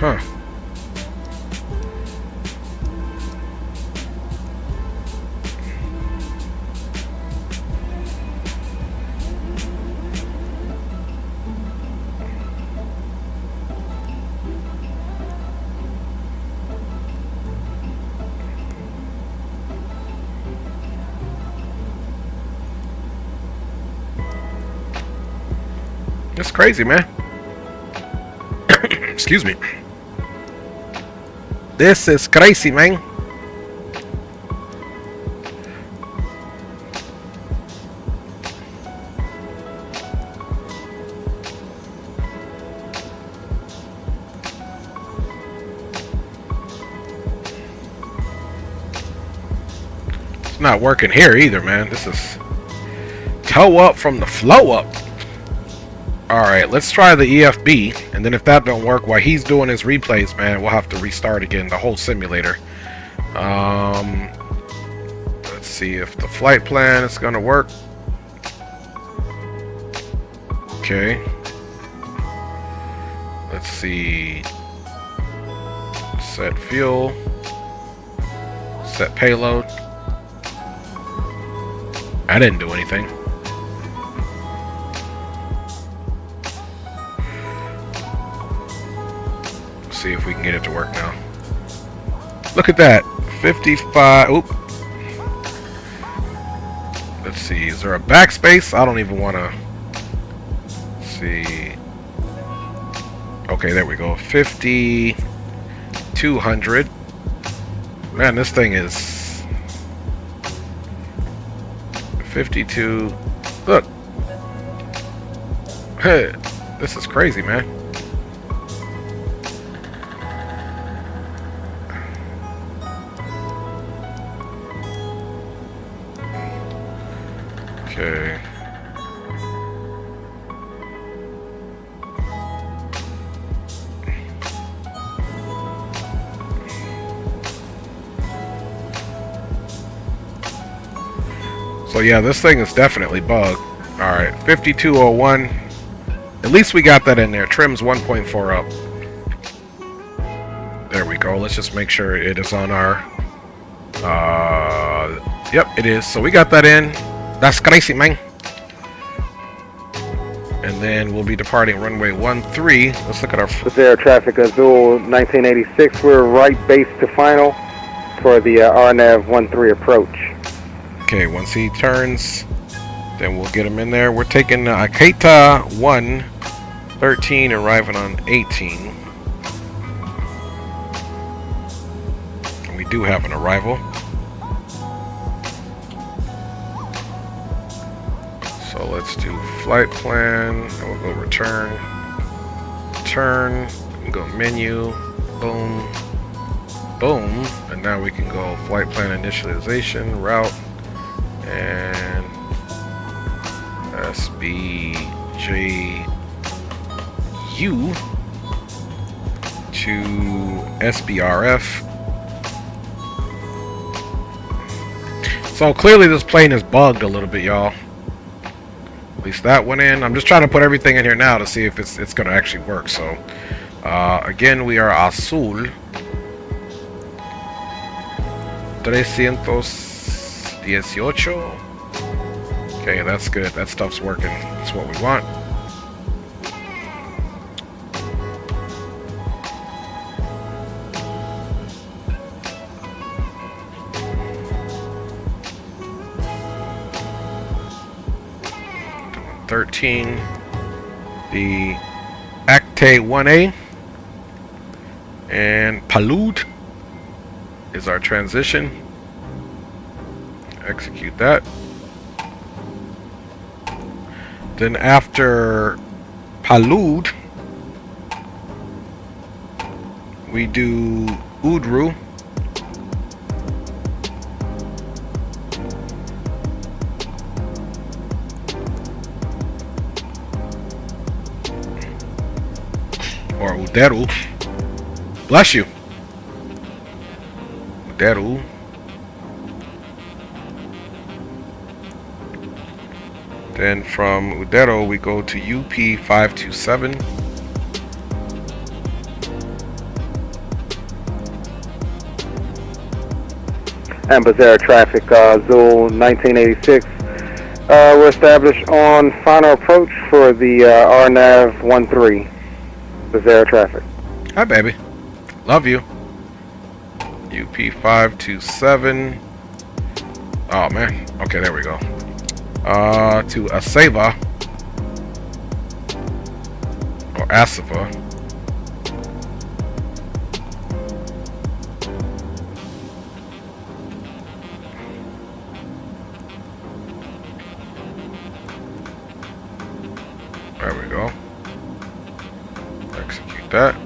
Huh. It's crazy, man. Excuse me. This is crazy, man. It's not working here either, man. This is toe up from the flow up. Alright, let's try the EFB, and then if that don't work while he's doing his replays, man, we'll have to restart again the whole simulator. Let's see if the flight plan is gonna work. Okay. Let's see. Set fuel. Set payload. I didn't do anything. See if we can get it to work now. Look at that. 55. Oop. Let's see. Is there a backspace? I don't even want to see. Okay, there we go. 5,200. Man, this thing is 52. Look. Hey, this is crazy, man. Okay. So yeah, this thing is definitely bugged. Alright, 5201. At least we got that in there. Trim's 1.4 up. There we go. Let's just make sure it is on our... Yep, it is. So we got that in. That's crazy, man. And then we'll be departing runway 13. Let's look at our... Corsair traffic Azul 1986. We're right base to final for the RNAV 13 approach. Okay, once he turns, then we'll get him in there. We're taking Akita 113, arriving on 18. And we do have an arrival. So let's do flight plan, and we'll go return, turn, and go menu, boom, boom, and now we can go flight plan initialization, route, and SBJU to SBRF. So clearly this plane is bugged a little bit, y'all. At least that went in. I'm just trying to put everything in here now to see if it's going to actually work. So again, we are Azul 318. Okay, that's good. That stuff's working. That's what we want. Doing 13. The Acte 1A and Palud is our transition. Execute that. Then after Palud, we do Udru. Or Uderu. Bless you. Uderu. Then from Udero we go to UP527. And Corsair traffic Azul 1986. We're established on final approach for the RNAV 13. Corsair traffic. Hi, baby. Love you. UP527. Oh man. Okay, there we go. To Aceva. Asava. There we go. Execute that.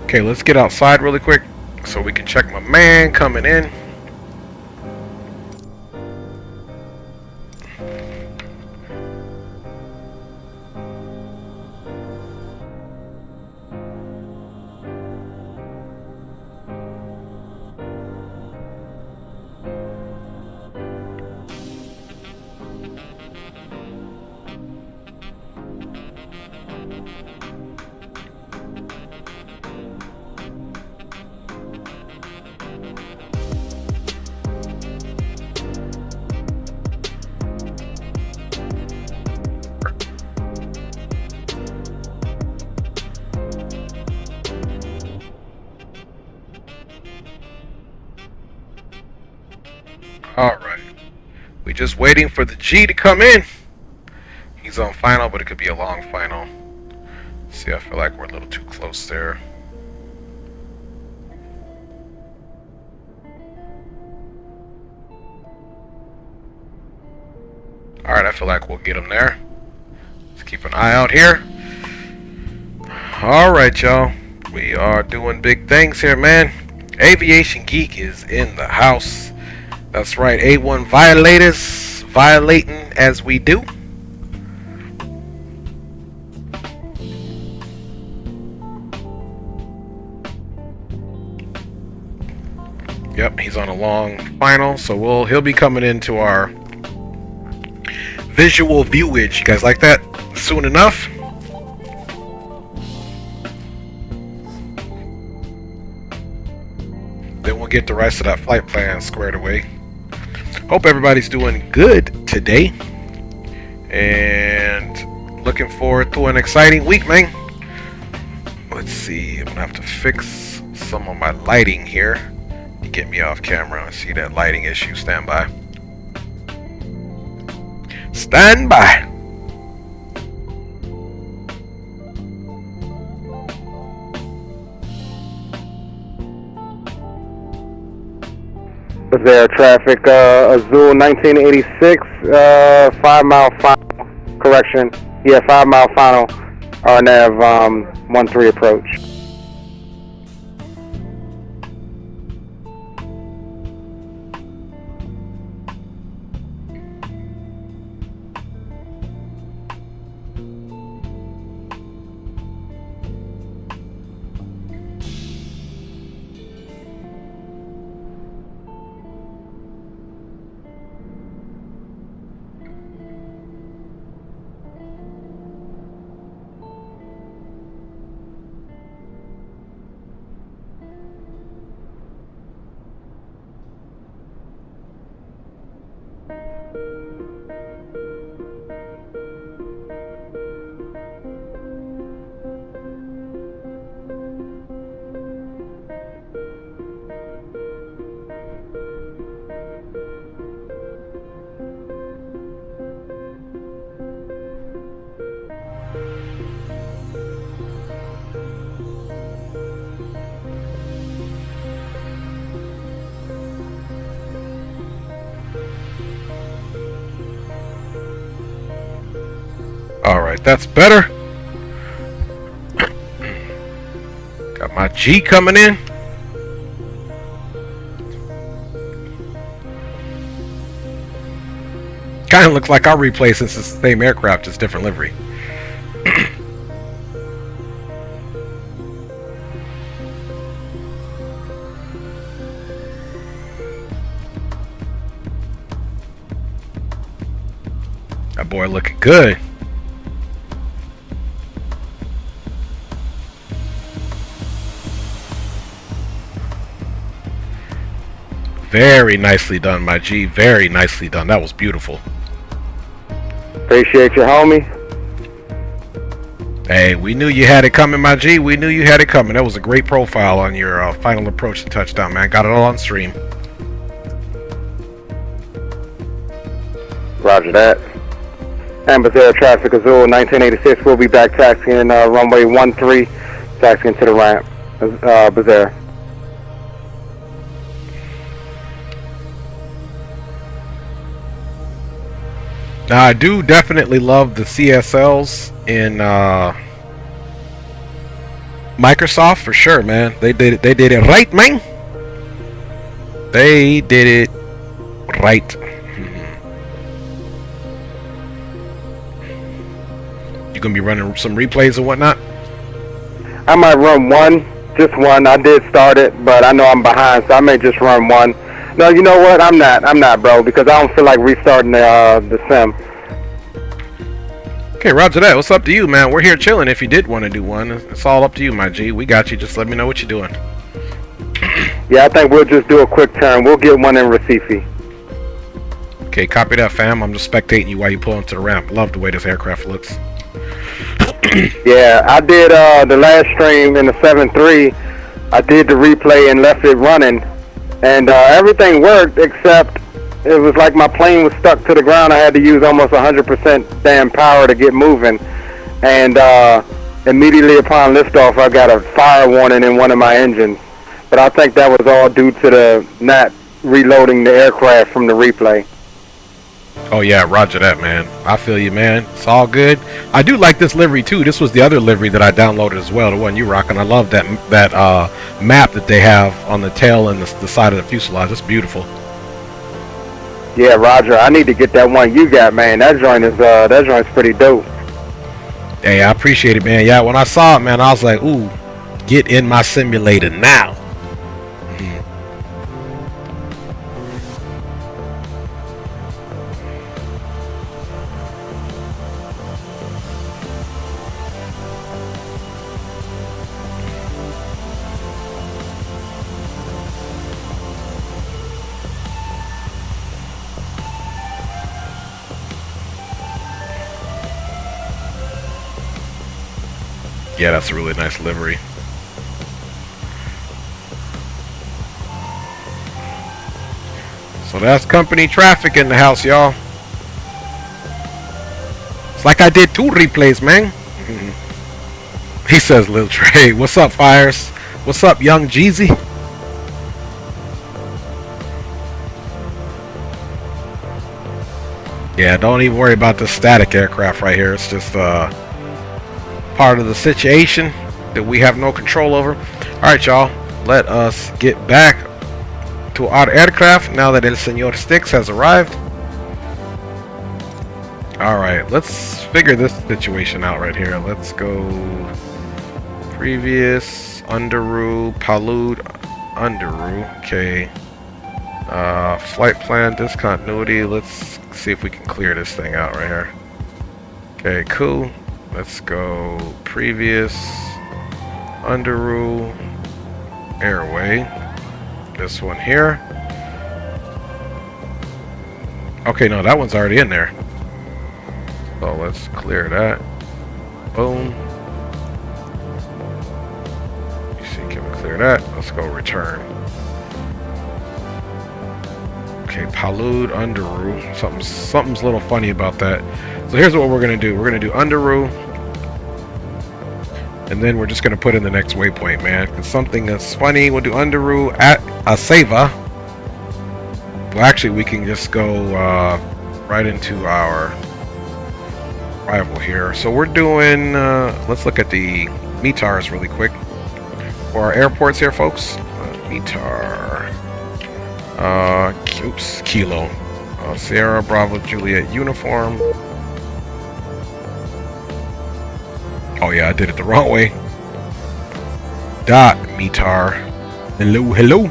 Okay, let's get outside really quick so we can check my man coming in. Alright. We're just waiting for the G to come in. He's on final, but it could be a long final. See, I feel like we're a little too close there. Alright, I feel like we'll get him there. Let's keep an eye out here. Alright, y'all. We are doing big things here, man. Aviation Geek is in the house. That's right, A1 violators, violating as we do. Yep, he's on a long final, so he'll be coming into our visual viewage. You guys like that? Soon enough. Then we'll get the rest of that flight plan squared away. Hope everybody's doing good today, and looking forward to an exciting week, man. Let's see, I'm gonna have to fix some of my lighting here to get me off camera. I see that lighting issue. Stand by. Stand by. Was there traffic? Azul 1986, 5 mile final. Correction. Yeah, 5 mile final. RNAV 13 approach. Alright, that's better. Got my G coming in. Kind of looks like our replay since it's the same aircraft, just different livery. That boy looking good. Very nicely done, my G. Very nicely done. That was beautiful. Appreciate you, homie. Hey, we knew you had it coming, my G. We knew you had it coming. That was a great profile on your final approach to touchdown, man. Got it all on stream. Roger that. Amber traffic, Azul 1986. We'll be back taxiing runway 13, taxiing to the ramp. Bazaar. Now, I do definitely love the CSLs in Microsoft for sure, man. They did it. They did it right, man. They did it right. You gonna be running some replays and whatnot? I might run one, just one. I did start it, but I know I'm behind, so I may just run one. No, you know what? I'm not, bro, because I don't feel like restarting the sim. Okay, roger that. What's up to you, man? We're here chilling. If you did want to do one, it's all up to you, my G. We got you. Just let me know what you're doing. Yeah, I think we'll just do a quick turn. We'll get one in Recife. Okay, copy that, fam. I'm just spectating you while you pull into the ramp. Love the way this aircraft looks. Yeah, I did the last stream in the 7.3. I did the replay and left it running, and everything worked except it was like my plane was stuck to the ground. I had to use almost 100% damn power to get moving, and immediately upon liftoff, I got a fire warning in one of my engines. But I think that was all due to the not reloading the aircraft from the replay. Oh yeah, roger that, man. I feel you, man. It's all good. I do like this livery too. This was the other livery that I downloaded as well, the one you rocking. I love that map that they have on the tail and the side of the fuselage. It's beautiful. Yeah, Roger. I need to get that one you got, man. That joint's pretty dope. Hey, I appreciate it, man. Yeah, when I saw it, man, I was like, ooh, get in my simulator now. Yeah, that's a really nice livery. So that's company traffic in the house, y'all. It's like I did 2 replays, man. He says, Lil Trey. What's up, Fires? What's up, Young Jeezy? Yeah, don't even worry about the static aircraft right here. It's just part of the situation that we have no control over. Alright, y'all, let us get back to our aircraft now that El Señor Sticks has arrived. Alright, let's figure this situation out right here. Let's go previous, Underoo, Palude, Underoo. Okay, flight plan, discontinuity. Let's see if we can clear this thing out right here. Okay, cool. Let's go previous, Underoo, airway. This one here. Okay, no, that one's already in there. So let's clear that. Boom. You see, can we clear that? Let's go return. Okay, Palude, Underoo. Something's a little funny about that. So here's what we're gonna do. We're gonna do Underoo, and then we're just gonna put in the next waypoint, man. Because something that's funny. We'll do Underoo at Aceva. Well, actually, we can just go right into our arrival here. So we're doing. Let's look at the METARs really quick for our airports here, folks. METAR. Oops, Kilo. Sierra Bravo Juliet uniform. Oh yeah, I did it the wrong way. Dot METAR. Hello, hello.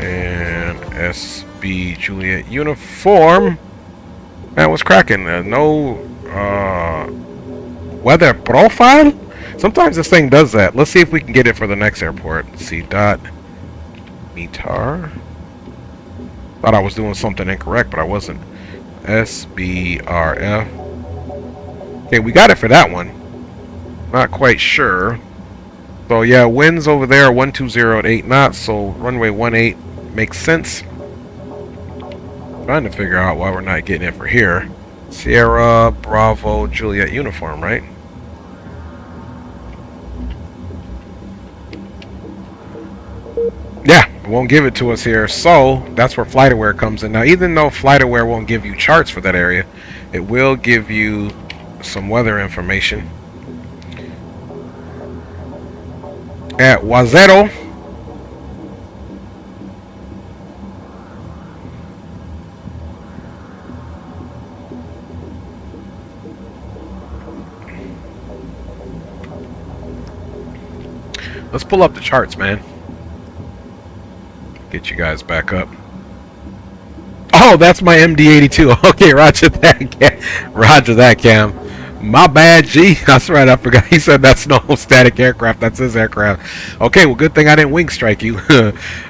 And SB Juliet uniform. Man, what's cracking? No weather profile? Sometimes this thing does that. Let's see if we can get it for the next airport. Let's see. Dot METAR. Thought I was doing something incorrect, but I wasn't. SBRF. Okay, we got it for that one. Not quite sure. So yeah, winds over there 120 at 8 knots, so runway 18 makes sense. Trying to figure out why we're not getting it for here. Sierra, Bravo, Juliet uniform, right? Yeah, it won't give it to us here, so that's where FlightAware comes in. Now, even though FlightAware won't give you charts for that area, it will give you some weather information. At Wazero, let's pull up the charts, man. Get you guys back up. Oh, that's my MD-82. Okay, roger that. Roger that, Cam. My bad, G. That's right, I forgot. He said that's no static aircraft. That's his aircraft. Okay, well, good thing I didn't wing strike you.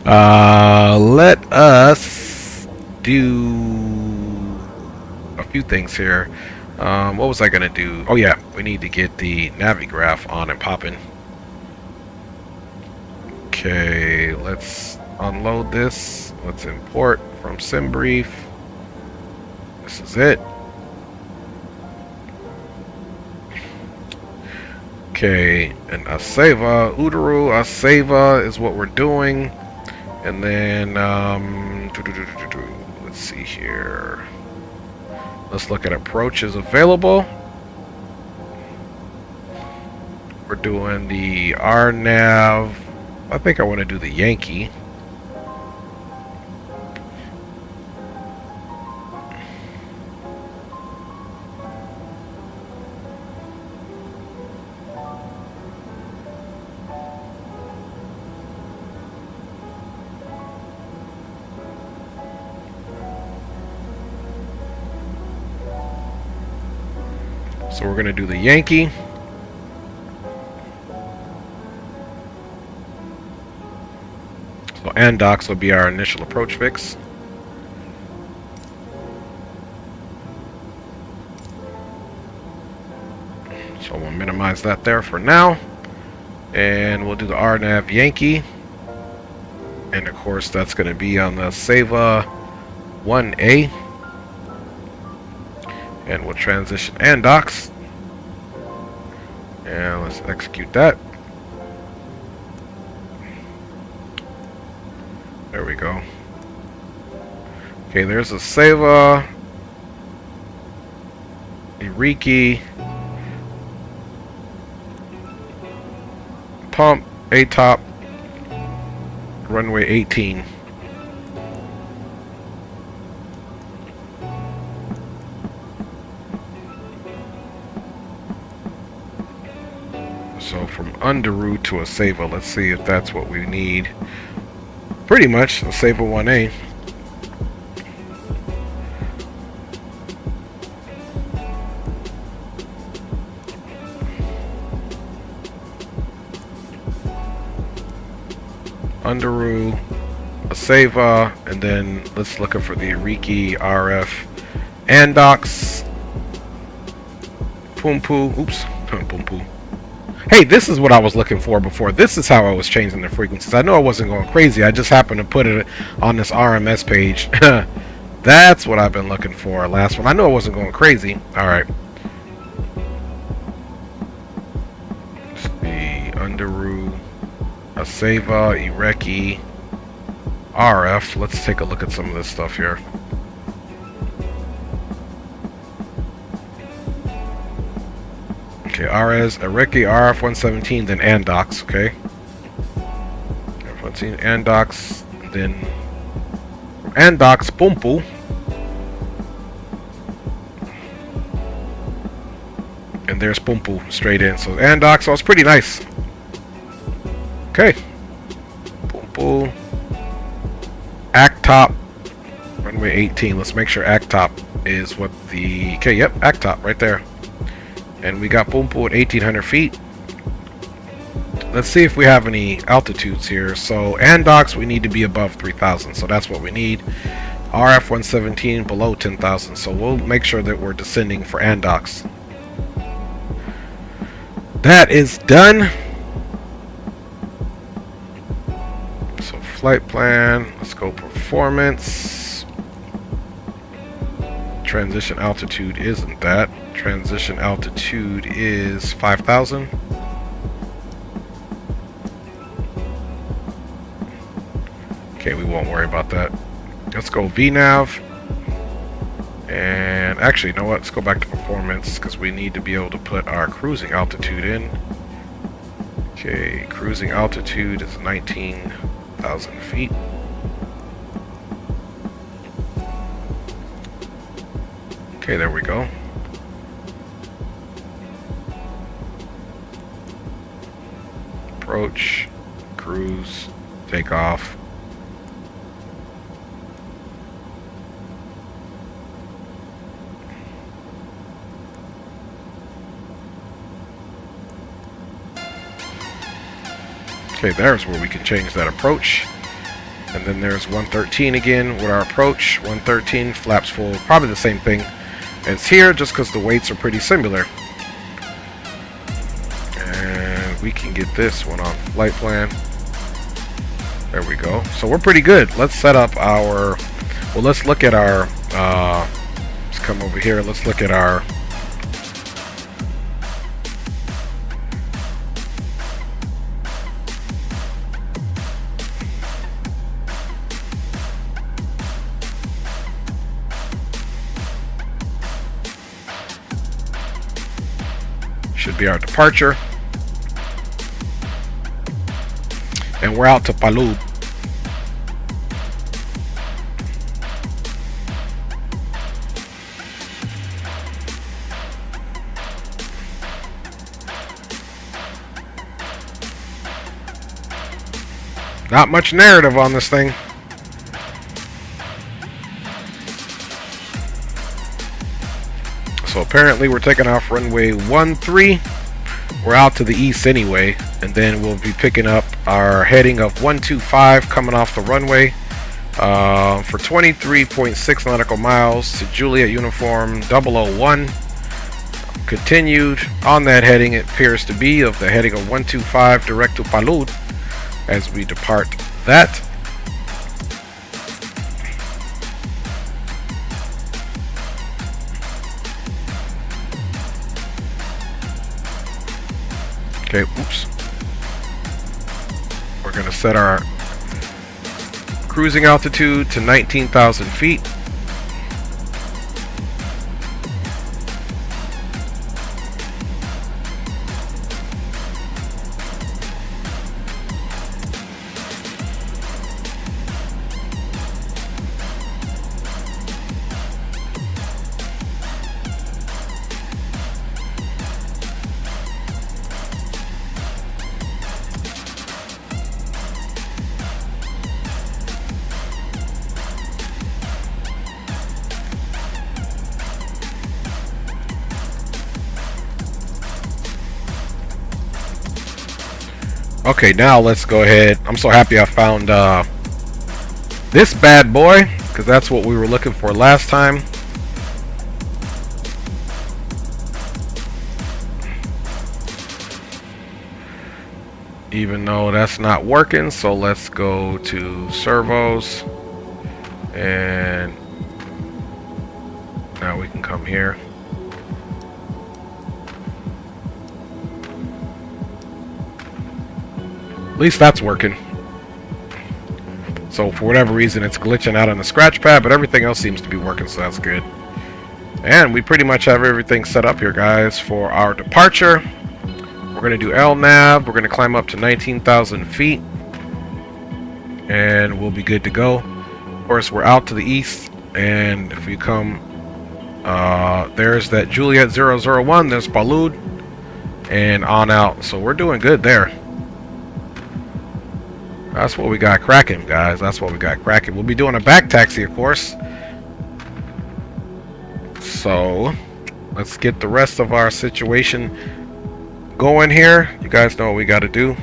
Let us do a few things here. What was I going to do? Oh, yeah, we need to get the Navigraph on and popping. Okay, let's unload this. Let's import from SimBrief. This is it. Okay, and Aseva, Udaru, Aseva is what we're doing. And then, let's see here. Let's look at approaches available. We're doing the RNAV. I think I want to do the Yankee. So we're going to do the Yankee. So Andox will be our initial approach fix. So we'll minimize that there for now. And we'll do the RNAV Yankee. And of course that's going to be on the Seva 1A. And we'll transition Andox. And let's execute that. There we go. Okay, there's a Seva, Iriki, pump, A-top, runway 18. So from Underoos to a Seva, let's see if that's what we need. Pretty much a Seva 1A. Underoos, a Seva, and then let's look up for the Iriki RF Andox. Pumpu. Oops, Pumpu. Hey, this is what I was looking for before. This is how I was changing the frequencies. I know I wasn't going crazy. I just happened to put it on this RMS page. That's what I've been looking for. Last one. I know I wasn't going crazy. All right. The Underoos, Aseva, Ireki, RF. Let's take a look at some of this stuff here. Okay, RS, Ireki, RF 117, then Andox, okay? F-117, Andox, then Andox, Pumpu. And there's Pumpu straight in. So Andox, so it's pretty nice. Okay. Pumpu. Act top, runway 18. Let's make sure Act top is what the... Okay, yep, Act top right there. And we got Pumpu at 1,800 feet. Let's see if we have any altitudes here. So Andox, we need to be above 3,000. So that's what we need. RF 117 below 10,000. So we'll make sure that we're descending for Andox. that is done. So flight plan, let's go performance. Transition altitude isn't that. Transition altitude is 5,000. Okay, we won't worry about that. Let's go VNav. And actually, you know what? Let's go back to performance because we need to be able to put our cruising altitude in. Okay, cruising altitude is 19,000 feet. Okay, there we go. Approach, cruise, take off. Okay, there's where we can change that approach. And then there's 113 again with our approach. 113, flaps full, probably the same thing as here, just because the weights are pretty similar. And we can get this one on flight plan. There we go. So we're pretty good. Let's set up our, well, let's look at our, let's come over here. Let's look at our, should be our departure. And we're out to Palu. Not much narrative on this thing. So apparently we're taking off runway 13. We're out to the east anyway, and then we'll be picking up our heading of 125 coming off the runway for 23.6 nautical miles to Juliet Uniform 001. Continued on that heading, it appears to be of the heading of 125 direct to Palu as we depart that. Okay, oops. We're going to set our cruising altitude to 19,000 feet. Okay, now let's go ahead. I'm so happy I found this bad boy, because that's what we were looking for last time. Even though that's not working, so let's go to servos, and now we can come here. At least that's working. So for whatever reason it's glitching out on the scratch pad, but everything else seems to be working, so that's good. And we pretty much have everything set up here, guys, for our departure. We're going to do LNAV. We're going to climb up to 19,000 feet. And we'll be good to go. Of course, we're out to the east. And if we come, there's that Juliet 001. There's Palu. And on out. So we're doing good there. That's what we got cracking, guys. That's what we got cracking. We'll be doing a back taxi, of course. So, let's get the rest of our situation going here. You guys know what we got to do.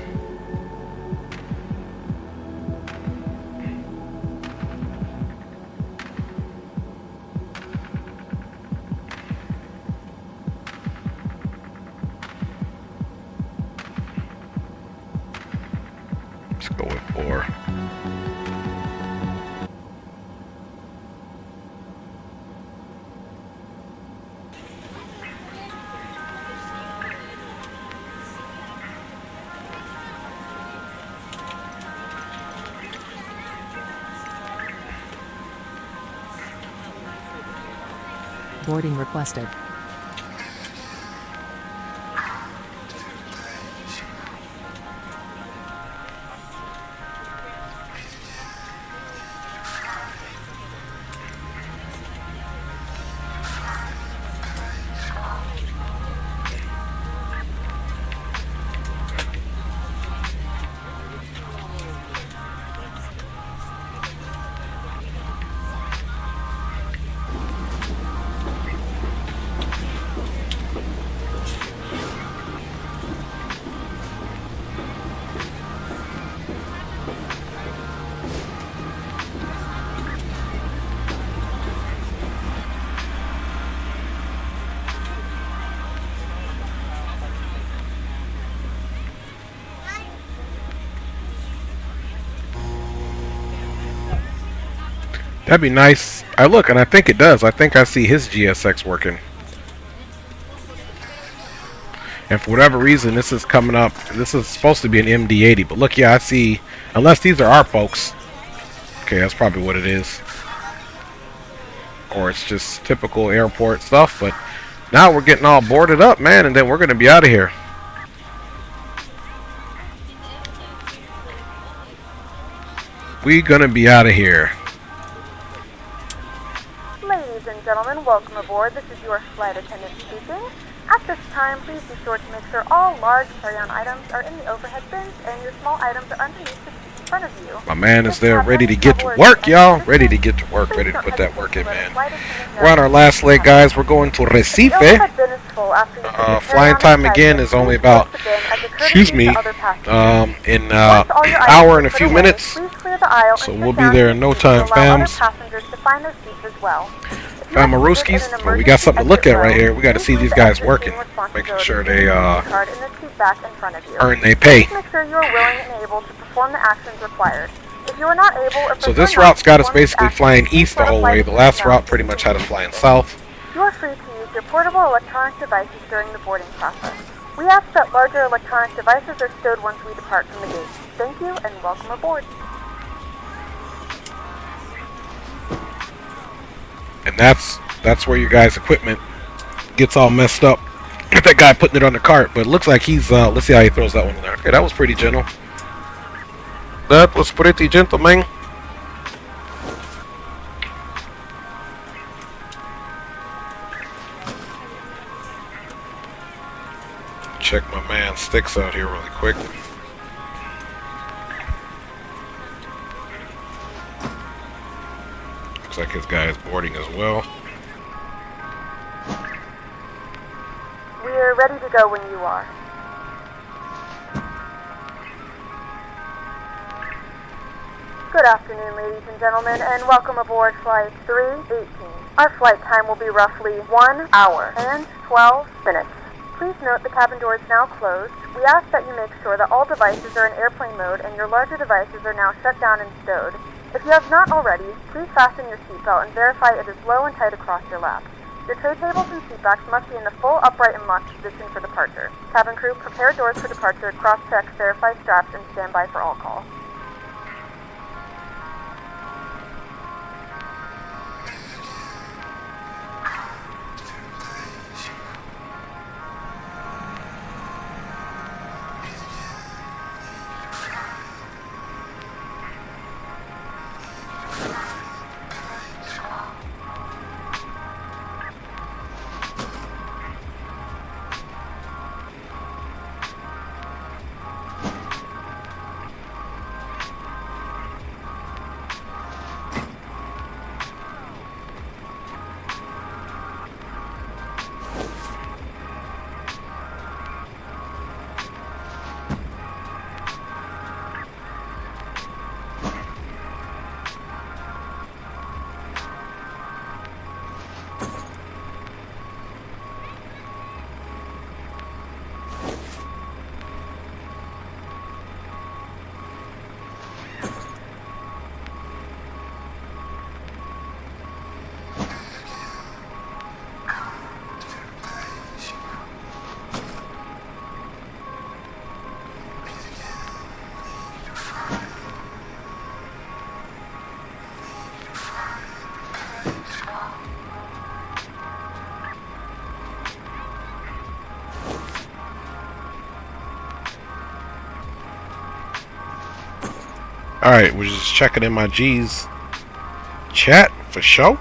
Let's go with 4. Boarding requested. That'd be nice. I look, and I think it does. I think I see his GSX working. And for whatever reason, this is coming up. This is supposed to be an MD-80, but look, yeah, I see. Unless these are our folks. Okay, that's probably what it is. Or it's just typical airport stuff. But now we're getting all boarded up, man, and then we're gonna be out of here. We're gonna be out of here. Ladies and gentlemen, welcome aboard. This is your flight attendant speaking. At this time, please be sure to make sure all large carry-on items are in the overhead bins and your small items are underneath the seat in front of you. My man is there ready to get to work, y'all. Ready to get to work. Ready to put that work in, man. We're on our last leg, guys. We're going to Recife. Flying time again is only about, excuse me, in an hour and a few minutes. So we'll be there in no time, fams. Famaruskis, but we got something to look at right here. We got to see these guys working, making sure they earn their pay. Make sure you are willing and able to perform the actions required. If you are not able or So this route's got us basically flying east the whole way. The last route pretty much had us flying south. You are free to use your portable electronic devices during the boarding process. We ask that larger electronic devices are stowed once we depart from the gate. Thank you and welcome aboard. And that's where your guys' equipment gets all messed up. That guy putting it on the cart, but it looks like he's let's see how he throws that one in there. Okay, that was pretty gentle. That was pretty gentle, man. Check my man Sticks out here really quick. Looks like his guy is boarding as well. We're ready to go when you are. Good afternoon, ladies and gentlemen, and welcome aboard Flight 318. Our flight time will be roughly 1 hour and 12 minutes. Please note the cabin door is now closed. We ask that you make sure that all devices are in airplane mode and your larger devices are now shut down and stowed. If you have not already, please fasten your seatbelt and verify it is low and tight across your lap. Your tray tables and seatbacks must be in the full upright and locked position for departure. Cabin crew, prepare doors for departure, cross-check, verify straps, and stand by for all calls. Alright, we're just checking in my G's chat for show.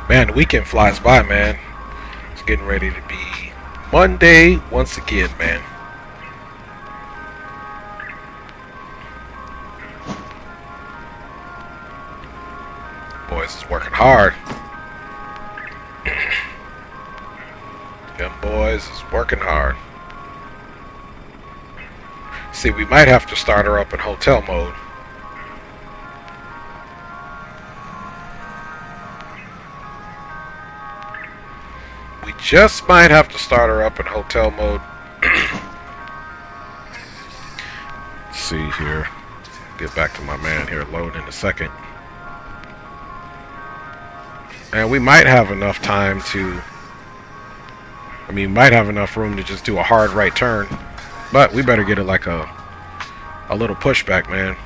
Man, the weekend flies by, man. It's getting ready to be Monday once again, man. Boys is working hard. Them boys is working hard. See, we might have to start her up in hotel mode. We just might have to start her up in hotel mode. Let's see here. Get back to my man here. Load in a second. And we might have enough time to... I mean, might have enough room to just do a hard right turn. But we better get it like a little pushback, man.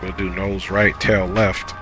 We'll do nose right, tail left.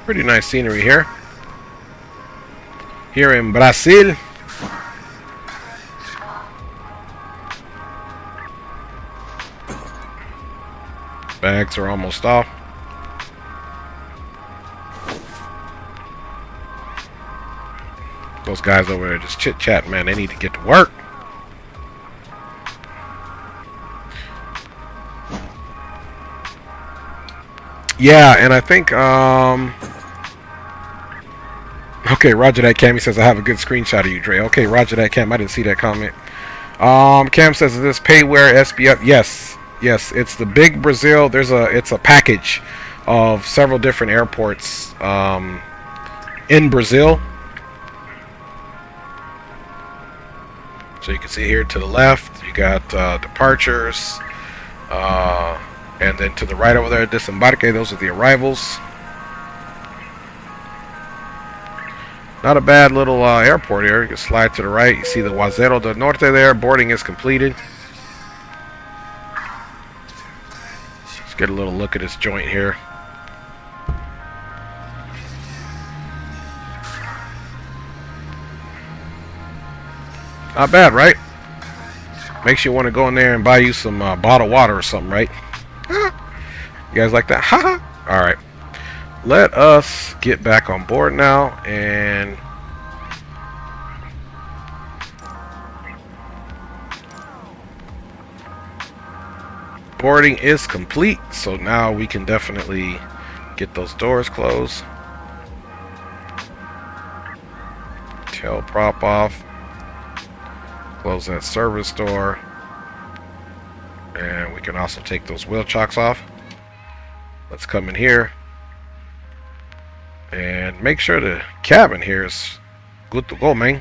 Pretty nice scenery here. Here in Brazil. Bags are almost off. Those guys over there just chit-chatting, man. They need to get to work. Yeah, and I think, okay, roger that, Cam. He says, I have a good screenshot of you, Dre. Okay, roger that, Cam. I didn't see that comment. Cam says, is this payware SBF? Yes. Yes, it's the Big Brazil. It's a package of several different airports in Brazil. So you can see here to the left, you got departures. And then to the right over there, disembarque, those are the arrivals. Not a bad little airport here. You can slide to the right. You see the Juazeiro del Norte there. Boarding is completed. Let's get a little look at this joint here. Not bad, right? Makes you want to go in there and buy you some bottled water or something, right? You guys like that? Haha. Alright. Let us get back on board now and boarding is complete, so now we can definitely get those doors closed. Tail prop off. Close that service door. And we can also take those wheel chocks off. Let's come in here and make sure the cabin here is good to go, man.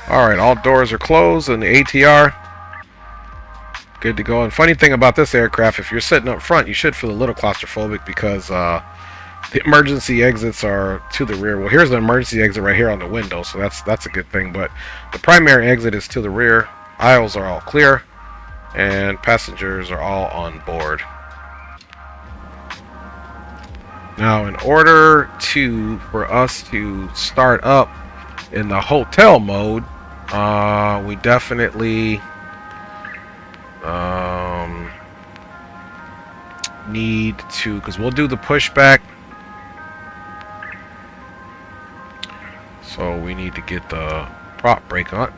Alright, all doors are closed and the ATR good to go. And funny thing about this aircraft, if you're sitting up front, you should feel a little claustrophobic because the emergency exits are to the rear. Well, here's the emergency exit right here on the window, so that's a good thing. But the primary exit is to the rear. Aisles are all clear, and passengers are all on board. Now, in order for us to start up in the hotel mode, we definitely need to, because we'll do the pushback. So we need to get the prop brake on.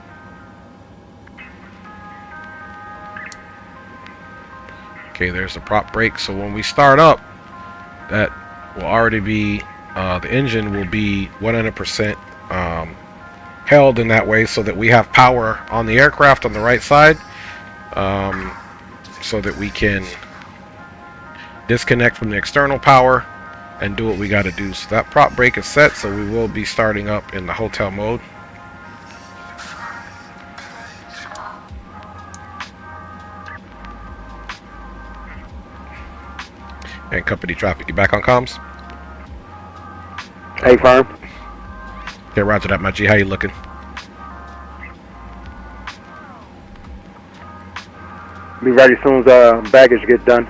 Okay, there's the prop brake. So when we start up, that will already be, the engine will be 100% held in that way, so that we have power on the aircraft on the right side, so that we can disconnect from the external power and do what we got to do. So that prop brake is set, so we will be starting up in the hotel mode. And company traffic, you back on comms? Hey, firm. Okay, roger that, my G. How you looking? Be ready as soon as baggage gets done.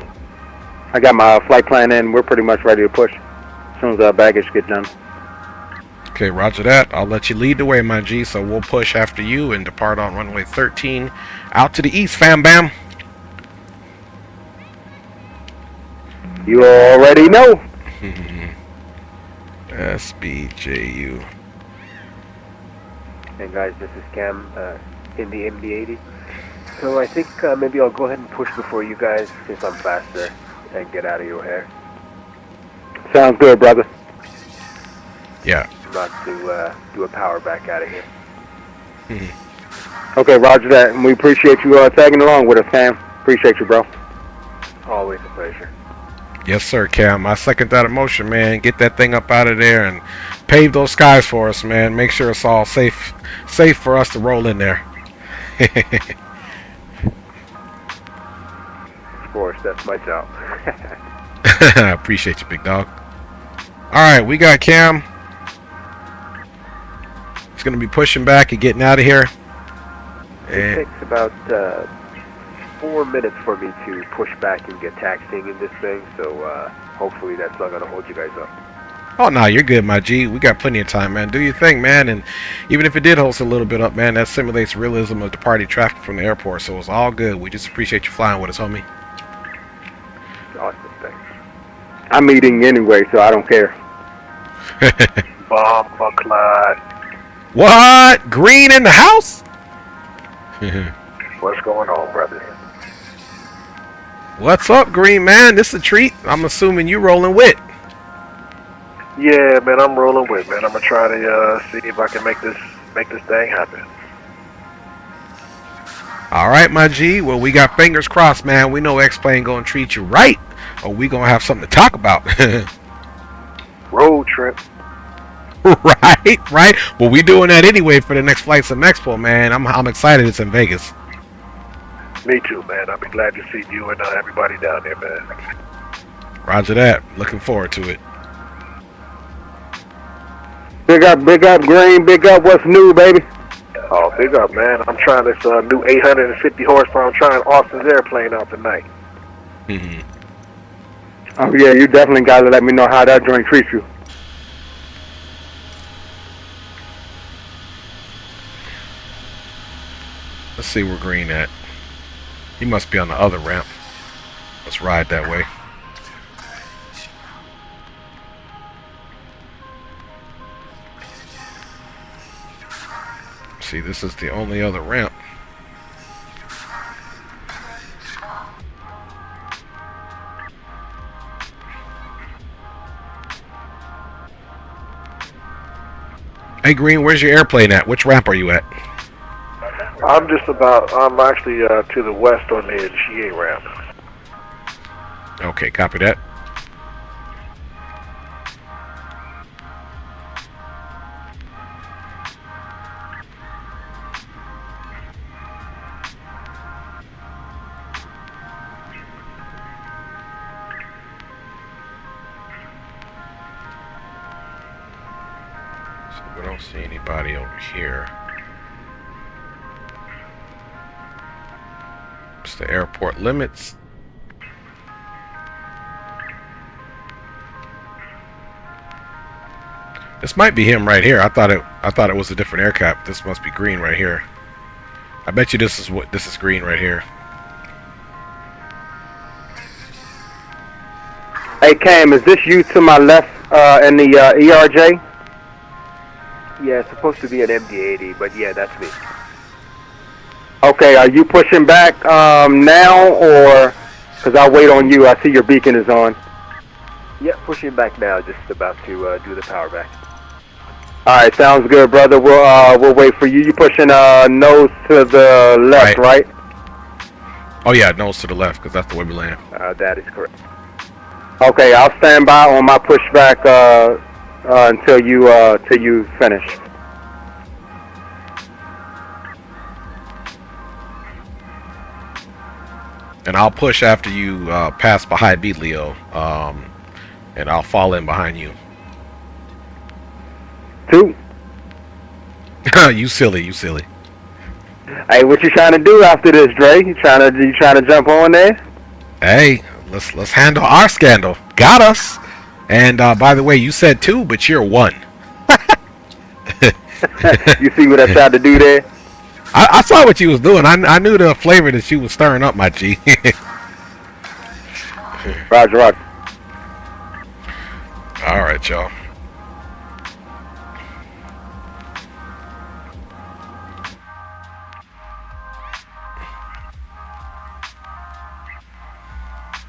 I got my flight plan in. We're pretty much ready to push as soon as baggage gets done. Okay, roger that. I'll let you lead the way, my G. So we'll push after you and depart on runway 13 out to the east, fam bam. You already know. SBJU. Hey guys, this is Cam in the MD-80. So I think maybe I'll go ahead and push before you guys, since I'm faster, and get out of your hair. Sounds good, brother. Yeah. Not to do a power back out of here. Okay, roger that. And we appreciate you tagging along with us, Cam. Appreciate you, bro. Always a pleasure. Yes, sir, Cam. I second that emotion, man. Get that thing up out of there and pave those skies for us, man. Make sure it's all safe for us to roll in there. Of course, that's my job. I appreciate you, big dog. Alright, we got Cam. He's going to be pushing back and getting out of here. It takes about 4 minutes for me to push back and get taxiing in this thing, so hopefully that's not going to hold you guys up. Oh, no, you're good, my G. We got plenty of time, man. Do your thing, man. And even if it did hold us a little bit up, man, that simulates realism of departing traffic from the airport, so it's all good. We just appreciate you flying with us, homie. Awesome, thanks. I'm eating anyway, so I don't care. Bomba Clyde. What? Green in the house? What's going on, brother? What's up, Green man? This is a treat. I'm assuming you rolling with. Yeah, man, I'm rolling with, man. I'm gonna try to see if I can make this thing happen. All right, my G. Well, we got fingers crossed, man. We know X-Plane gonna treat you right, or we gonna have something to talk about. Road trip. Right. Well, we doing that anyway for the next flights of Expo, man. I'm excited. It's in Vegas. Me too, man. I'll be glad to see you and everybody down there, man. Roger that. Looking forward to it. Big up, Green. Big up. What's new, baby? Oh, big up, man. I'm trying this new 850 horsepower. I'm trying Austin's airplane out tonight. Oh, yeah, you definitely got to let me know how that joint treats you. Let's see where Green at. He must be on the other ramp. Let's ride that way. See, this is the only other ramp. Hey Green, where's your airplane at? Which ramp are you at? I'm actually to the west on the GA ramp. Okay, copy that. So we don't see anybody over here. It's the airport limits. This might be him right here. I thought it was a different aircraft. This must be Green right here. I bet you this is Green right here. Hey Cam, is this you to my left in the ERJ? Yeah, it's supposed to be an MD-80, but yeah, that's me. Okay, are you pushing back now, or because I'll wait on you? I see your beacon is on. Yeah, pushing back now, just about to do the power back. All right, sounds good, brother. We'll wait for you. You pushing nose to the left, right? Oh yeah, nose to the left, because that's the way we land. That is correct. Okay, I'll stand by on my pushback until you finish. And I'll push after you pass behind me, Leo. And I'll fall in behind you. 2. You silly. Hey, what you trying to do after this, Dre? You trying to jump on there? Hey, let's handle our scandal. Got us. And by the way, you said 2, but you're 1. You see what I tried to do there? I saw what you was doing. I knew the flavor that you was stirring up, my G. Roger. All right, y'all.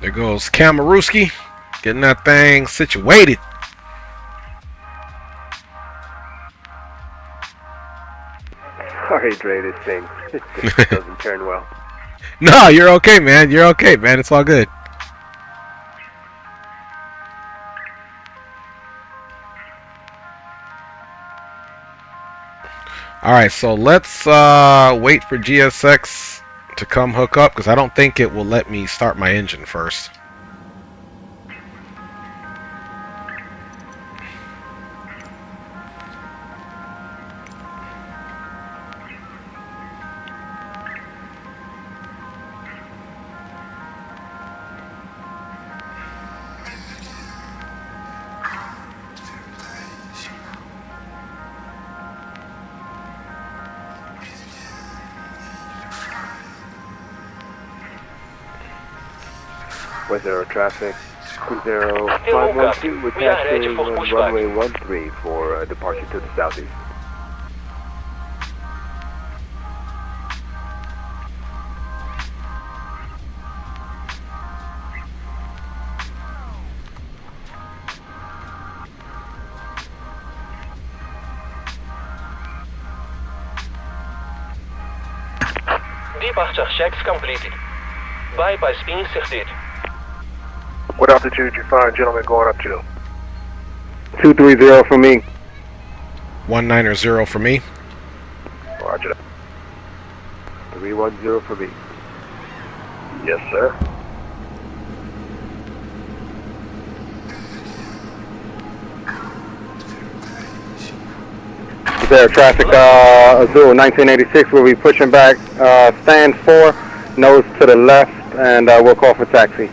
There goes Kamaruski, getting that thing situated. Sorry, Dre, this thing doesn't turn well. No, you're okay, man. You're okay, man. It's all good. All right, so let's wait for GSX to come hook up, because I don't think it will let me start my engine first. Weather traffic, Corsair 512, we're taxiing on runway 13 for departure to the southeast. Departure checks completed. Bypass inserted. What altitude you find, gentlemen, going up to? 230 for me. 190 for me. Roger that. 310 for me. Yes, sir. There, traffic Azul 1986. We'll be pushing back. Stand 4, nose to the left, and we'll call for taxi.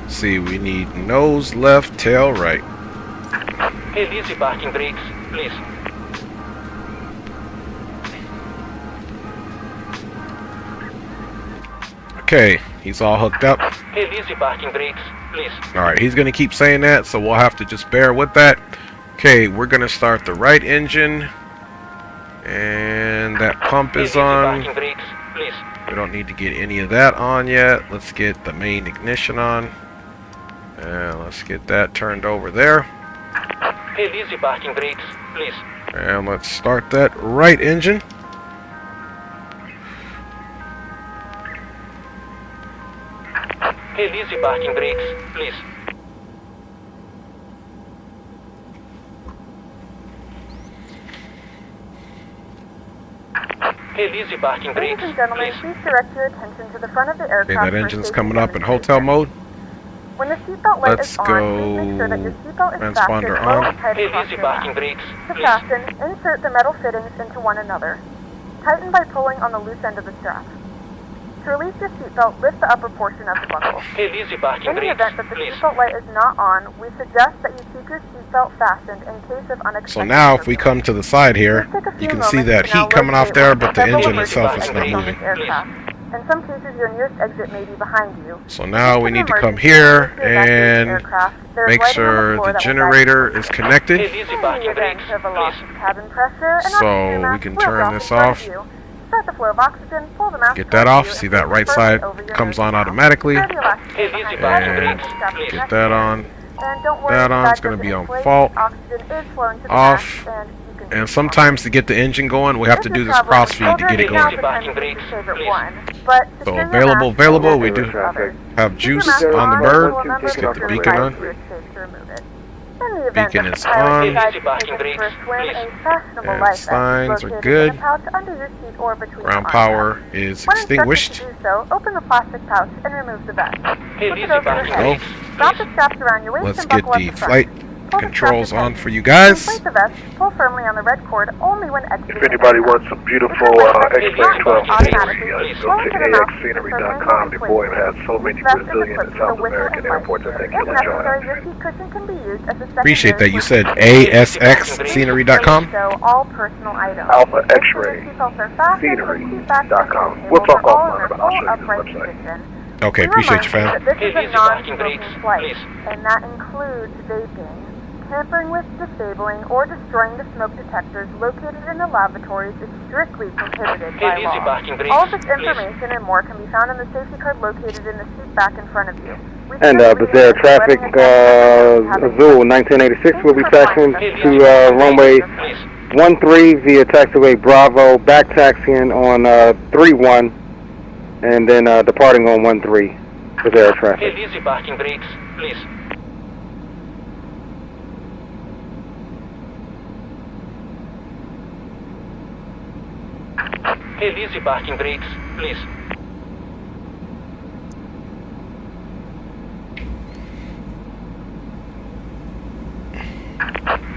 See, we need nose left, tail right. Release the parking brakes, please. Okay, he's all hooked up. Release the parking brakes, please. Alright, he's going to keep saying that, so we'll have to just bear with that. Okay, we're going to start the right engine. And that pump is on. Brakes, please. We don't need to get any of that on yet. Let's get the main ignition on. And let's get that turned over there. Release the parking brakes, please. And let's start that right engine. Release the parking brakes, please. Release the parking brakes, Ladies and gentlemen, please direct your attention to the front of the aircraft. Okay, that engine's coming up in hotel mode. When the seatbelt light Let's is on, go please make sure that your seatbelt is transponder fastened well on. and tight across Release the your parking lap. brakes, To please. fasten, insert the metal fittings into one another. Tighten by pulling on the loose end of the strap. To To release your seatbelt, lift the upper portion of the buckle. Heel easy parking In the brakes, event that the please. seatbelt light is not on, we suggest that you keep your seatbelt fastened in case of unexpected So now if we turbulence. come to the side here, Please take a few you can see moments that to now heat coming off locate there, one but of the several engine emergency itself is not exits on moving. this aircraft. In some cases, your nearest exit may be behind you. So now we In need to come emergency, here to evacuate the and aircraft, there is make lighting on the sure floor the that will guide you generator safely. is connected. Heel easy In the parking event brakes, of a loss please. of cabin pressure, an So oxygen we mask can will turn drop this in front off. of you. Start the flow of oxygen, pull the mask Get that towards off. you, See and that place right it firmly side over your comes nose on now. automatically. Secure the elastic Heel behind easy your parking belt brakes, and strap it please. to Get neck that to on. And don't worry, That on. the It's going to bag be doesn't on inflate. fault. Oxygen is flowing to the Off. mask, and you can And keep sometimes on. to get the engine going, we have to do this cross feed to get it Now going. the time to choose your favorite one, but So secure your available, mask available. and We not do use others. have Keep your juice mask on the and bird. we'll remember Let's to get the secure beacon your on. device to your safe to remove it. In the event Beacon that is the pilot on. decides Easy to parking take its brakes, first swim, please. a fashionable And life vest is signs are located good. in a pouch under your seat or between Ground your power armrests. is When extinguished. instructed to do so, open the plastic pouch and remove the vest. Heel Flip it easy over your parking head. brakes, Drop please. the straps around your waist Let's and get buckle at the the front. flight Pull the controls straps on tight. for you To guys. inflate the vest, pull firmly on the red cord only when exiting. If anybody wants some beautiful X-Plane 12 scenery, go to AXscenery.com. The Boeing has so many Brazilian and South American airports. I think If you'll enjoy necessary, it. your seat cushion can be used as a Appreciate that. secondary You for said seat. ASXscenery.com. So all personal items. Alpha Make sure X-ray your seatbelts are fastened and seat backs and Scenery.com. tables We'll talk are all in offline their about it. I'll full show you upright the website. position. Okay, We appreciate you, remind fam. that this is Heel a easy parking non-smoking brakes, flight, please. and that includes vaping. Tampering with, disabling, or destroying the smoke detectors located in the lavatories is strictly prohibited by Heel easy law. parking brakes, All of this please. information and more can be found on the safety card located in the seat back in front of you. We And suggest reading Corsair this, traffic, letting us know if you have Azul 1986 will be taxiing to runway 13 via taxiway Bravo, back taxiing on 31, and then departing on 13 Corsair traffic. Heel easy parking brakes, please. Heel easy parking brakes, please.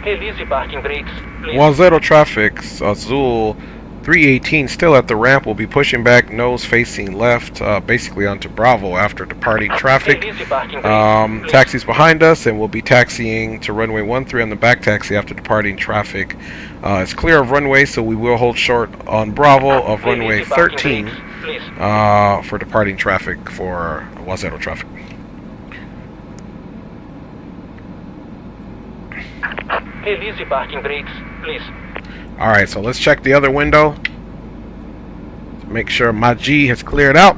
Heel easy parking brakes, please. 10 traffic, Azul 318 still at the ramp. Will be pushing back nose facing left, basically onto Bravo after departing traffic. Heel easy parking brakes, please. Taxis behind us, and we'll be taxiing to runway 13 on the back taxi after departing traffic. It's clear of runway, so we will hold short on Bravo of Heel runway easy parking 13 brakes, please. for departing traffic for 10 traffic. Heel easy parking brakes, please. Alright, so let's check the other window to make sure my G has cleared out.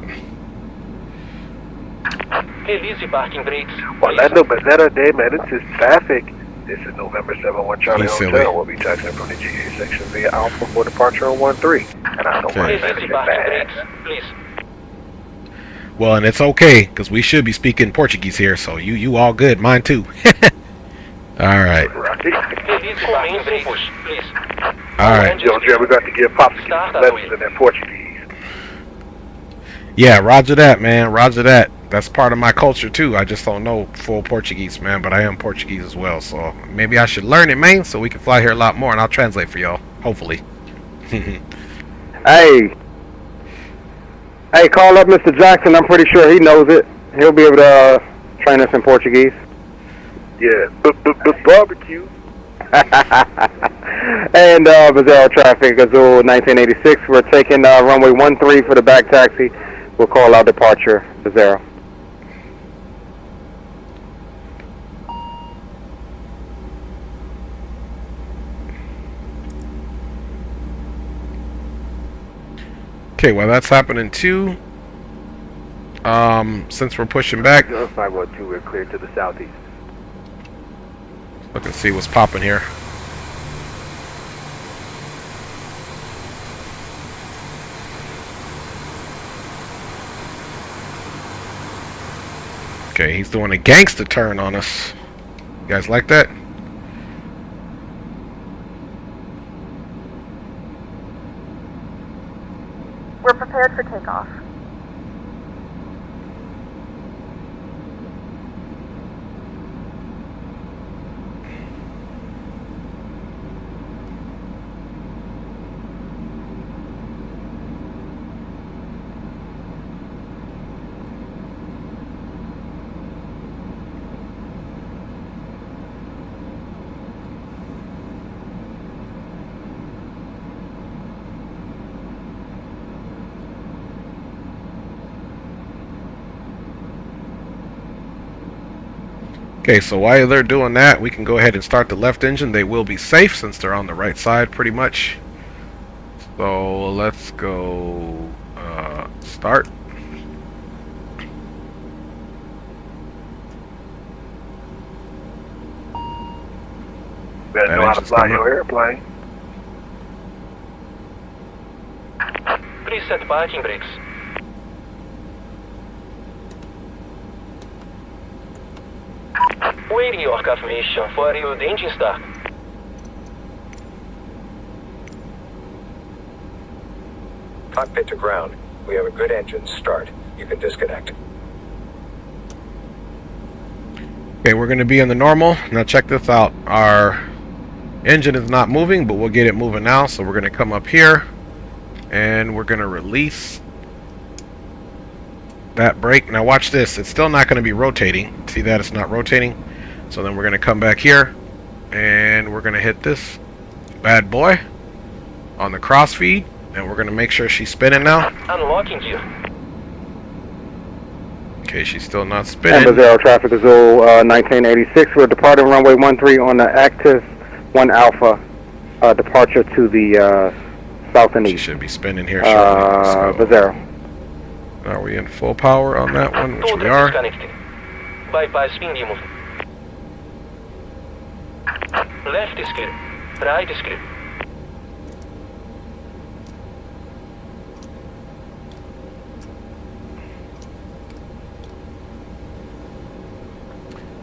Heel easy parking brakes, Orlando, Better Day, man. This is traffic. This is November 71 Charlie He's silly. Hotel. We'll be taxiing from the GA section via Alpha for departure on 13. And I don't Okay. want to Heel manage easy it parking bad. brakes, please. Well, and it's okay, because we should be speaking Portuguese here, so you all good. Mine too. Alright. Right. Heel easy parking brakes, please. Alright. Yo, Jim, we got to give Pops some lessons in that Portuguese. Yeah, roger that, man. Roger that. That's part of my culture too. I just don't know full Portuguese, man, but I am Portuguese as well, so maybe I should learn it, man, so we can fly here a lot more, and I'll translate for y'all, hopefully. Hey, call up Mr. Jackson. I'm pretty sure he knows it. He'll be able to train us in Portuguese. Yeah, barbecue. And Bazaro traffic, Azul 1986. We're taking runway 13 for the back taxi. We'll call out departure, Bazaro. Okay, well that's happening too. Since we're pushing back, 512, we're clear to the southeast. look and see what's popping here. Okay, he's doing a gangster turn on us. You guys like that? We're prepared for takeoff. Okay, so while they're doing that, we can go ahead and start the left engine. They will be safe since they're on the right side pretty much. So let's go start. Better know how to fly your airplane. Please set parking brakes. Waiting your confirmation for your engine start. Cockpit to ground. We have a good engine start. You can disconnect. Okay, we're going to be in the normal. Now check this out. Our engine is not moving, but we'll get it moving now. So we're going to come up here and we're going to release that brake. Now watch this. It's still not going to be rotating. See that? It's not rotating. So then we're going to come back here and we're going to hit this bad boy on the cross feed, and we're going to make sure she's spinning now. Unlocking gear. Okay, she's still not spinning. Number 0 traffic Azul 1986. We're departing runway 13 on the active 1 Alpha departure to the south and east. She should be spinning here shortly. Zero. Are we in full power on that one? Which we are. Bypass spin removal. Left is clear. Right is clear.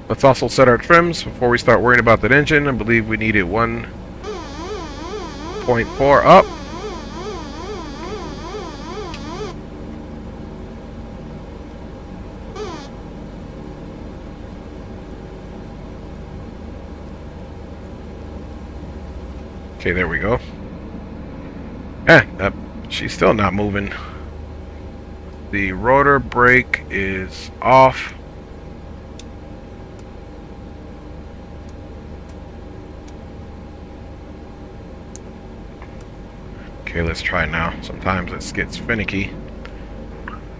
Let's also set our trims before we start worrying about that engine. I believe we needed 1.4 up. Okay, there we go. She's still not moving. The rotor brake is off. Okay, let's try now. Sometimes it gets finicky.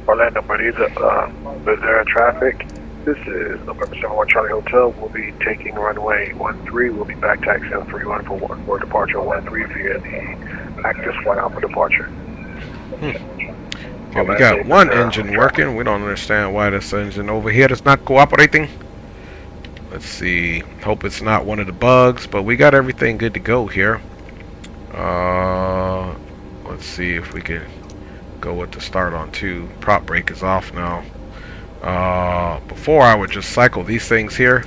Orlando, Bizarre traffic. This is November 71 Charlie Hotel. We'll be taking runway 13. We'll be back taxiing 31 for departure 13 via the Actus 1 Alpha departure. Okay, we got one engine working. We don't understand why this engine over here is not cooperating. Let's see. Hope it's not one of the bugs, but we got everything good to go here. Let's see if we can go with the start on 2. Prop brake is off now. Before I would just cycle these things here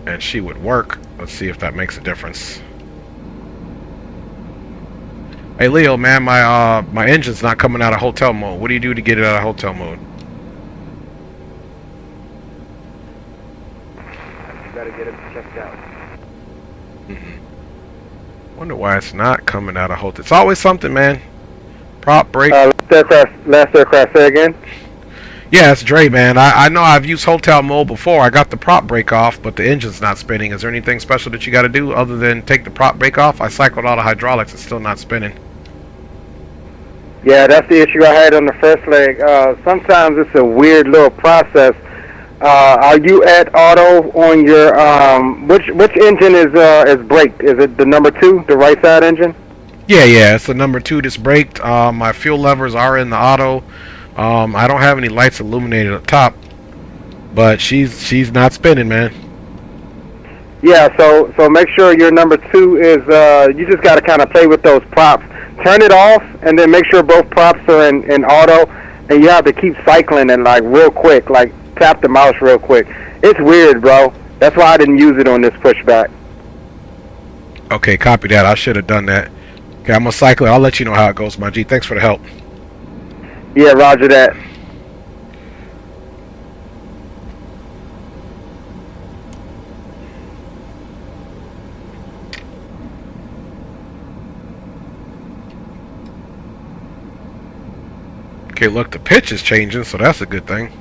and she would work. Let's see if that makes a difference. Hey Leo, man, my engine's not coming out of hotel mode. What do you do to get it out of hotel mode? You gotta get it checked out. Wonder why it's not coming out of hotel. It's always something, man. Prop brake. Last aircraft, say again? Yeah, it's Dre, man. I know I've used hotel mode before. I got the prop brake off, but the engine's not spinning. Is there anything special that you got to do other than take the prop brake off? I cycled all the hydraulics. It's still not spinning. Yeah, that's the issue I had on the first leg. Sometimes it's a weird little process. Are you at auto on your which engine is braked? Is it the number 2, the right side engine? Yeah, it's the number 2 that's braked. My fuel levers are in the auto. I don't have any lights illuminated up top, but she's not spinning, man. Yeah, so make sure your number 2 is you just got to kind of play with those props. Turn it off and then make sure both props are in auto, and you have to keep cycling and like real quick, like tap the mouse real quick. It's weird, bro. That's why I didn't use it on this pushback. Okay, copy that. I should have done that. Okay, I'm gonna cycle it. I'll let you know how it goes, my G. Thanks for the help. Yeah, roger that. Okay, look, the pitch is changing, so that's a good thing.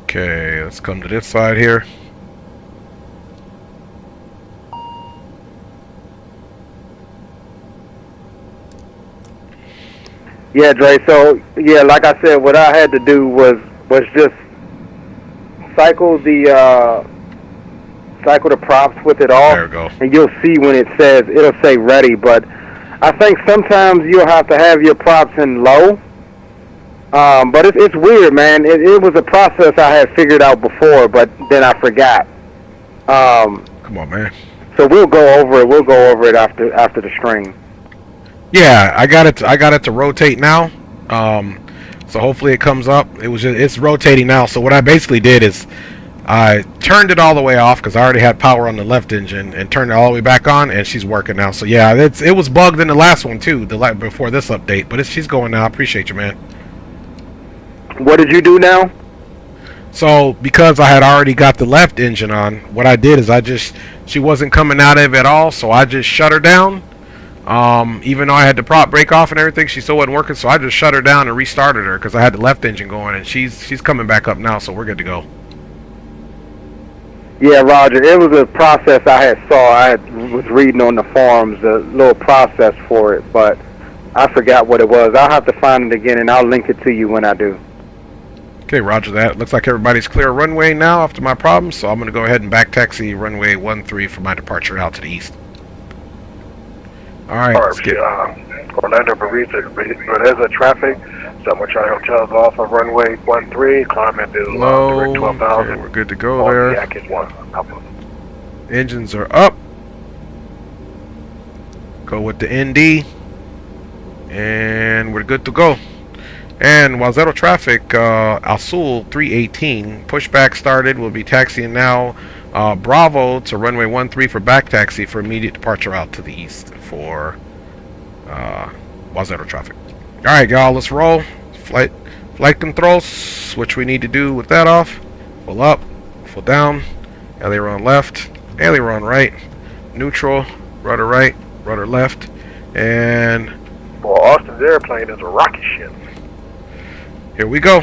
Okay, let's come to this side here. Yeah, Dre. So yeah, like I said, what I had to do was just cycle the props with it off. There we go. And you'll see when it'll say ready. But I think sometimes you'll have to have your props in low. But it's weird, man. It was a process I had figured out before, but then I forgot. Come on, man. So we'll go over it. We'll go over it after the stream. Yeah, I got it to rotate now. So hopefully it comes up. It's rotating now. So what I basically did is I turned it all the way off because I already had power on the left engine and turned it all the way back on, and she's working now. So yeah, it was bugged in the last one too, before this update, but she's going now. I appreciate you, man. What did you do now? So because I had already got the left engine on, what I did is she wasn't coming out of it at all, so I just shut her down. Even though I had the prop break off and everything, she still wasn't working, so I just shut her down and restarted her because I had the left engine going, and she's coming back up now, so we're good to go. Yeah, Roger. It was a process I was reading on the forums, a little process for it, but I forgot what it was. I'll have to find it again, and I'll link it to you when I do. Okay, roger that. Looks like everybody's clear runway now after my problems, so I'm going to go ahead and back taxi runway 13 for my departure out to the east. Alright, let's get Orlando Bereza traffic. Summer Charlie Hotels off of runway 13, climb into low. 12,000. Okay, we're good to go there. Engines are up. Go with the ND. And we're good to go. And Wazero traffic, Azul 318, pushback started. We'll be taxiing now. Bravo to runway 13 for back taxi for immediate departure out to the east for Wazero traffic. Alright, y'all, let's roll. Flight controls, which we need to do with that off. Full up, full down, aileron left, aileron right, neutral, rudder right, rudder left, and... Boy, Austin's airplane is a rocket ship. Here we go.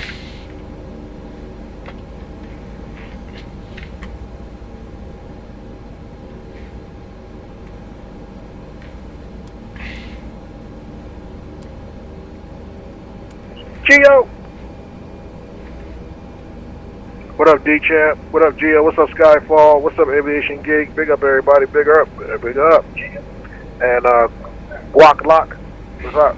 Geo! What up, D-Champ? What up, Geo? What's up, Skyfall? What's up, Aviation Geek? Big up, everybody. Big up. Big up. And, Block Lock. What's up?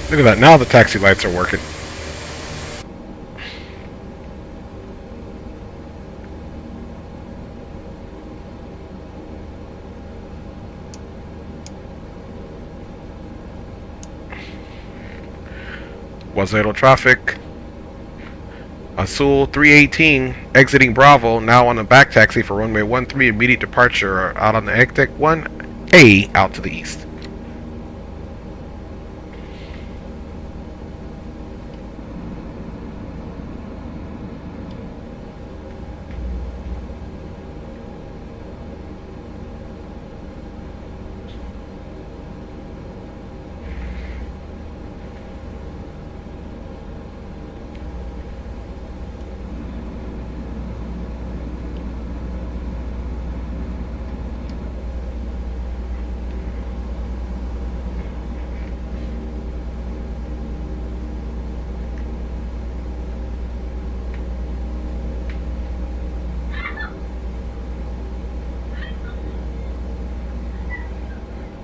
Look at that, now the taxi lights are working. Wazero traffic. Azul 318 exiting Bravo, now on the back taxi for runway 13, immediate departure out on the ECTEC 1A out to the east.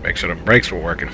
Make sure the brakes were working.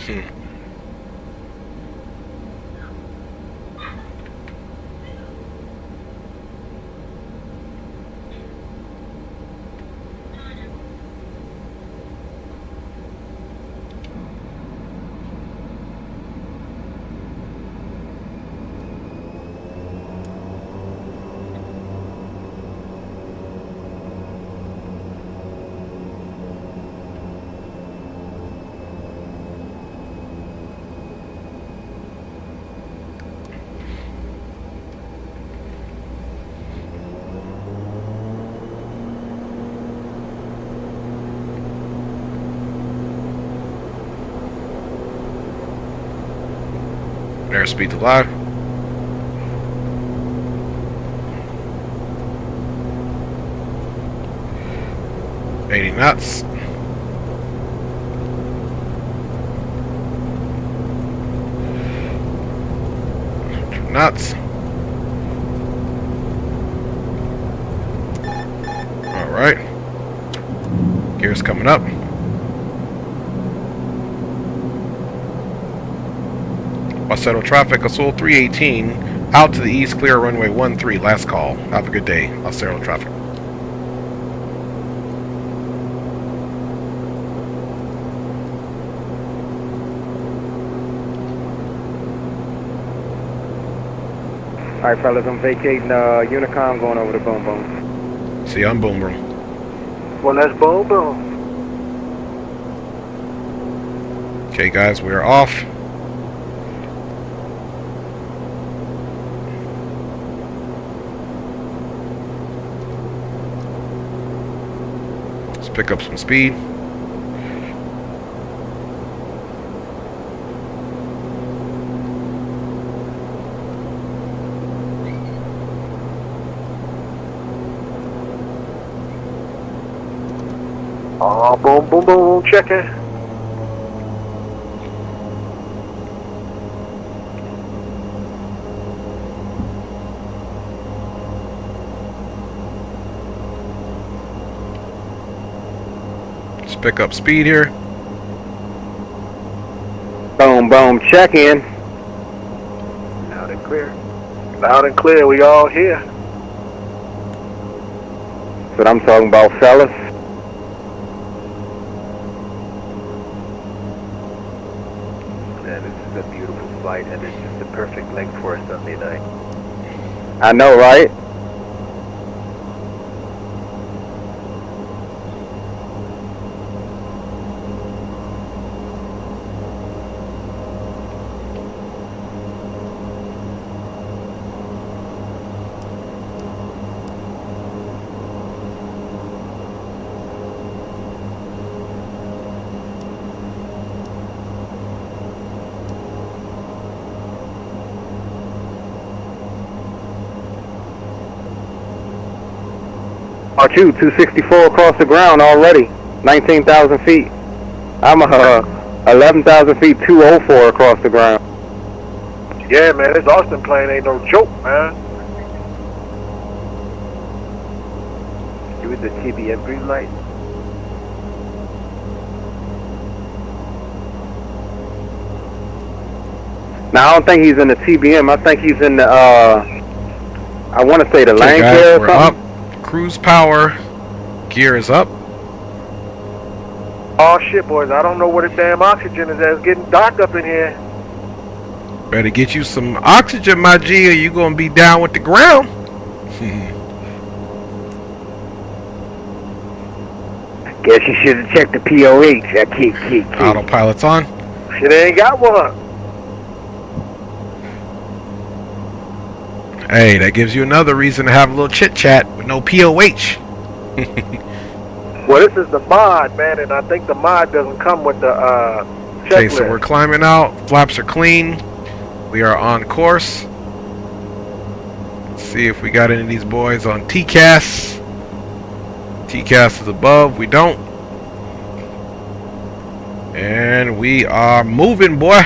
Airspeed to live. $80 knots. 100 knots. Alright. Gears coming up. Settle traffic, Azul 318, out to the east, clear runway 13, last call. Have a good day. Settle traffic. Alright, fellas, I'm vacating Unicom, going over to Boom Boom. See you on Boom Room. Well, let's boom boom. Okay, guys, we are off. Let's pick up some speed. Oh, boom, boom, boom, checking. Let's pick up speed here. Boom, boom, check in. Loud and clear. Loud and clear, we all here. That's what I'm talking about, fellas. Man, this is a beautiful flight, and it's just the perfect length for a Sunday night. I know, right? R2, 264 across the ground already, 19,000 feet. I'm 11,000 feet, 204 across the ground. Yeah, man, this Austin plane ain't no joke, man. Doing the TBM green light. Now, I don't think he's in the TBM. I think he's in the, I want to say the land guys, clear or we're something. up. Cruise power. Gear is up. Oh shit, boys, I don't know where the damn oxygen is at. It's getting dark up in here. Better get you some oxygen, my G, or you gonna be down with the ground. Guess you should have checked the POH. That key. Autopilot's on. Shit ain't got one. Hey, that gives you another reason to have a little chit chat with no POH. Well, this is the mod, man, and I think the mod doesn't come with the checklist. Okay, so we're climbing out. Flaps are clean. We are on course. Let's see if we got any of these boys on TCAS. TCAS is above. We don't. And we are moving, boy.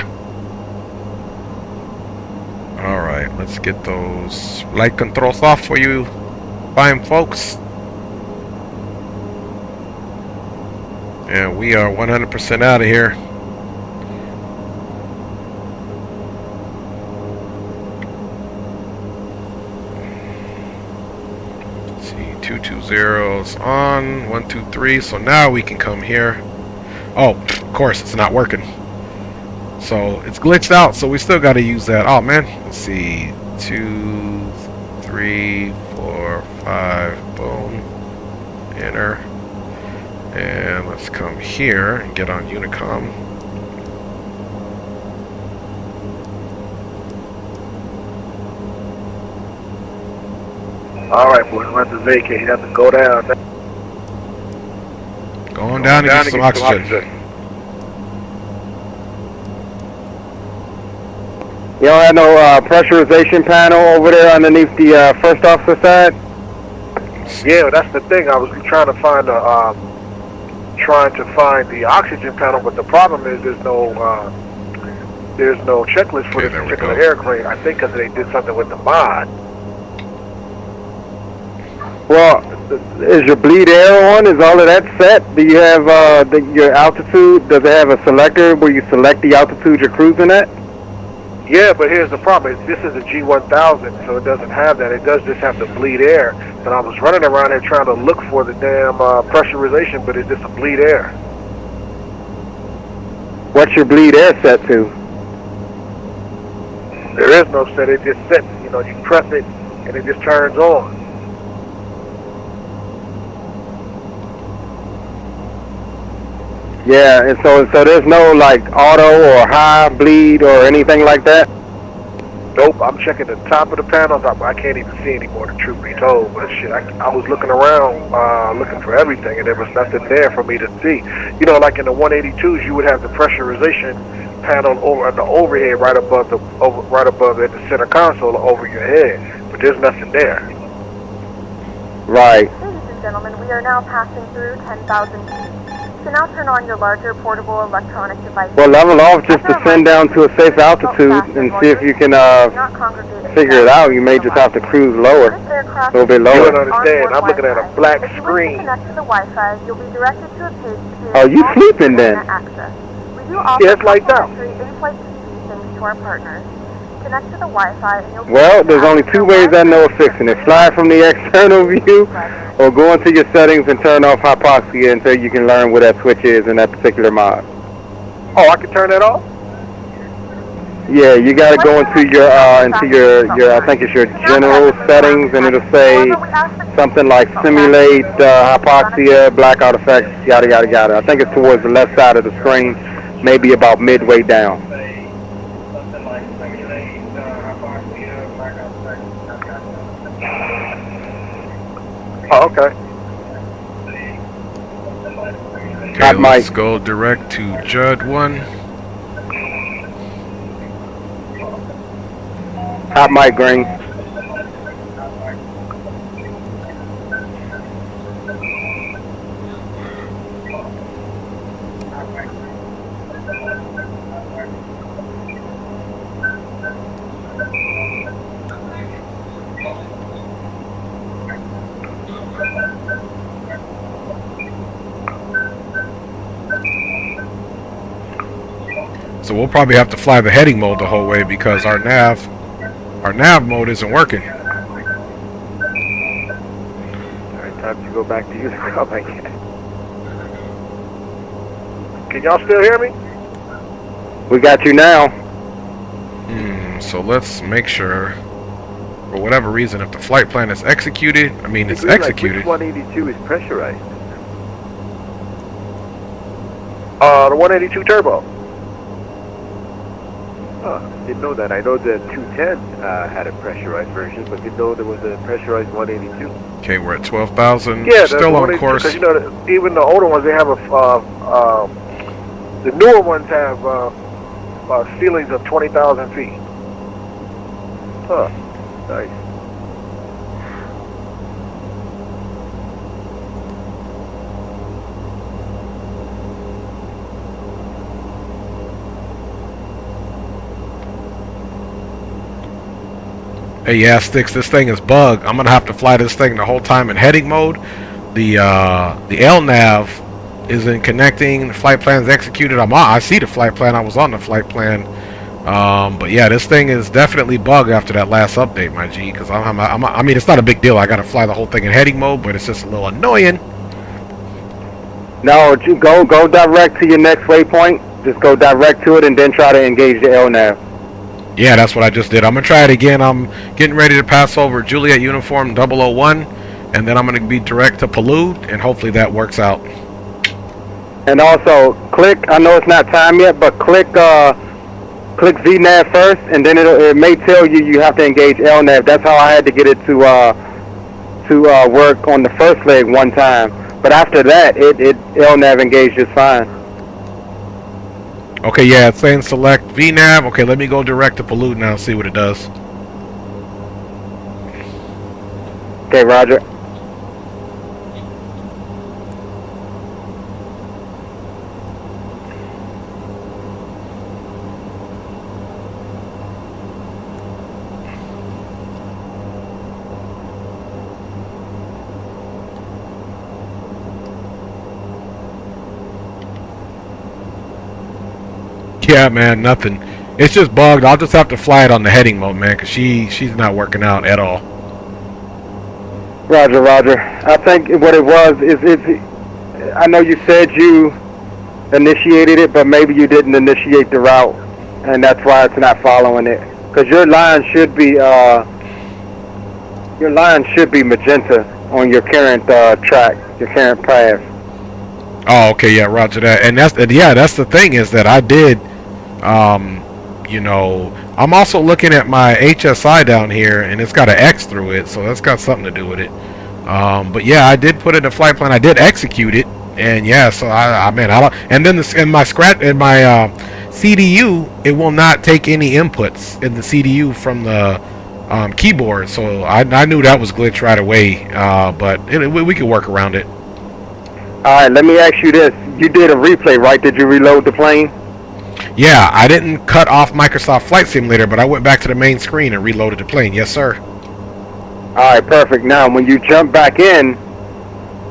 Alright, let's get those light controls off for you fine folks. And we are 100% out of here. Let's see, 220 is on, 123, so now we can come here. Oh, of course, it's not working. So it's glitched out, so we still got to use that. Oh man, let's see, 2, 3, 4, 5, boom, enter, and let's come here and get on Unicom. All right, boys, we're at the vacate. You have to go down. Going down to get some oxygen. You don't have no pressurization panel over there underneath the first officer side? Yeah, that's the thing. I was trying to find the oxygen panel, but the problem is there's no checklist for this particular aircraft. I think because they did something with the mod. Well, is your bleed air on? Is all of that set? Do you have your altitude? Does it have a selector where you select the altitude you're cruising at? Yeah, but here's the problem. This is a G1000, so it doesn't have that. It does just have the bleed air. And I was running around here trying to look for the damn pressurization, but it's just a bleed air. What's your bleed air set to? There is no set. It just sits. You know, you press it, and it just turns on. Yeah, and so there's no like auto or high bleed or anything like that? Nope, I'm checking the top of the panels. I can't even see anymore, the truth be told. But shit, I was looking around, looking for everything, and there was nothing there for me to see. You know, like in the 182s, you would have the pressurization panel over the overhead, right above at the center console over your head. But there's nothing there. Right. Ladies and gentlemen, we are now passing through 10,000 feet. So now turn on your larger portable electronic device. Well, level off just descend down to a safe altitude and see if you can figure it out. You may just have to cruise lower, a little bit lower. You don't understand. I'm looking at a black screen. Connect to the Wi-Fi, you'll be directed to a page to Oh, you sleeping then? We do offer Yeah, it's like that. in-flight TV thanks to our partners. Connect to the Wi-Fi and you'll be Well, there's only two ways I know of fixing it. Fly from the external view or go into your settings and turn off hypoxia until you can learn where that switch is in that particular mod. Oh, I can turn that off? Yeah, you gotta go into your I think it's your general settings, and it'll say something like simulate hypoxia, blackout effects, yada yada yada. I think it's towards the left side of the screen, maybe about midway down. Oh, okay. Okay, let's go direct to Judd 1. Hot mic green. So we'll probably have to fly the heading mode the whole way because our nav mode isn't working. Alright, time to go back to using the mic. Can y'all still hear me? We got you now. So let's make sure, for whatever reason, if the flight plan is executed, it's executed. Like which 182 is pressurized? The 182 turbo. Didn't know that. I know the 210 had a pressurized version, but didn't know there was a pressurized 182. Okay, we're at 12,000. Yeah, still on course. Because even the older ones, they have the newer ones have ceilings of 20,000 feet. Huh. Nice. Hey, yeah, Sticks, this thing is bugged. I'm gonna have to fly this thing the whole time in heading mode. The LNAV isn't connecting. The flight plan is executed. I see the flight plan. I was on the flight plan. But yeah, this thing is definitely bugged after that last update, my G. Because it's not a big deal. I gotta fly the whole thing in heading mode, but it's just a little annoying. No, go direct to your next waypoint. Just go direct to it and then try to engage the LNAV. Yeah, that's what I just did. I'm going to try it again. I'm getting ready to pass over Juliet Uniform 001, and then I'm going to be direct to Paloud, and hopefully that works out. And also, I know it's not time yet, but click VNAV first, and then it may tell you have to engage LNAV. That's how I had to get it to work on the first leg one time. But after that, LNAV engaged just fine. Okay, yeah, it's saying select VNAV. Okay, let me go direct to pollute now and see what it does. Okay, roger. Yeah, man, nothing. It's just bugged. I'll just have to fly it on the heading mode, man, because she's not working out at all. Roger, roger. I think what it was is I know you said you initiated it, but maybe you didn't initiate the route, and that's why it's not following it. Because your line should be magenta on your current track, your current path. Oh, okay, yeah, roger that. And that's the thing is that I did, you know, I'm also looking at my HSI down here, and it's got an X through it, so that's got something to do with it. But yeah, I did put it in a flight plan. I did execute it, and yeah, so I mean, I don't. And then in my CDU, it will not take any inputs in the CDU from the keyboard. So I knew that was glitched right away, but we could work around it. All right, let me ask you this: you did a replay, right? Did you reload the plane? Yeah, I didn't cut off Microsoft Flight Simulator, but I went back to the main screen and reloaded the plane. Yes, sir. All right, perfect. Now, when you jump back in,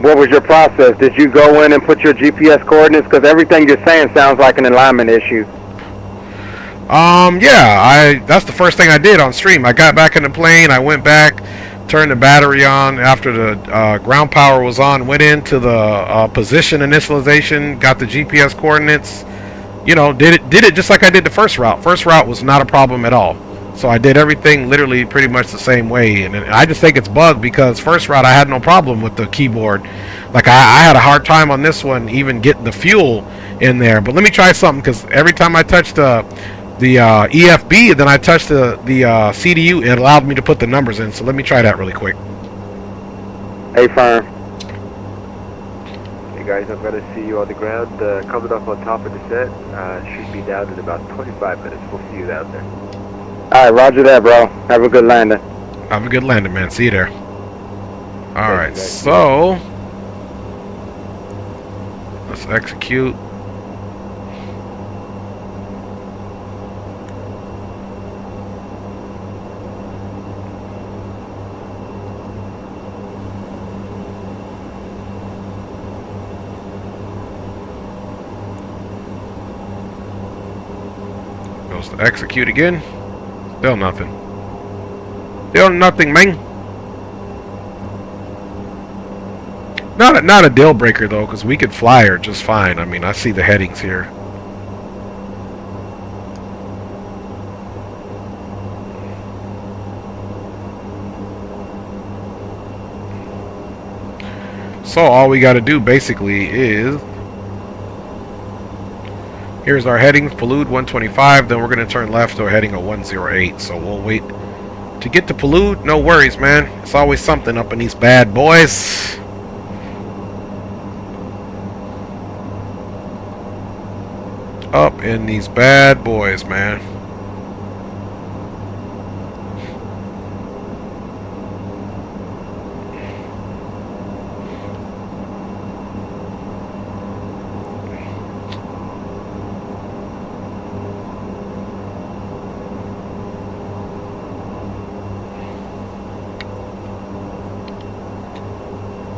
what was your process? Did you go in and put your GPS coordinates? Because everything you're saying sounds like an alignment issue. Yeah, that's the first thing I did on stream. I got back in the plane, I went back, turned the battery on after the ground power was on, went into the position initialization, got the GPS coordinates, you know, did it just like I did the first route. First route was not a problem at all. So I did everything literally pretty much the same way, and I just think it's bugged because first route I had no problem with the keyboard. Like I had a hard time on this one even getting the fuel in there. But let me try something, because every time I touched the EFB and then I touched the CDU, it allowed me to put the numbers in. So let me try that really quick. Hey, firm. Hey guys, I'm gonna see you on the ground coming up on top of the set. Should be down in about 25 minutes. We'll see you down there. All right, roger that, bro. Have a good landing. Have a good landing, man. See you there. All right, so let's execute. Goes to execute again. Still nothing. Still nothing, man. Not a deal breaker though, because we could fly her just fine. I mean, I see the headings here. So all we got to do basically is, here's our headings: Pollute 125. Then we're going to turn left to a heading of 108. So we'll wait to get to Pollute. No worries, man. It's always something up in these bad boys. Up in these bad boys, man.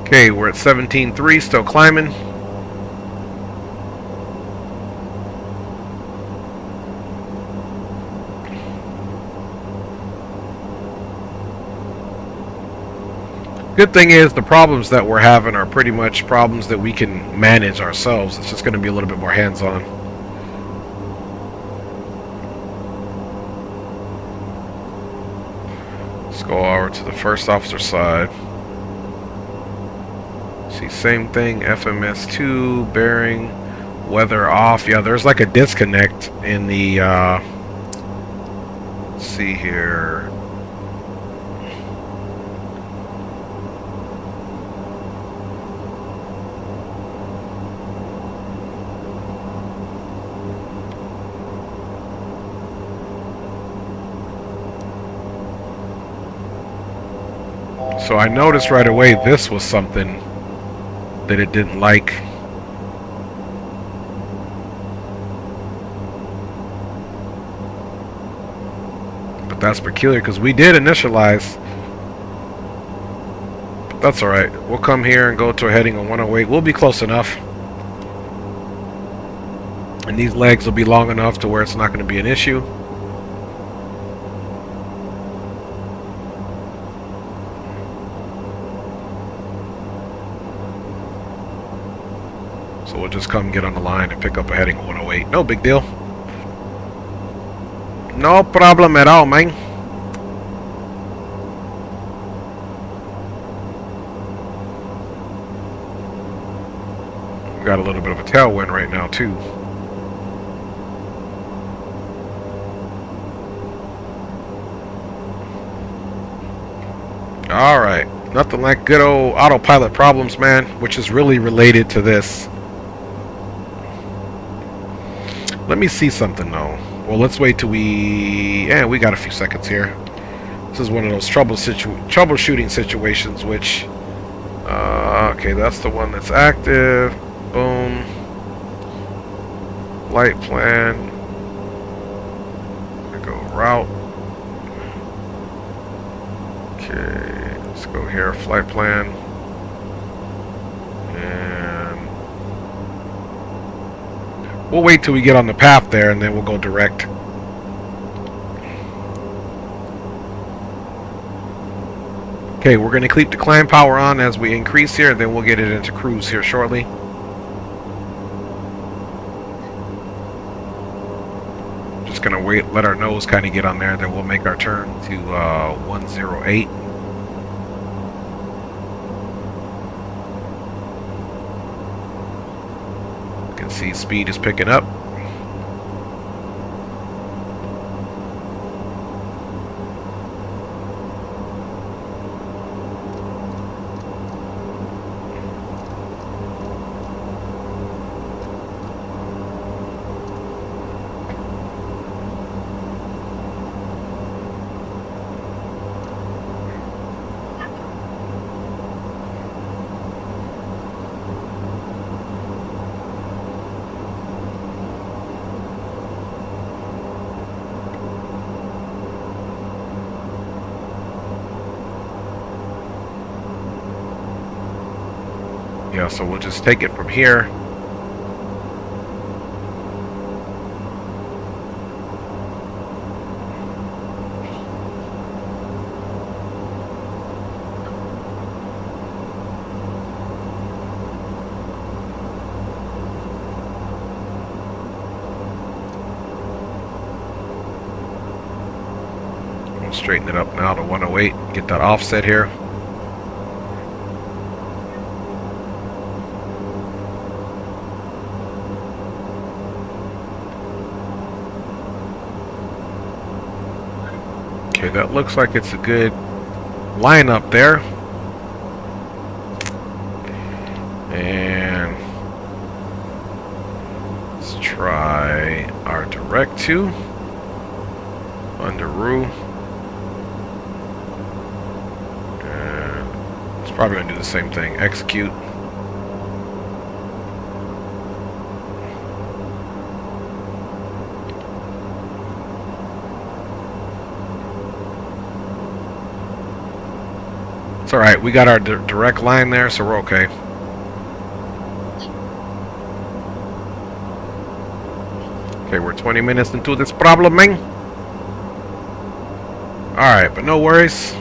Okay, we're at 17.3, still climbing. Good thing is the problems that we're having are pretty much problems that we can manage ourselves. It's just going to be a little bit more hands-on. Let's go over to the first officer side. See, same thing, FMS2, bearing, weather off. Yeah, there's like a disconnect in the, let's see here. So I noticed right away this was something that it didn't like. But that's peculiar because we did initialize. But that's alright. We'll come here and go to a heading of 108. We'll be close enough. And these legs will be long enough to where it's not going to be an issue. So we'll just come get on the line and pick up a heading 108. No big deal. No problem at all, man. We got a little bit of a tailwind right now, too. Alright. Nothing like good old autopilot problems, man, which is really related to this. Let me see something though. Well, let's wait till we got a few seconds here. This is one of those troubleshooting situations which okay, that's the one that's active. Boom. Flight plan. Go route. Okay, let's go here, flight plan. We'll wait till we get on the path there, and then we'll go direct. Okay, we're going to keep the climb power on as we increase here, and then we'll get it into cruise here shortly. Just going to wait, let our nose kind of get on there, then we'll make our turn to 108. See, speed is picking up. Yeah, so we'll just take it from here. We'll straighten it up now to 108, get that offset here. Okay, that looks like it's a good lineup there. And let's try our direct to Underoo. And it's probably going to do the same thing. Execute. It's alright, we got our direct line there, so we're okay. Okay, we're 20 minutes into this problem, man. Alright, but no worries.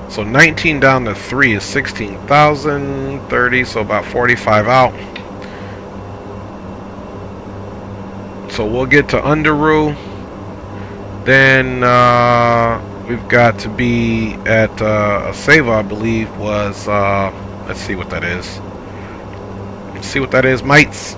So 19 down to 3 is 16,000, 30, so about 45 out. So we'll get to Underoo. Then we've got to be at Asava, I believe, was, let's see what that is. Let's see what that is, mates.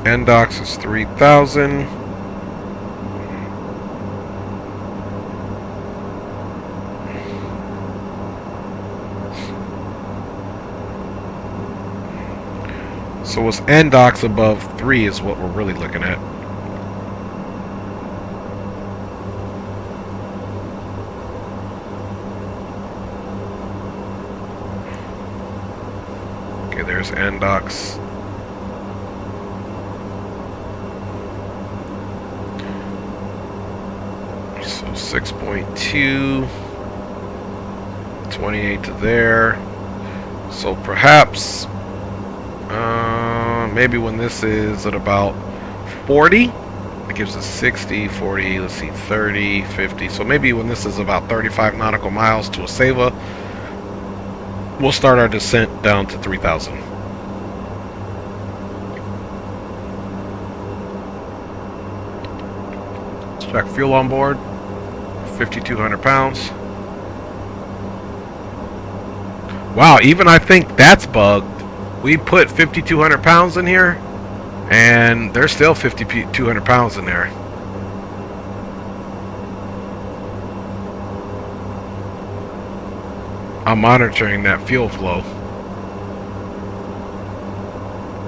NDOX is 3,000. So what's NDOX above 3 is what we're really looking at. Okay, there's NDOX. So 6.2, 28 to there. So perhaps maybe when this is at about 40, it gives us 60, 40, let's see, 30, 50. So maybe when this is about 35 nautical miles to a Ceiba, we'll start our descent down to 3,000. Let's check fuel on board, 5,200 pounds. Wow, even I think that's bugged. We put 5,200 pounds in here, and there's still 5,200 pounds in there. I'm monitoring that fuel flow.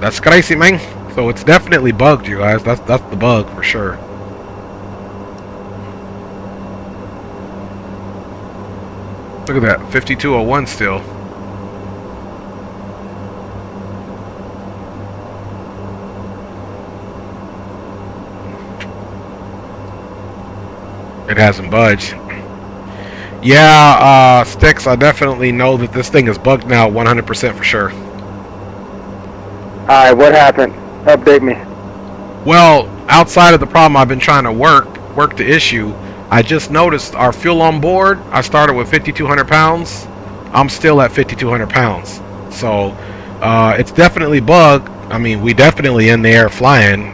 That's crazy, man. So it's definitely bugged, you guys. That's the bug for sure. Look at that, 5201 still. It hasn't budged. Yeah, Sticks, I definitely know that this thing is bugged now 100% for sure. Alright, what happened? Update me. Well, outside of the problem I've been trying to work the issue, I just noticed our fuel on board, I started with 5,200 pounds. I'm still at 5,200 pounds. So, it's definitely bugged. I mean, we definitely in the air flying.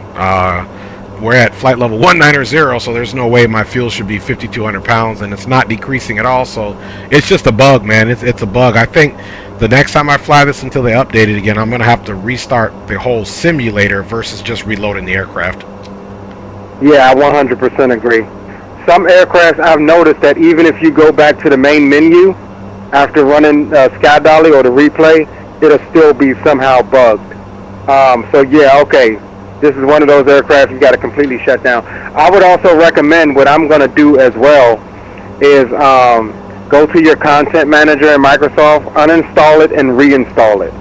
We're at flight level 190, so there's no way my fuel should be 5,200 pounds, and it's not decreasing at all. So it's just a bug, man. It's a bug. I think the next time I fly this until they update it again, I'm going to have to restart the whole simulator versus just reloading the aircraft. Yeah, I 100% agree. Some aircraft, I've noticed that even if you go back to the main menu after running Sky Dolly or the replay, it'll still be somehow bugged. So yeah, okay. This is one of those aircraft you got to completely shut down. I would also recommend, what I'm going to do as well is go to your content manager in Microsoft, uninstall it, and reinstall it.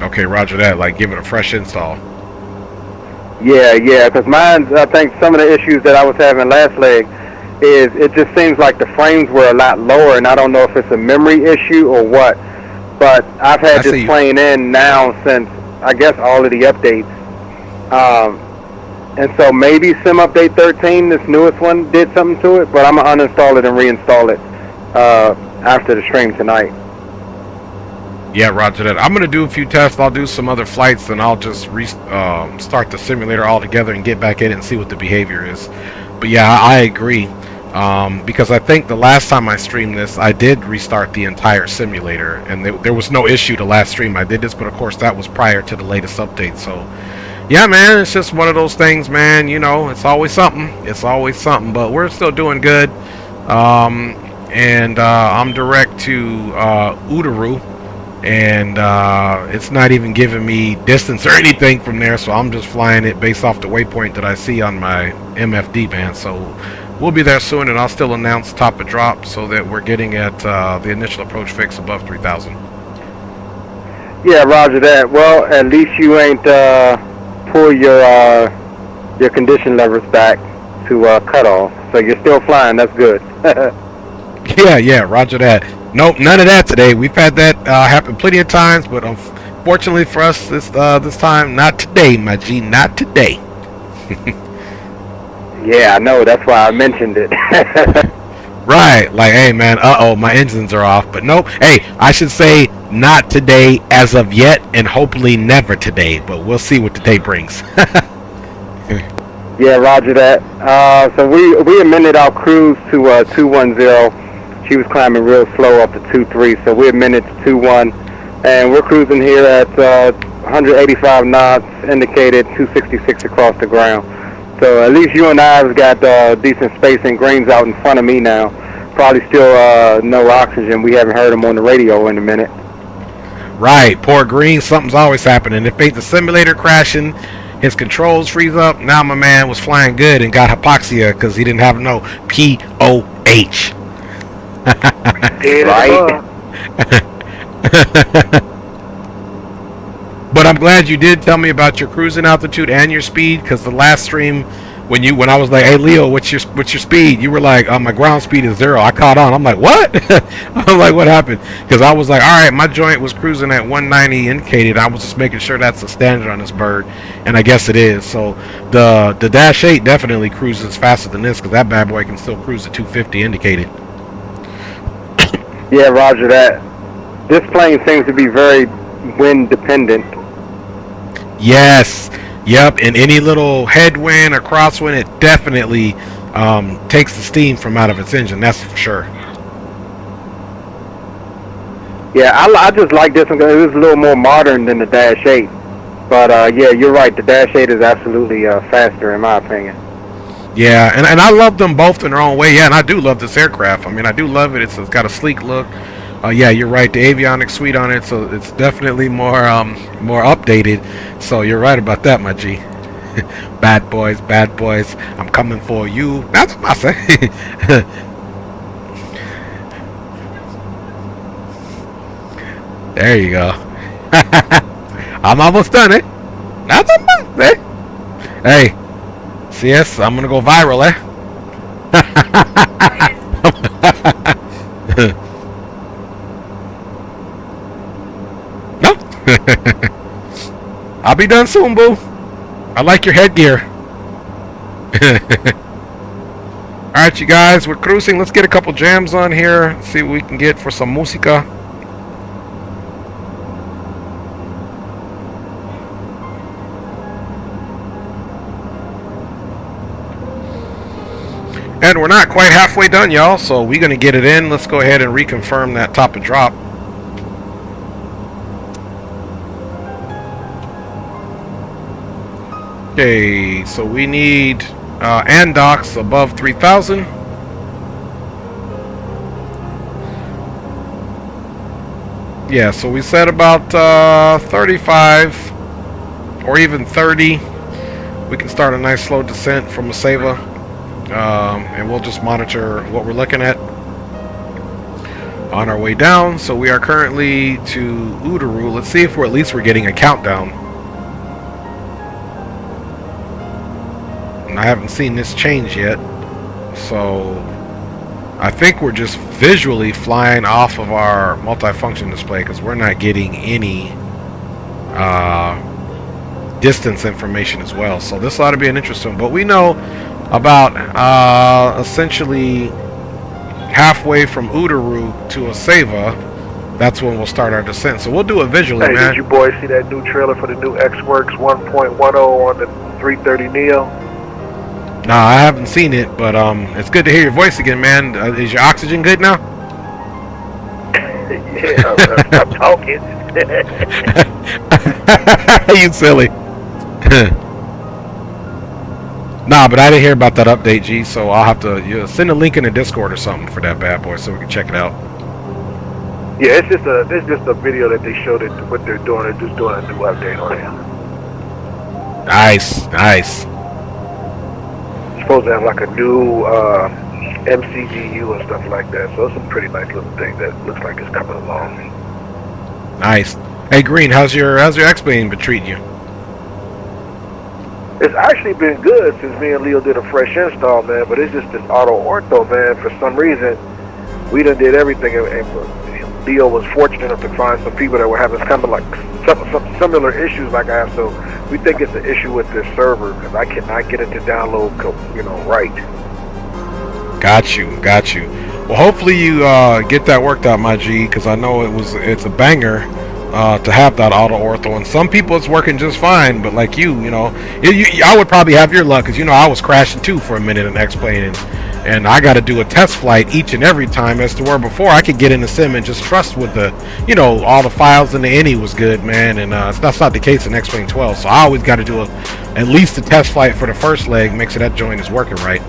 Okay, roger that. Like, give it a fresh install. Yeah, because mine, I think some of the issues that I was having last leg is it just seems like the frames were a lot lower, and I don't know if it's a memory issue or what. But I've had this plane in now since, I guess, all of the updates. And so maybe Sim Update 13, this newest one, did something to it, but I'm going to uninstall it and reinstall it after the stream tonight. Yeah, roger that. I'm going to do a few tests. I'll do some other flights, and I'll just start the simulator altogether and get back in it and see what the behavior is. But yeah, I agree. Because I think the last time I streamed this, I did restart the entire simulator, and there was no issue the last stream I did this, but of course that was prior to the latest update. So yeah, man, it's just one of those things, man. You know, it's always something. It's always something, but we're still doing good. And I'm direct to Utaru, and it's not even giving me distance or anything from there, so I'm just flying it based off the waypoint that I see on my MFD band. So we'll be there soon, and I'll still announce top of drop so that we're getting at the initial approach fix above 3,000. Yeah, roger that. Well, at least you ain't pull your condition levers back to cut off, so you're still flying. That's good. Yeah, roger that. Nope, none of that today. We've had that happen plenty of times, but unfortunately for us this time, not today, my G, not today. Yeah, I know. That's why I mentioned it. Right, like, hey man, my engines are off. But nope, hey, I should say not today as of yet, and hopefully never today, but we'll see what the day brings. Yeah, roger that. So we amended our cruise to 210. She was climbing real slow up to 23, so we amended to 21, and we're cruising here at 185 knots, indicated 266 across the ground. So at least you and I have got decent spacing. Green's out in front of me now. Probably still no oxygen. We haven't heard him on the radio in a minute. Right, poor Green. Something's always happening. If the simulator crashing, his controls freeze up. Now my man was flying good and got hypoxia because he didn't have no POH. Right. But I'm glad you did tell me about your cruising altitude and your speed, because the last stream when I was like, hey Leo, what's your speed? You were like, my ground speed is 0. I caught on. I'm like, what? I'm like, what happened? Because I was like, all right, my joint was cruising at 190 indicated. I was just making sure that's the standard on this bird, and I guess it is. So the Dash 8 definitely cruises faster than this, because that bad boy can still cruise at 250 indicated. Yeah, roger that. This plane seems to be very wind dependent. Yes. Yep, and any little headwind or crosswind, it definitely takes the steam from out of its engine. That's for sure. Yeah, I just like this one because it was a little more modern than the Dash 8. But yeah, you're right. The Dash 8 is absolutely faster in my opinion. Yeah, and I love them both in their own way. Yeah, and I do love this aircraft. I mean, I do love it. It's got a sleek look. Yeah, you're right. The avionics suite on it, so it's definitely more updated. So you're right about that, my G. Bad boys, I'm coming for you. That's what I say. There you go. I'm almost done, eh? That's what I say. Hey, CS, I'm gonna go viral, eh? I'll be done soon, boo. I like your headgear. Alright, you guys, we're cruising. Let's get a couple jams on here. See what we can get for some música. And we're not quite halfway done, y'all, so we're going to get it in. Let's go ahead and reconfirm that top and drop. Okay, so we need ANDOX above 3,000. Yeah, so we said about 35 or even 30. We can start a nice slow descent from a Seva, and we'll just monitor what we're looking at on our way down. So we are currently to Udaru. Let's see if at least we're getting a countdown. I haven't seen this change yet, so I think we're just visually flying off of our multifunction display because we're not getting any distance information as well. So this ought to be an interesting one. But we know about essentially halfway from Udaru to a Seva, that's when we'll start our descent. So we'll do it visually, hey, man. Did you boys see that new trailer for the new X-Works 1.10 on the 330 Neo? No, I haven't seen it, but it's good to hear your voice again, man. Is your oxygen good now? Yeah, I'm talking. You silly. Nah, but I didn't hear about that update, G, so I'll have to send a link in the Discord or something for that bad boy so we can check it out. Yeah, it's just a video that they showed it what they're doing. They're just doing a new update on it. Nice. Supposed to have like a new MCGU and stuff like that, so it's a pretty nice little thing that looks like it's coming along. Nice. Hey Green, how's your X-Plane been treating you? It's actually been good since me and Leo did a fresh install, man, but it's just this auto ortho, man. For some reason, we done did everything, and Leo was fortunate enough to find some people that were having some similar issues like I have, so we think it's an issue with this server, because I cannot get it to download, right. Got you. Well, hopefully you get that worked out, my G, because I know it's a banger to have that auto ortho, and some people it's working just fine, but like I would probably have your luck, because I was crashing too for a minute in X-Plane, and and I got to do a test flight each and every time, as to where before I could get in the sim and just trust with the, you know, all the files in the NE was good, man, and that's not the case in X-Wing 12, so I always got to do at least a test flight for the first leg, make sure that joint is working right.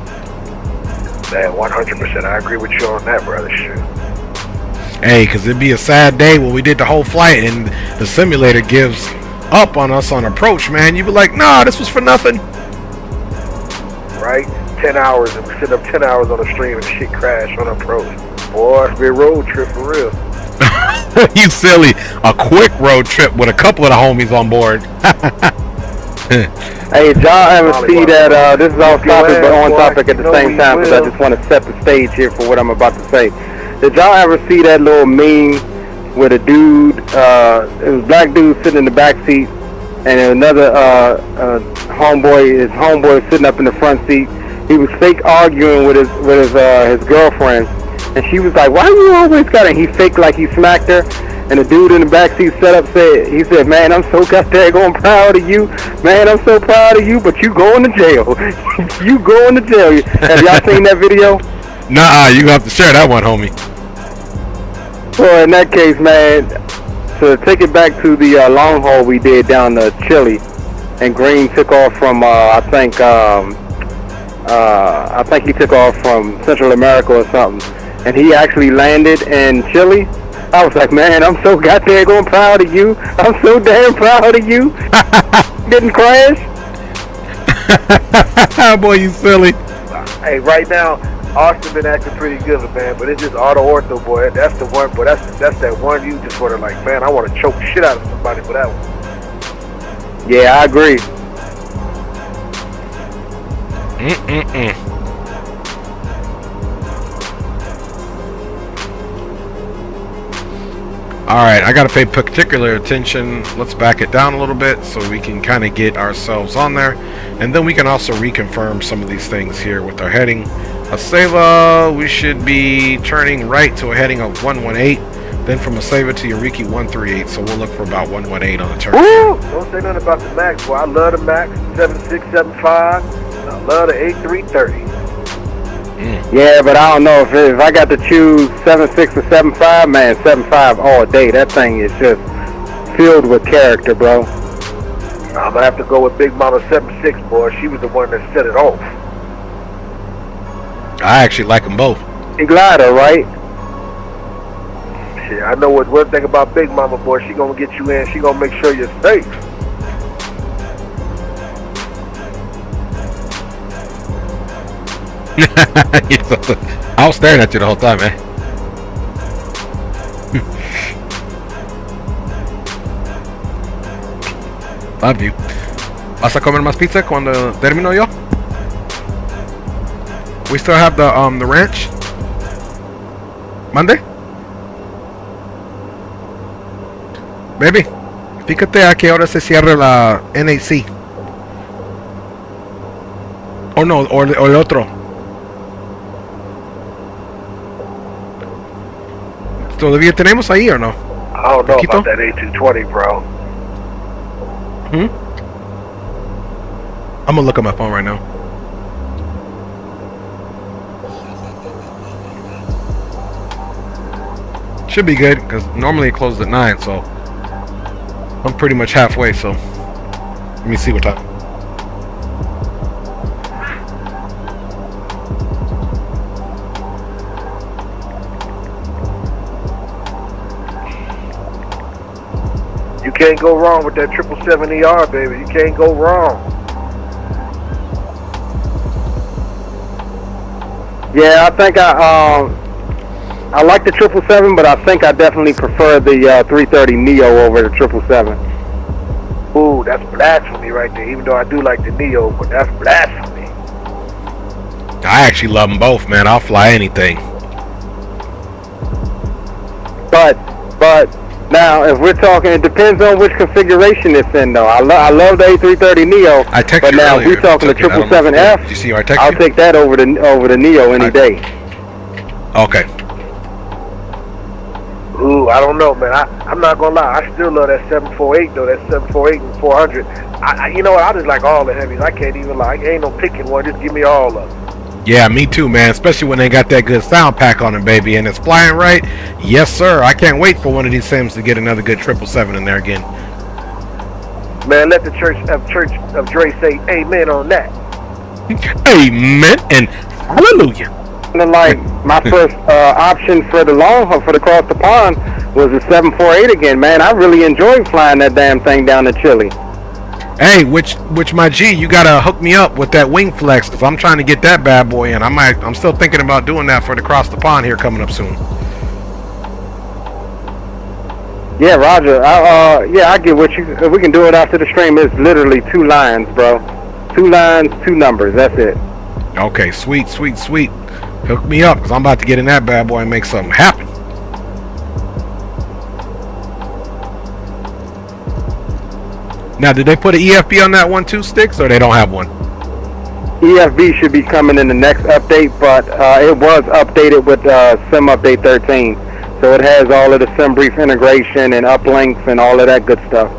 Man, 100%, I agree with you on that, brother. Shit. Hey, because it'd be a sad day when we did the whole flight and the simulator gives up on us on approach, man. You'd be like, nah, this was for nothing. Right? 10 hours, and we sit up 10 hours on the stream and shit crash on approach. Boy, it's be a road trip for real. You silly. A quick road trip with a couple of the homies on board. Hey, did y'all ever see that, this is off topic but on topic at the same time, because I just want to set the stage here for what I'm about to say. Did y'all ever see that little meme with a dude, it was a black dude sitting in the back seat, and another his homeboy sitting up in the front seat. He was fake arguing with his girlfriend, and she was like, "Why you always got it?" He faked like he smacked her, and the dude in the backseat he said, "Man, I'm so goddamn proud of you, man. I'm so proud of you, but you going to jail. You going to jail." Have y'all seen that video? Nah, you have to share that one, homie. Well, in that case, man, to take it back to the long haul we did down to Chile, and Green took off from I think he took off from Central America or something, and he actually landed in Chile. I was like, man, I'm so goddamn proud of you. I'm so damn proud of you. Didn't crash. Boy, you silly. Hey, right now, Austin been acting pretty good, man, but it's just auto ortho, boy. That's the one, but that's that one you just sort of like, man, I want to choke shit out of somebody for that one. Yeah, I agree. Alright, I gotta pay particular attention. Let's back it down a little bit so we can kind of get ourselves on there, and then we can also reconfirm some of these things here with our heading. Acela, we should be turning right to a heading of 118, then from Acela to Eureka 138, so we'll look for about 118 on the turn. Woo! Don't say nothing about the Max, boy. I love the Max 7675. I love the A330. Yeah, but I don't know if I got to choose 76 or 75, man, 75 all day. That thing is just filled with character, bro. I'm gonna have to go with Big Mama 76, boy. She was the one that set it off. I actually like them both. And glider, right? Shit, I know one thing about Big Mama, boy. She gonna get you in. She gonna make sure you're safe. I was staring at you the whole time, man. Love you. ¿Vas a comer más pizza cuando termino yo? We still have the ranch. Mande? Baby, fíjate a qué hora se cierra la NAC. O no, o el otro. ¿Todavía tenemos ahí o no? I don't know about that A220, bro. I'm gonna look at my phone right now. Should be good, because normally it closes at 9, so I'm pretty much halfway, so let me see what time. You can't go wrong with that 777ER, baby. You can't go wrong. Yeah, I think I like the 777, but I think I definitely prefer the 330 Neo over the 777. Ooh, that's blasphemy right there. Even though I do like the Neo, but that's blasphemy. I actually love them both, man. I'll fly anything. But now, if we're talking, it depends on which configuration it's in, though. I love the A330 Neo. I texted but you now, earlier. if we're talking the 777F, Did you see our text? I'll take that over the Neo any day. Okay. Ooh, I don't know, man. I'm not gonna lie. I still love that 748 though. That 748 and 400. You know what? I just like all the heavies. I can't even lie. Ain't no picking one. Just give me all of them. Yeah, me too, man. Especially when they got that good sound pack on it, baby, and it's flying right. Yes, sir. I can't wait for one of these sims to get another good 777 in there again. Man, let the Church of Dre say amen on that. Amen and hallelujah. And like my first option for the long haul, for the cross the pond, was a 748 again, man. I really enjoyed flying that damn thing down to Chile. Hey, which my G, you gotta hook me up with that wing flex, because I'm trying to get that bad boy in. I'm still thinking about doing that for the cross the pond here coming up soon. Yeah, Roger. I get what you. We can do it after the stream. It's literally 2 lines, bro. 2 lines, 2 numbers. That's it. Okay, sweet. Hook me up, because I'm about to get in that bad boy and make something happen. Now, did they put an EFB on that one too, Sticks, or they don't have one? EFB should be coming in the next update, but it was updated with Sim Update 13. So it has all of the SimBrief integration and uplinks and all of that good stuff.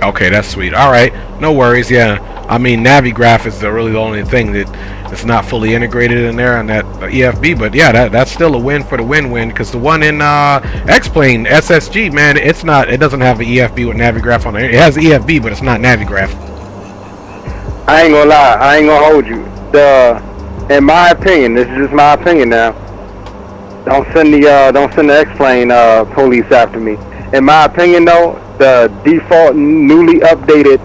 Okay, that's sweet. All right, no worries. Yeah, I mean, NaviGraph is really the only thing that it's not fully integrated in there on that EFB. But yeah, that's still a win for the win-win, because the one in X-Plane SSG, man, it doesn't have an EFB with NaviGraph on there. It has EFB, but it's not NaviGraph. I ain't gonna lie. I ain't gonna hold you. In my opinion, this is just my opinion now. Don't send the X-Plane police after me. In my opinion, though, the default newly updated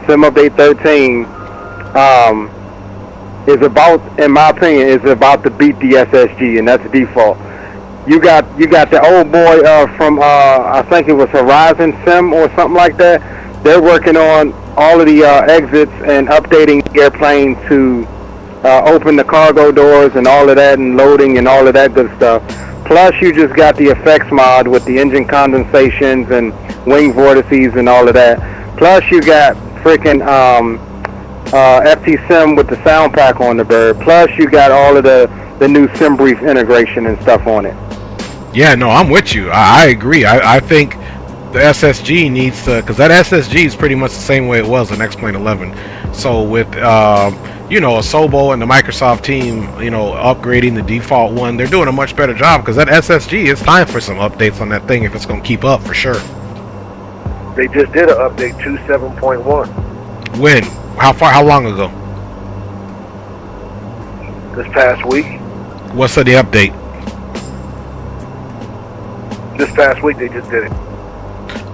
Sim Update 13 is about, in my opinion, is about to beat the SSG, and that's the default. You got the old boy from I think it was Horizon Sim or something like that. They're working on all of the exits and updating the airplane to open the cargo doors and all of that, and loading and all of that good stuff. Plus, you just got the effects mod with the engine condensations and wing vortices and all of that. Plus, you got freaking FT Sim with the sound pack on the bird. Plus, you got all of the new SimBrief integration and stuff on it. Yeah, no, I'm with you. I agree. I think the SSG needs to, because that SSG is pretty much the same way it was in X-Plane 11. So with Asobo and the Microsoft team, upgrading the default one, they're doing a much better job, because that SSG, it's time for some updates on that thing if it's going to keep up for sure. They just did an update 2.7.1. When? How long ago? This past week. What's the update? This past week they just did it.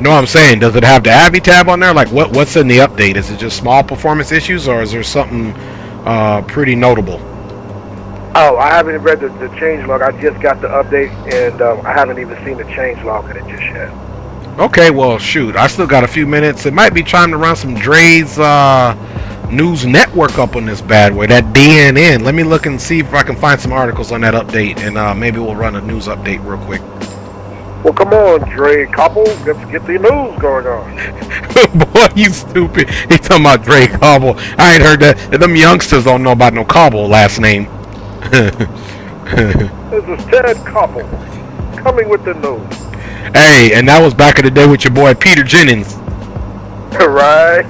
No, I'm saying, does it have the Avi tab on there? Like, what's in the update? Is it just small performance issues, or is there something pretty notable? Oh, I haven't read the change log. I just got the update, and I haven't even seen the change log in it just yet. Okay, well, shoot, I still got a few minutes. It might be time to run some Dre's news network up on this bad boy, that DNN. Let me look and see if I can find some articles on that update, and maybe we'll run a news update real quick. Well, come on, Dre Cobble. Let's get the news going on. Boy, you stupid. He talking about Dre Cobble. I ain't heard that. Them youngsters don't know about no Cobble last name. This is Ted Cobble coming with the news. Hey, and that was back in the day with your boy Peter Jennings. Right.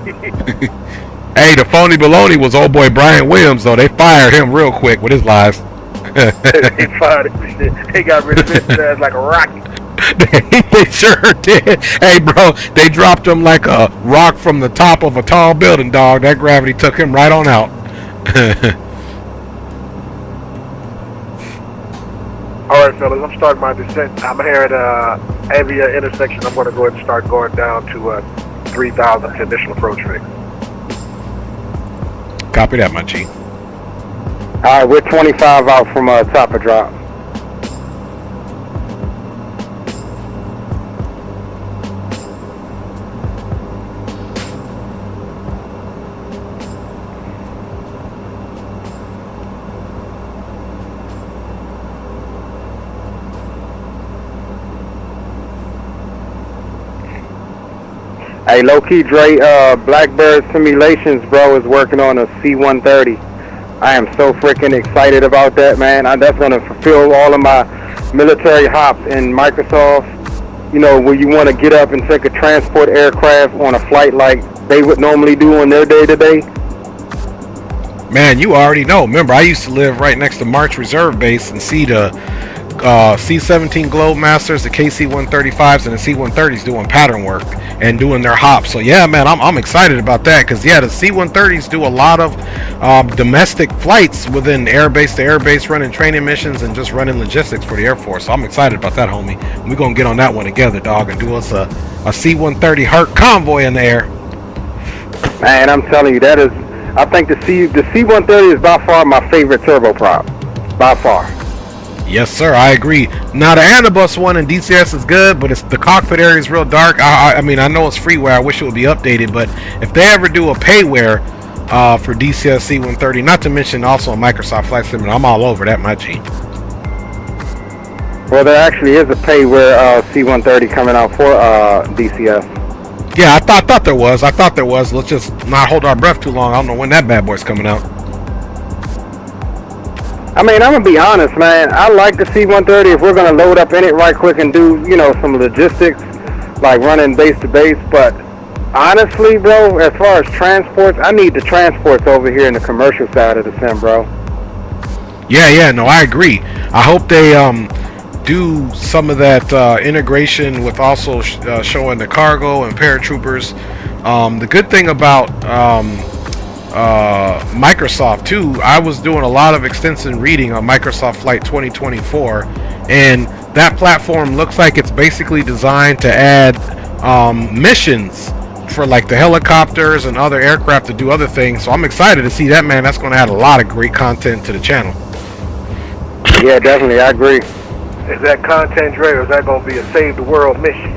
Hey, the phony baloney was old boy Brian Williams, though. They fired him real quick with his lies. They fired him. They got rid of his ass like a rocket. They sure did. Hey, bro, they dropped him like a rock from the top of a tall building, dog. That gravity took him right on out. All right, fellas, I'm starting my descent. I'm here at Avia intersection. I'm going to go ahead and start going down to 3,000 to initial approach rate. Copy that, my G. All right, we're 25 out from top of drop. Hey, low-key, Dre, Blackbird Simulations, bro, is working on a C-130. I am so freaking excited about that, man. That's going to fulfill all of my military hops in Microsoft. You know, where you want to get up and take a transport aircraft on a flight like they would normally do on their day-to-day. Man, you already know. Remember, I used to live right next to March Reserve Base and see the C-17 Globemasters, the KC-135s, and the C-130s doing pattern work and doing their hops. So yeah, man, I'm excited about that because yeah, the C-130s do a lot of domestic flights within airbase to airbase, running training missions and just running logistics for the Air Force. So I'm excited about that, homie. We're gonna get on that one together, dog, and do us a C-130 Hurt convoy in the air. Man, I'm telling you, that is. I think the C-130 is by far my favorite turboprop, by far. Yes, sir. I agree. Now the Anibus one in DCS is good, but it's the cockpit area is real dark. I mean, I know it's freeware. I wish it would be updated, but if they ever do a payware for DCS C-130, not to mention also a Microsoft Flight Simulator, I'm all over that, my G. Well, there actually is a payware C-130 coming out for DCS. Yeah, I thought there was. Let's just not hold our breath too long. I don't know when that bad boy's coming out. I mean, I'm gonna be honest, man. I like the C-130 if we're gonna load up in it right quick and do, you know, some logistics, like running base to base. But honestly, bro, as far as transports, I need the transports over here in the commercial side of the sim, bro. Yeah, no, I agree. I hope they do some of that integration with also showing the cargo and paratroopers. The good thing about Microsoft too, I was doing a lot of extensive reading on Microsoft Flight 2024, and that platform looks like it's basically designed to add missions for like the helicopters and other aircraft to do other things. So I'm excited to see that, man. That's going to add a lot of great content to the channel. Yeah, definitely, I agree. Is that content, Dre, or is that going to be a save the world mission?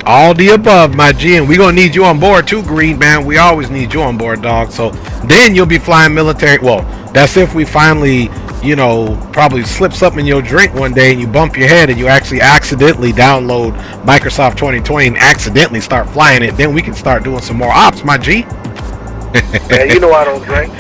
All the above, my G, and we're going to need you on board too, Green, man. We always need you on board, dog. So then you'll be flying military. Well, that's if we finally, you know, probably slip something in your drink one day and you bump your head and you actually accidentally download Microsoft 2020 and accidentally start flying it. Then we can start doing some more ops, my G. Yeah, you know I don't drink.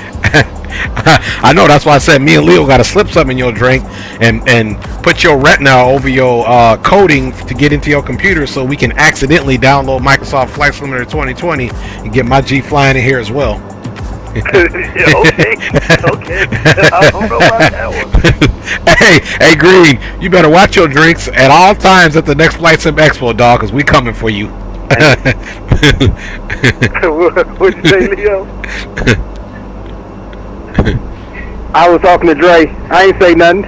I know, that's why I said me and Leo got to slip something in your drink and put your retina over your coding to get into your computer so we can accidentally download Microsoft Flight Simulator 2020 and get my G flying in here as well. Yeah, okay. I don't know about that one. Hey, Green, you better watch your drinks at all times at the next Flight Sim Expo, dog, because we coming for you. What'd you say, Leo? I was talking to Dre. I ain't say nothing.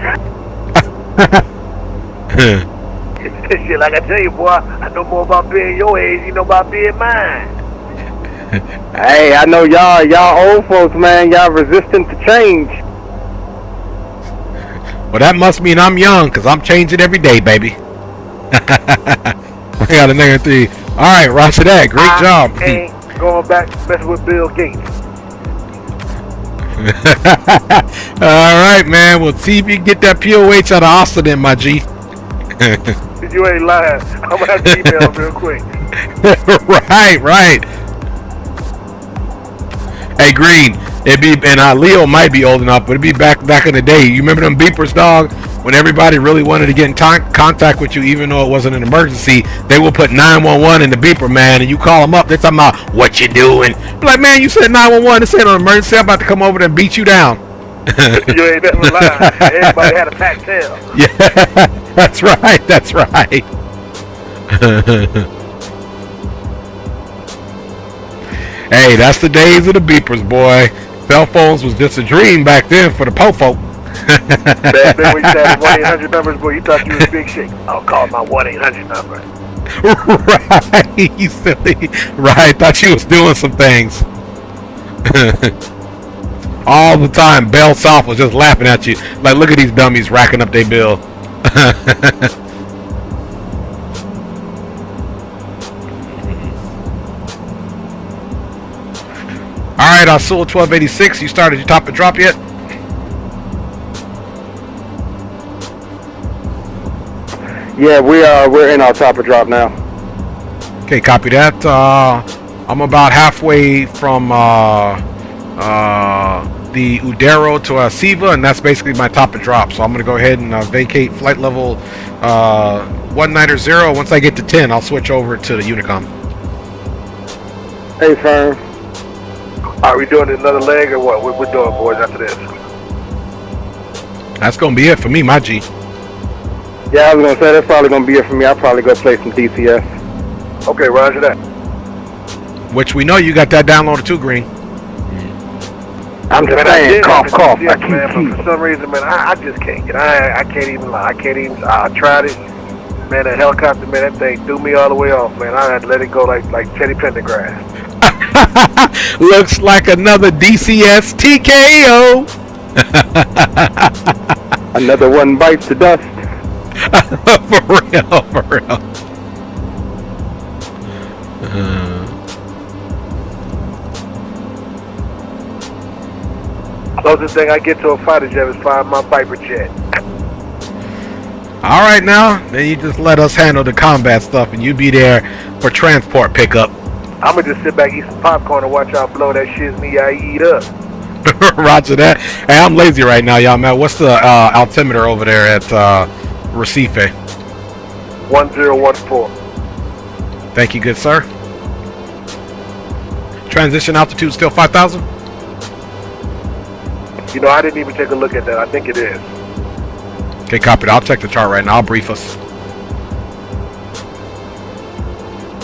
Shit, like I tell you, boy, I know more about being your age, you know about being mine. Hey, I know y'all old folks, man. Y'all resistant to change. Well, that must mean I'm young, because I'm changing every day, baby. I got a -3. All right, roger that. Great job. Ain't going back to messing with Bill Gates. All right, man. We'll see if you can get that POH out of Austin in, my G. You ain't lying. I'm going to have to email him real quick. Right. Hey, Green, it'd be, and Leo might be old enough, but it'd be back in the day. You remember them beepers, dog? When everybody really wanted to get in contact with you, even though it wasn't an emergency, they will put 911 in the beeper, man, and you call them up. They're talking about what you doing. Be like, man, you said 911. This ain't an emergency. I'm about to come over there and beat you down. You ain't never lying. Everybody had a packed tail. Yeah, that's right. Hey, that's the days of the beepers, boy. Cell phones was just a dream back then for the po folk. Back then when you had 1-800 numbers, boy, you thought you was Big Shake. I'll call my 1-800 number. Right, you silly. Right, thought you was doing some things. All the time, Bell South was just laughing at you. Like, look at these dummies racking up their bill. Alright, Azul 1286, you started your top and drop yet? Yeah, we're in our top of drop now. Okay, copy that. I'm about halfway from the Udero to Siva, and that's basically my top and drop. So I'm gonna go ahead and vacate flight level 190. Once I get to 10, I'll switch over to the Unicom. Hey, firm. Are we doing another leg or what? What we're doing, boys, after this? That's gonna be it for me, my G. Yeah, I was gonna say that's probably gonna be it for me. I'll probably go play some DCS. Okay, roger that. Which we know you got that downloaded too, Green. I'm just saying, cough. I Man, keep. but for some reason, man, I just can't get. I can't even lie. I can't even. I tried it. Man, that helicopter, man, that thing threw me all the way off, man. I had to let it go like Teddy Pendergrass. Looks like another DCS TKO. Another one bites the dust. For real. Closest thing I get to a fighter jet is flying my Viper jet. All right, now then you just let us handle the combat stuff, and you be there for transport pickup. I'm gonna just sit back, eat some popcorn, and watch y'all blow that shizney I eat up. Roger that. Hey, I'm lazy right now, y'all, man. What's the altimeter over there at Recife? 1014. Thank you, good sir. Transition altitude still 5,000? You know, I didn't even take a look at that. I think it is. Okay, copied. I'll check the chart right now. I'll brief us.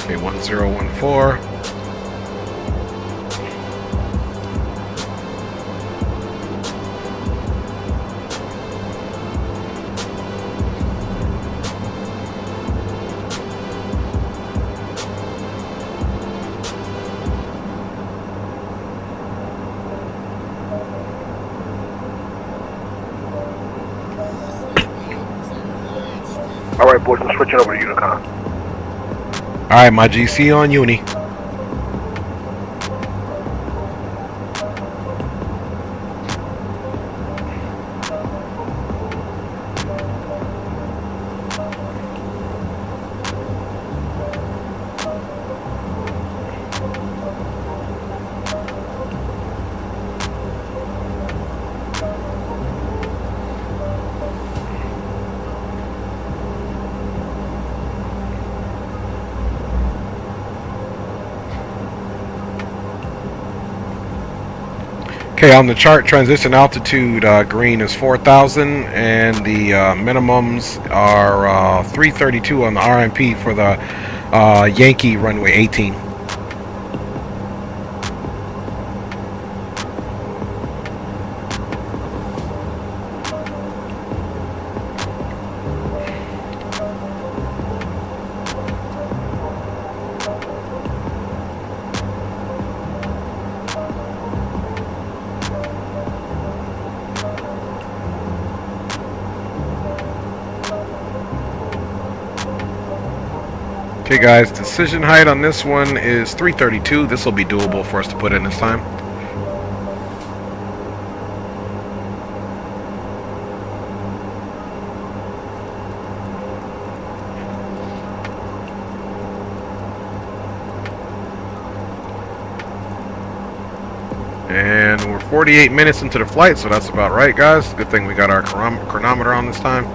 Okay, 1014. Alright, boys, I'm switching over to Unicon. Alright, my GC on Uni. Okay, on the chart, transition altitude green is 4,000, and the minimums are 332 on the RMP for the Yankee runway 18. Okay guys, decision height on this one is 332. This will be doable for us to put in this time. And we're 48 minutes into the flight, so that's about right, guys. Good thing we got our chronometer on this time.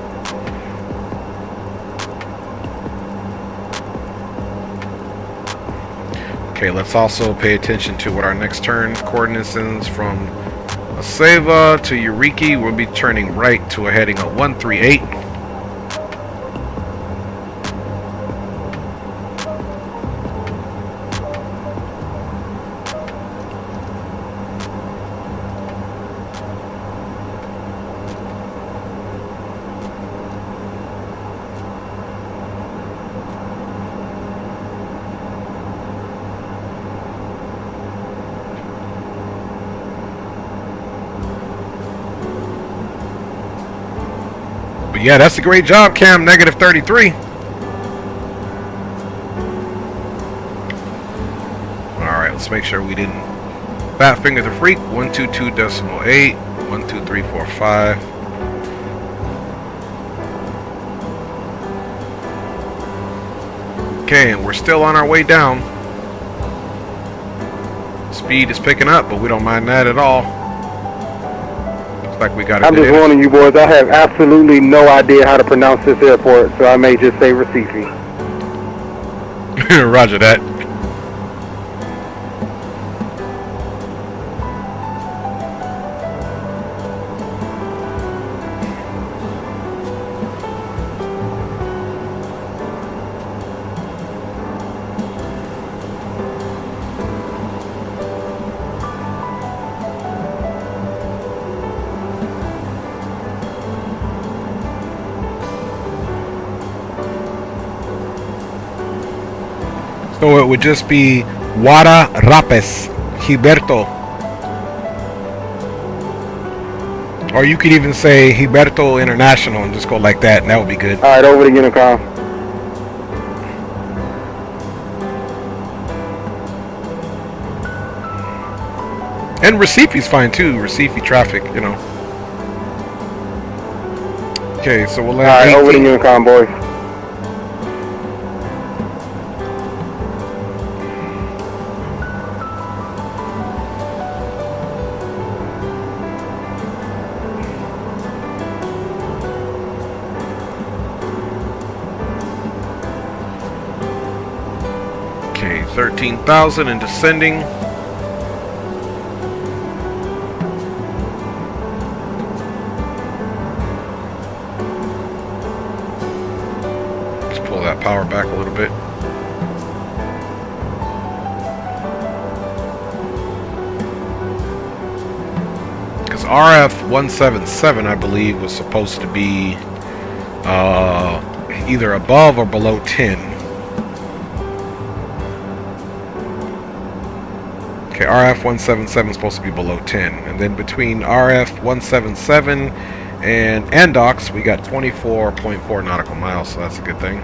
Okay, let's also pay attention to what our next turn coordinates is. From Aceva to Eureka, we'll be turning right to a heading of 138. Yeah, that's a great job, Cam. Negative 33. Alright, let's make sure we didn't fat finger the freak. 122.8, 12345. Okay, and we're still on our way down. Speed is picking up, but we don't mind that at all. Like we got I'm just warning you boys, I have absolutely no idea how to pronounce this airport, so I may just say Recife. Roger that. So it would just be Wada Rapes, Gilberto. Or you could even say Gilberto International and just go like that, and that would be good. Alright, over to Unicom. And Recifel's fine too. Recife traffic, you know. Okay, so we'll land. Alright, over to Unicom, boys. Okay, 13,000 and descending. Power back a little bit. Because RF177, I believe, was supposed to be either above or below 10. Okay, RF177 is supposed to be below 10. And then between RF177 and Andox, we got 24.4 nautical miles, so that's a good thing.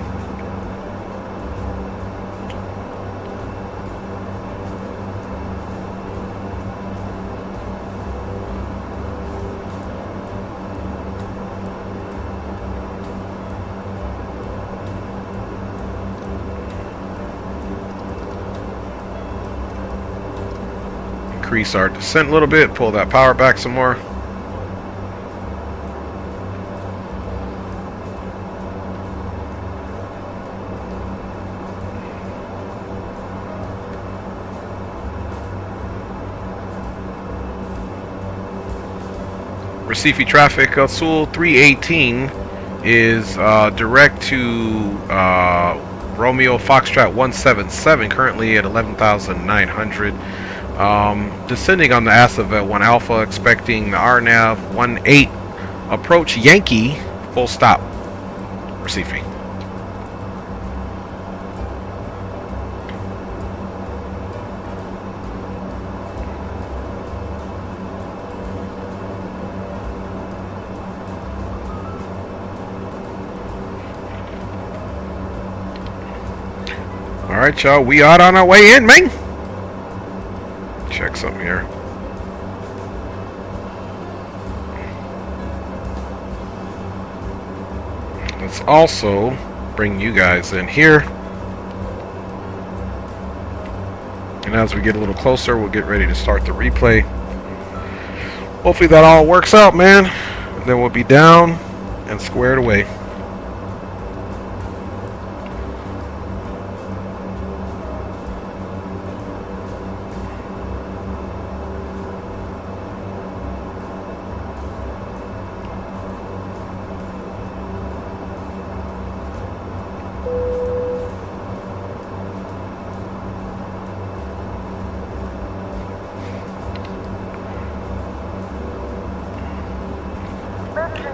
Increase our descent a little bit, pull that power back some more. Recife traffic, Azul 318 is direct to Romeo Foxtrot 177, currently at 11,900. Descending on the Asavet 1 Alpha, expecting the RNAV 18 approach Yankee, full stop, Recife. Alright, y'all, we out on our way in, man. Check something here. Let's also bring you guys in here. And as we get a little closer, we'll get ready to start the replay. Hopefully that all works out, man. And then we'll be down and squared away.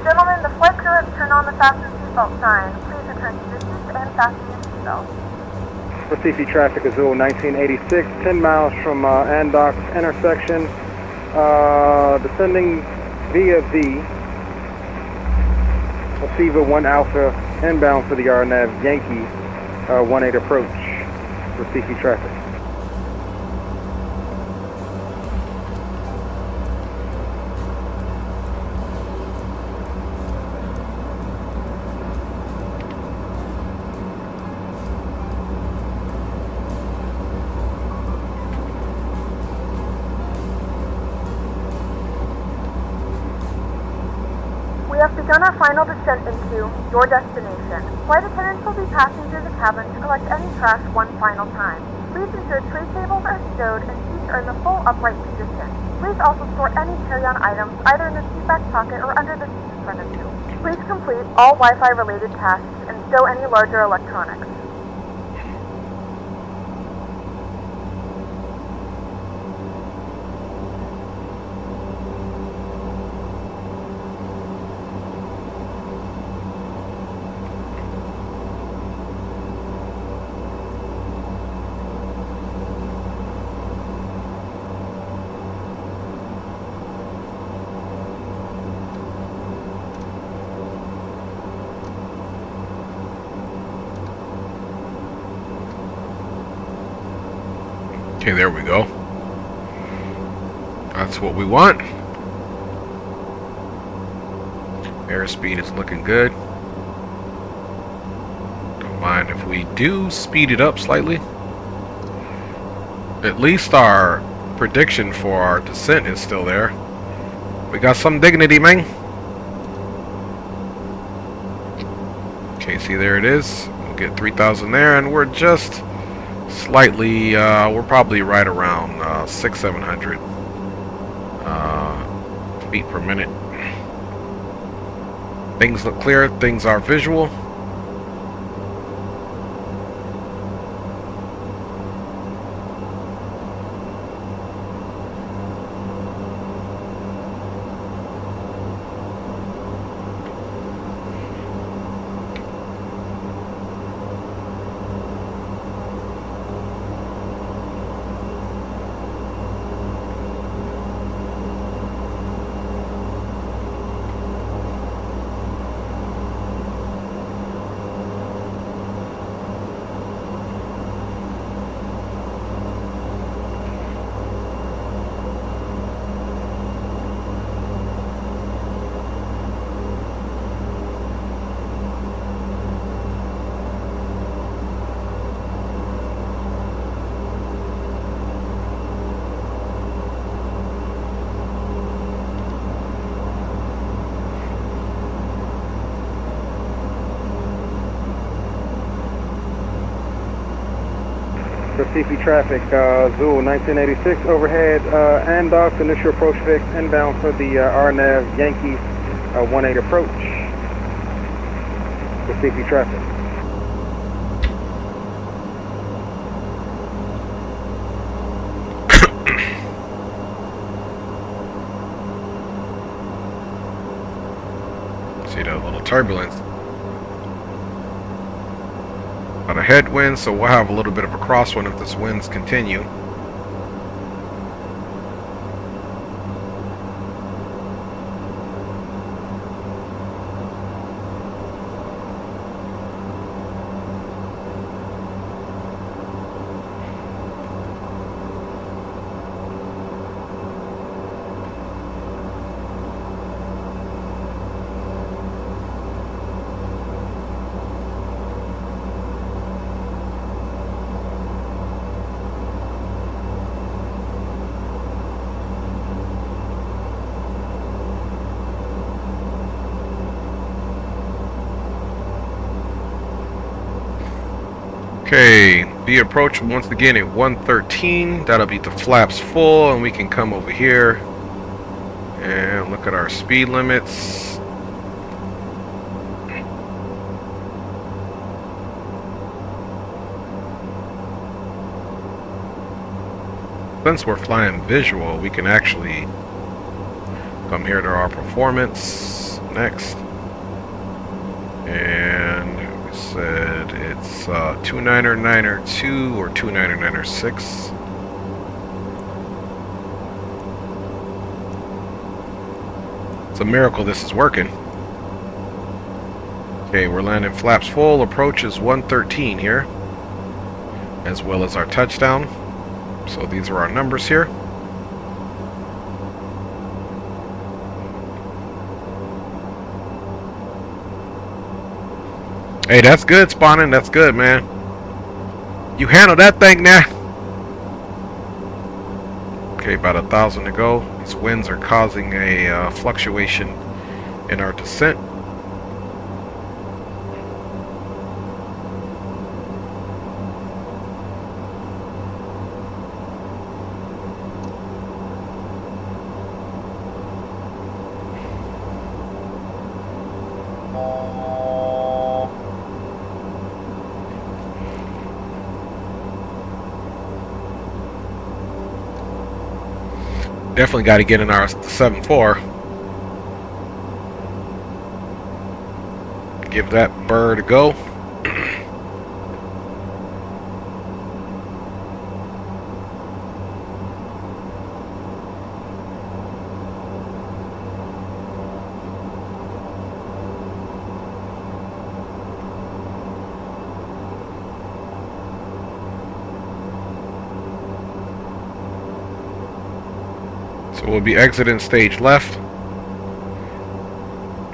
Gentlemen, the flight crew has turned on the fasten seatbelt sign. Please return to your seats and fasten your seatbelt. Recife traffic, Azul 1986, 10 miles from Andox intersection. Descending via the Aceva 1 Alpha, inbound for the RNAV Yankee 18 approach. Recife traffic. We have begun our final descent into your destination. Flight attendants will be passing through the cabin to collect any trash one final time. Please ensure tray tables are stowed and seats are in the full upright position. Please also store any carry-on items either in the seat back pocket or under the seat in front of you. Please complete all Wi-Fi related tasks and stow any larger electronics. Okay, there we go. That's what we want. Airspeed is looking good. Don't mind if we do speed it up slightly. At least our prediction for our descent is still there. We got some dignity, man. Okay, see, there it is. We'll get 3,000 there, and we're just slightly, we're probably right around 600-700 feet per minute. Things look clear, things are visual. CP traffic, Azul 1986 overhead, Andox, initial approach fix, inbound for the RNAV Yankees 18 approach. The CP traffic. See that little turbulence. A headwind, so we'll have a little bit of a crosswind if this winds continue. Okay, the approach once again at 113. That'll be the flaps full, and we can come over here and look at our speed limits. Since we're flying visual, we can actually come here to our performance next, and we said it's 29902 or 29906. It's a miracle this is working. Okay, we're landing flaps full. Approach is 113 here, as well as our touchdown. So these are our numbers here. Hey, that's good, spawning. That's good, man. You handle that thing now. Okay, about 1,000 to go. These winds are causing a fluctuation in our descent. Definitely got to get in our 7.4. Give that bird a go. So we'll be exiting stage left.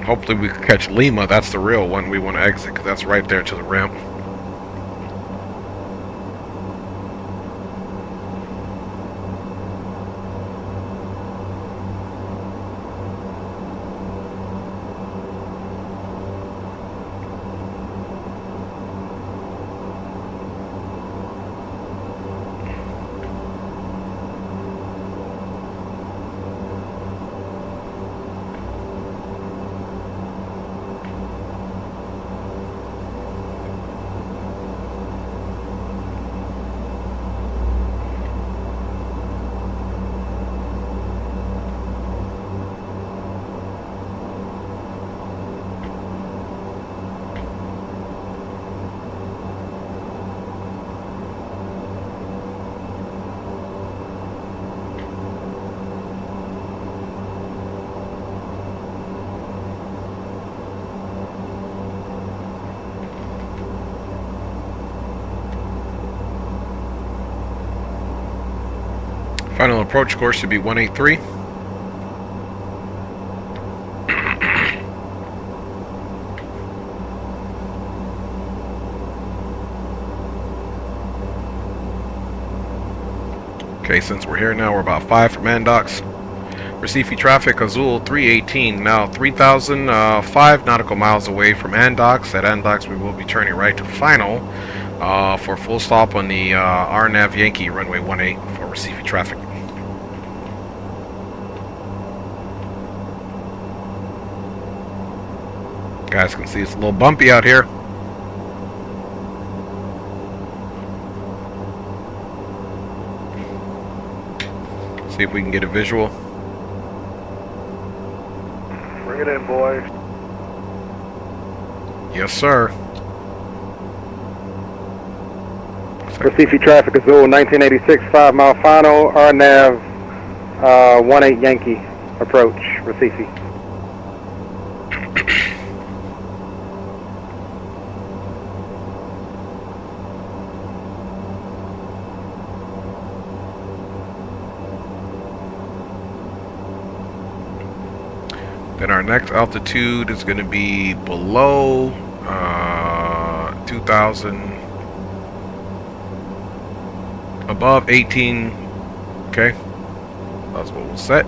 Hopefully we can catch Lima. That's the real one we want to exit because that's right there to the ramp. Final approach course should be 183. Okay, since we're here now, we're about 5 from Andox. Recife traffic, Azul 318, now 3,005 nautical miles away from Andox. At Andox, we will be turning right to final for full stop on the RNAV Yankee runway 18 for Recife traffic. Guys can see it's a little bumpy out here. See if we can get a visual. Bring it in, boys. Yes, sir. Recife traffic, Azul 1986, 5 mile final, RNAV 18 Yankee, approach, Recife. Then our next altitude is going to be below 2,000, above 18. Okay, that's what we'll set.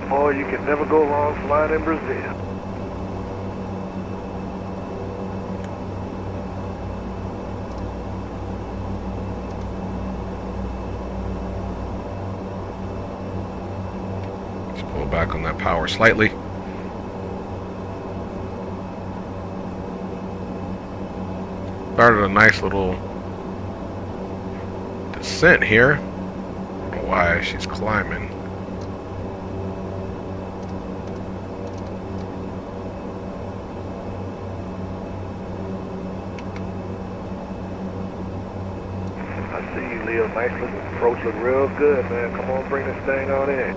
Boy, you can never go wrong flying in Brazil. Let's pull back on that power slightly. Started a nice little descent here. I don't know why she's climbing. Nice little approach, look real good, man. Come on, bring this thing on in.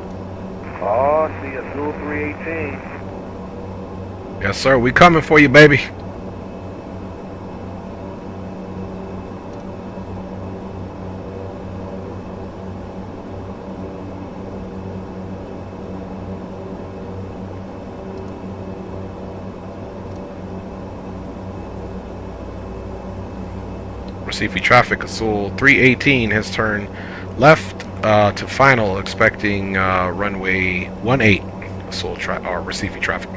Oh, see Azul 318. Yes, sir. We coming for you, baby. Recife traffic, Azul 318 has turned left to final, expecting runway 18, Azul Recife traffic.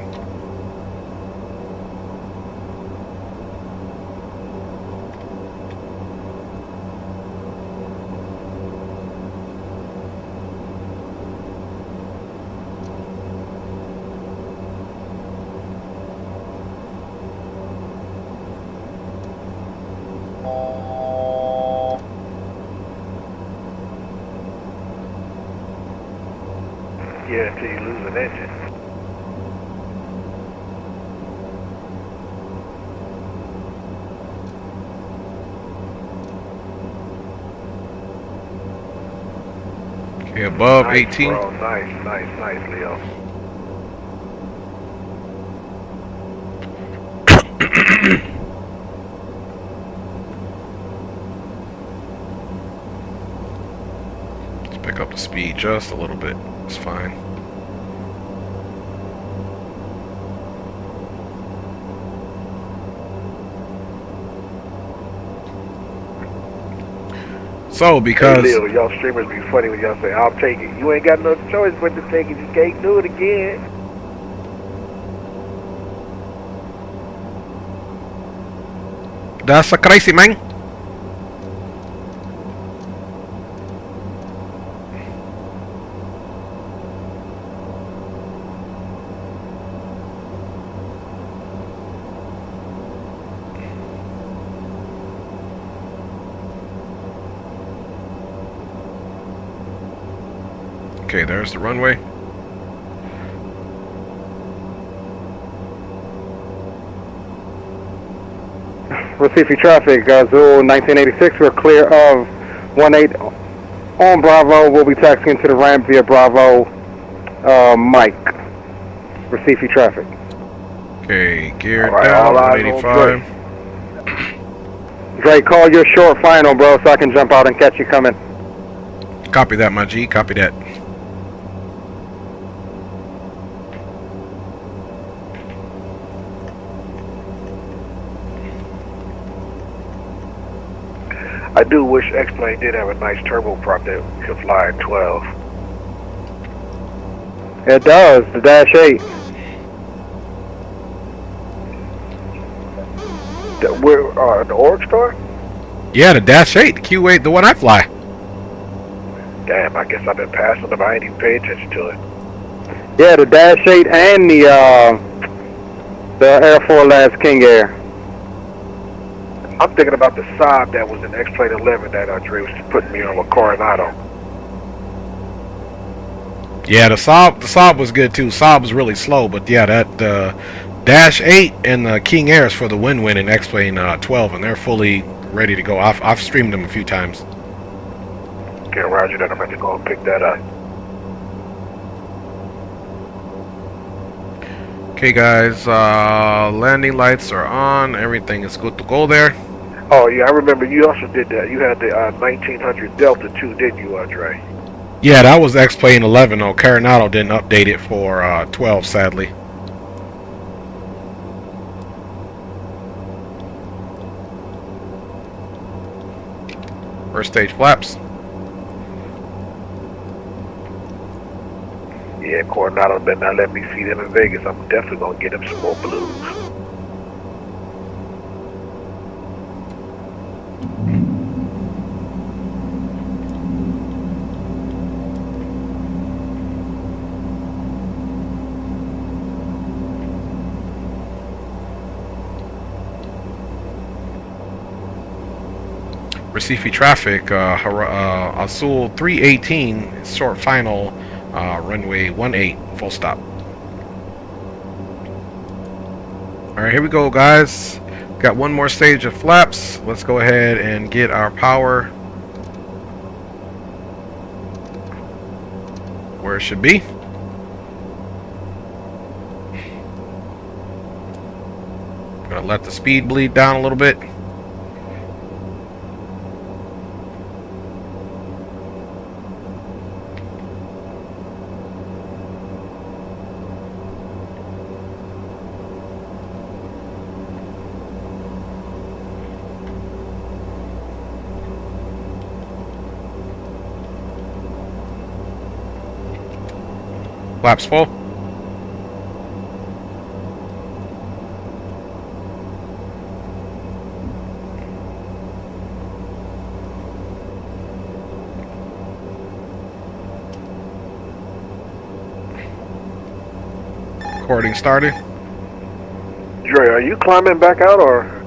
Yeah, until you lose an engine. Okay, above Nice, 18. bro. Nice, Leo. Let's pick up the speed just a little bit. It's fine. So, because... Hey, Leo, y'all streamers be funny when y'all say, I'll take it. You ain't got no choice but to take it. You can't do it again. That's a crazy, man. Okay, there's the runway. Recife traffic, Azul 1986. We're clear of 18 on Bravo. We'll be taxiing to the ramp via Bravo, Mike. Recife traffic. Okay, gear All right, down, all eyes on 185. Dre, call your short final, bro, so I can jump out and catch you coming. Copy that, my G. Copy that. I do wish X-Plane did have a nice turboprop that could fly at 12. It does, the Dash 8. The Org Star? Yeah, the Dash 8, the Q8, the one I fly. Damn, I guess I've been passing them. I ain't even paid attention to it. Yeah, the Dash 8 and the Air 4 Labs King Air. I'm thinking about the Saab that was in X-Plane 11 that Dre was putting me on with Coronado. Yeah, the Saab was good too. Saab was really slow, but yeah, that Dash 8 and the King Airs for the win-win in X-Plane 12, and they're fully ready to go. I've streamed them a few times. Okay, roger that. I'm going to go and pick that up. Okay, guys, landing lights are on. Everything is good to go there. Oh, yeah, I remember you also did that. You had the 1900 Delta too, didn't you, Dre? Yeah, that was X-Plane 11. Oh, Coronado didn't update it for 12, sadly. First stage flaps. Yeah, Coronado better not let me see them in Vegas. I'm definitely going to get them some more blues. Recife traffic, Azul 318, short final, runway 18, full stop. Alright, here we go, guys. Got one more stage of flaps. Let's go ahead and get our power where it should be. Gonna let the speed bleed down a little bit. Flaps full. Recording started. Dre, are you climbing back out or?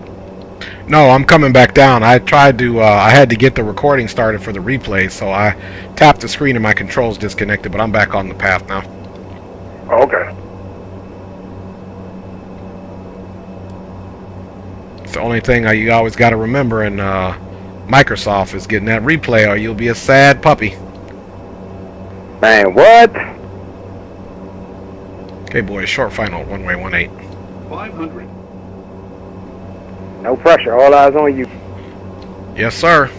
No, I'm coming back down. I tried to, I had to get the recording started for the replay, so I tapped the screen and my controls disconnected, but I'm back on the path now. Oh, okay. It's the only thing you always got to remember in Microsoft is getting that replay or you'll be a sad puppy. Man, what? Okay, boys, short final, one-way 18. 500. No pressure, all eyes on you. Yes, sir.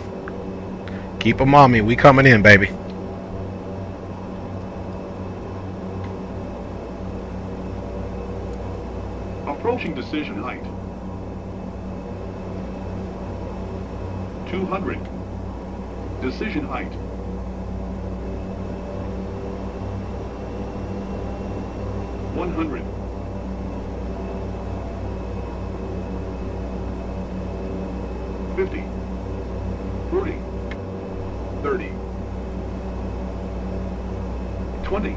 Keep 'em on me. We coming in, baby. Approaching decision height. 200. Decision height. 100. 50. 40. 30. 20.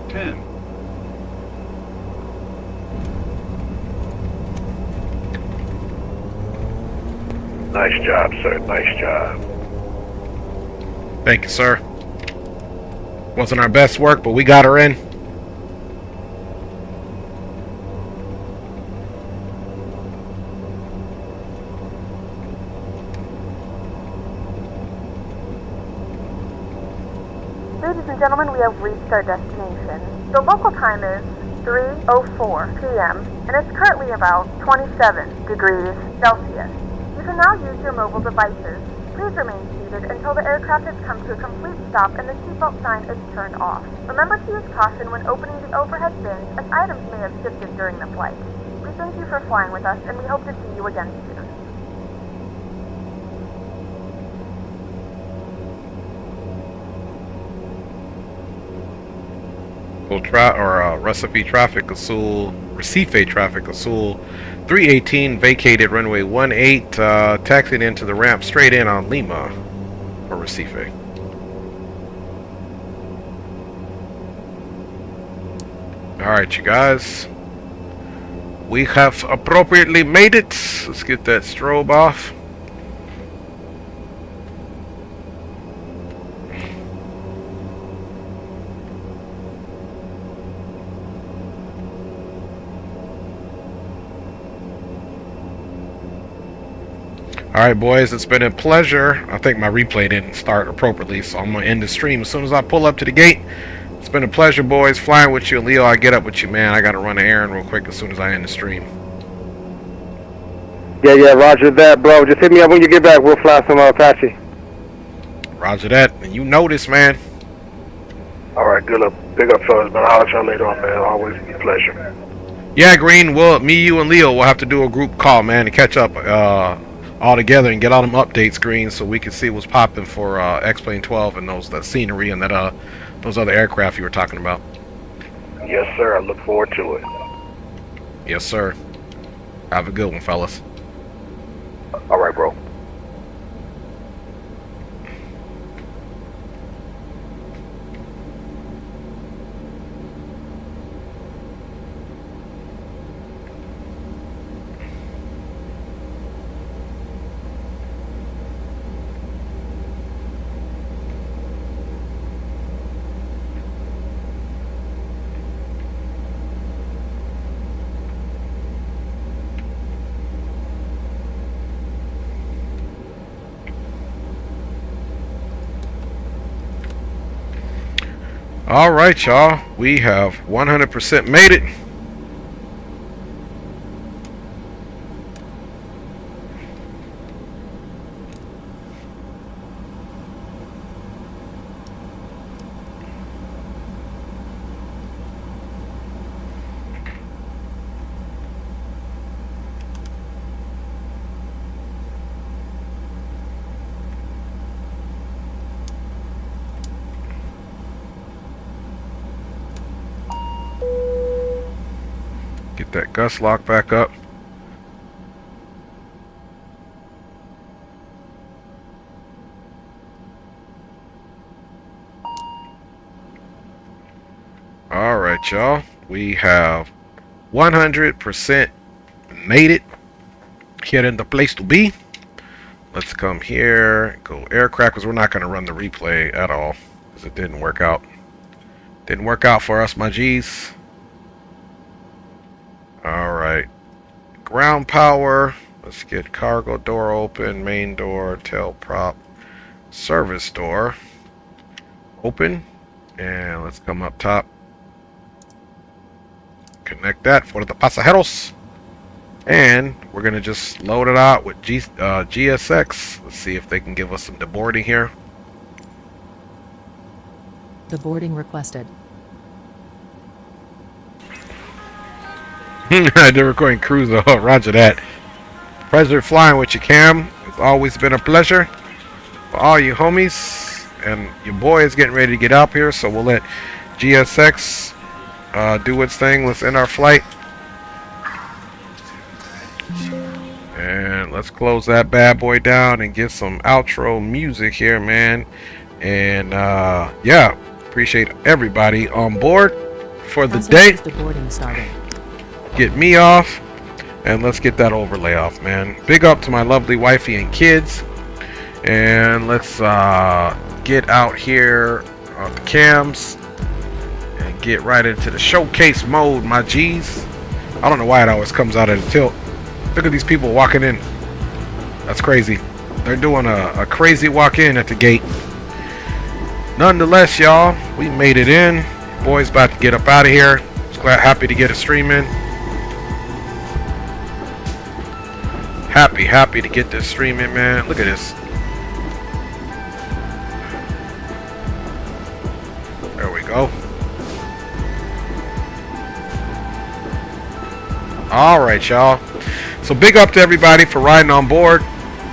10. Nice job, sir. Nice job. Thank you, sir. Wasn't our best work, but we got her in. Ladies and gentlemen, we have reached our destination. The local time is 3:04 p.m. and it's currently about 27 degrees Celsius. You can now use your mobile devices. Please remain seated until the aircraft has come to a complete stop and the seatbelt sign is turned off. Remember to use caution when opening the overhead bins as items may have shifted during the flight. We thank you for flying with us and we hope to see you again soon. Recife traffic, Azul, Recife traffic, Azul 318, vacated runway 18, taxied into the ramp straight in on Lima for Recife. Alright, you guys. We have appropriately made it. Let's get that strobe off. Alright, boys, it's been a pleasure. I think my replay didn't start appropriately, so I'm going to end the stream as soon as I pull up to the gate. It's been a pleasure, boys, flying with you. Leo, I get up with you, man. I got to run an errand real quick as soon as I end the stream. Yeah, roger that, bro. Just hit me up when you get back. We'll fly some Apache. Roger that. And you know this, man. Alright, good luck. Big up, fellas, man. I'll let y'all later on, man. Always a pleasure. Yeah, Green, me, you, and Leo will have to do a group call, man, to catch up all together and get all them updates, Green, so we can see what's popping for X-Plane 12 and that scenery and that those other aircraft you were talking about. Yes, sir. I look forward to it. Yes, sir. Have a good one, fellas. Alright, bro. Alright, y'all. We have 100% made it. Get that gust lock back up. Alright, y'all. We have 100% made it. Here in the place to be. Let's come here. Go aircraft, because we're not going to run the replay at all. Because it didn't work out. Didn't work out for us, my G's. Alright. Ground power. Let's get cargo door open, main door, tail prop. service door. Open. And let's come up top. Connect that for the pasajeros. And we're going to just load it out with GSX. Let's see if they can give us some deboarding here. Deboarding requested. They're recording cruise. Oh, roger that. Pleasure flying with you, Cam. It's always been a pleasure. For all you homies. And your boy is getting ready to get up here. So we'll let GSX do its thing. Let's end our flight. And let's close that bad boy down and get some outro music here, man. And yeah, appreciate everybody on board for the day. Get me off, and let's get that overlay off, man. Big up to my lovely wifey and kids. And let's get out here on the cams and get right into the showcase mode, my G's. I don't know why it always comes out at a tilt. Look at these people walking in. That's crazy. They're doing a crazy walk in at the gate. Nonetheless, y'all, we made it in. Boy's about to get up out of here. Just happy to get a stream in. Happy to get this stream in, man. Look at this. There we go. Alright, y'all. So big up to everybody for riding on board.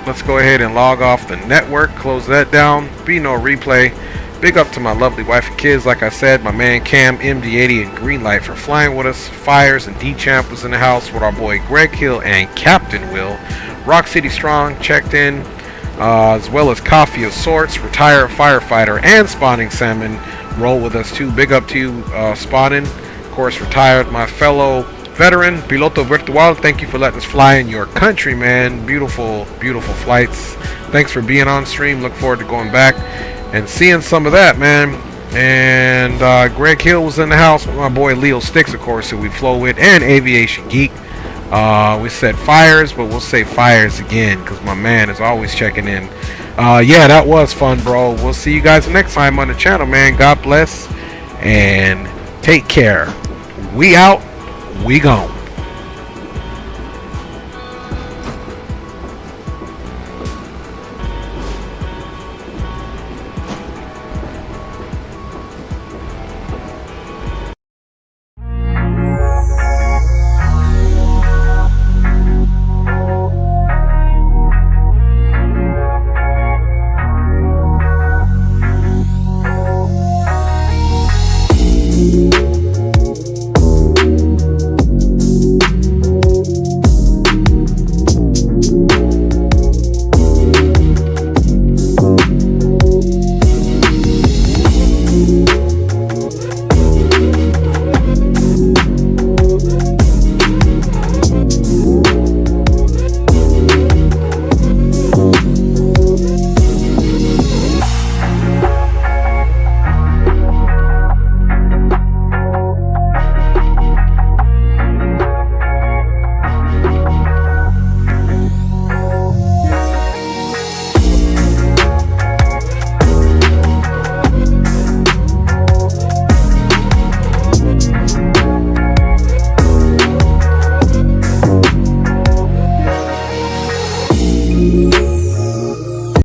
Let's go ahead and log off the network. Close that down. Be no replay. Big up to my lovely wife and kids. Like I said, my man Cam, MD80, and Greenlight for flying with us. Fires and D-Champ was in the house with our boy Greg Hill and Captain Will. Rock City Strong checked in, as well as Coffee of Sorts, retired firefighter, and Spawning Salmon roll with us too. Big up to you, Spawning. Of course, retired, my fellow veteran, Piloto Virtual. Thank you for letting us fly in your country, man. Beautiful, beautiful flights. Thanks for being on stream. Look forward to going back and seeing some of that, man. And Greg Hill was in the house with my boy Leo Sticks, of course, who we flow with, and Aviation Geek. We said fires, but we'll say fires again because my man is always checking in. Yeah, that was fun, bro. We'll see you guys next time on the channel, man. God bless and take care. We out. We gone.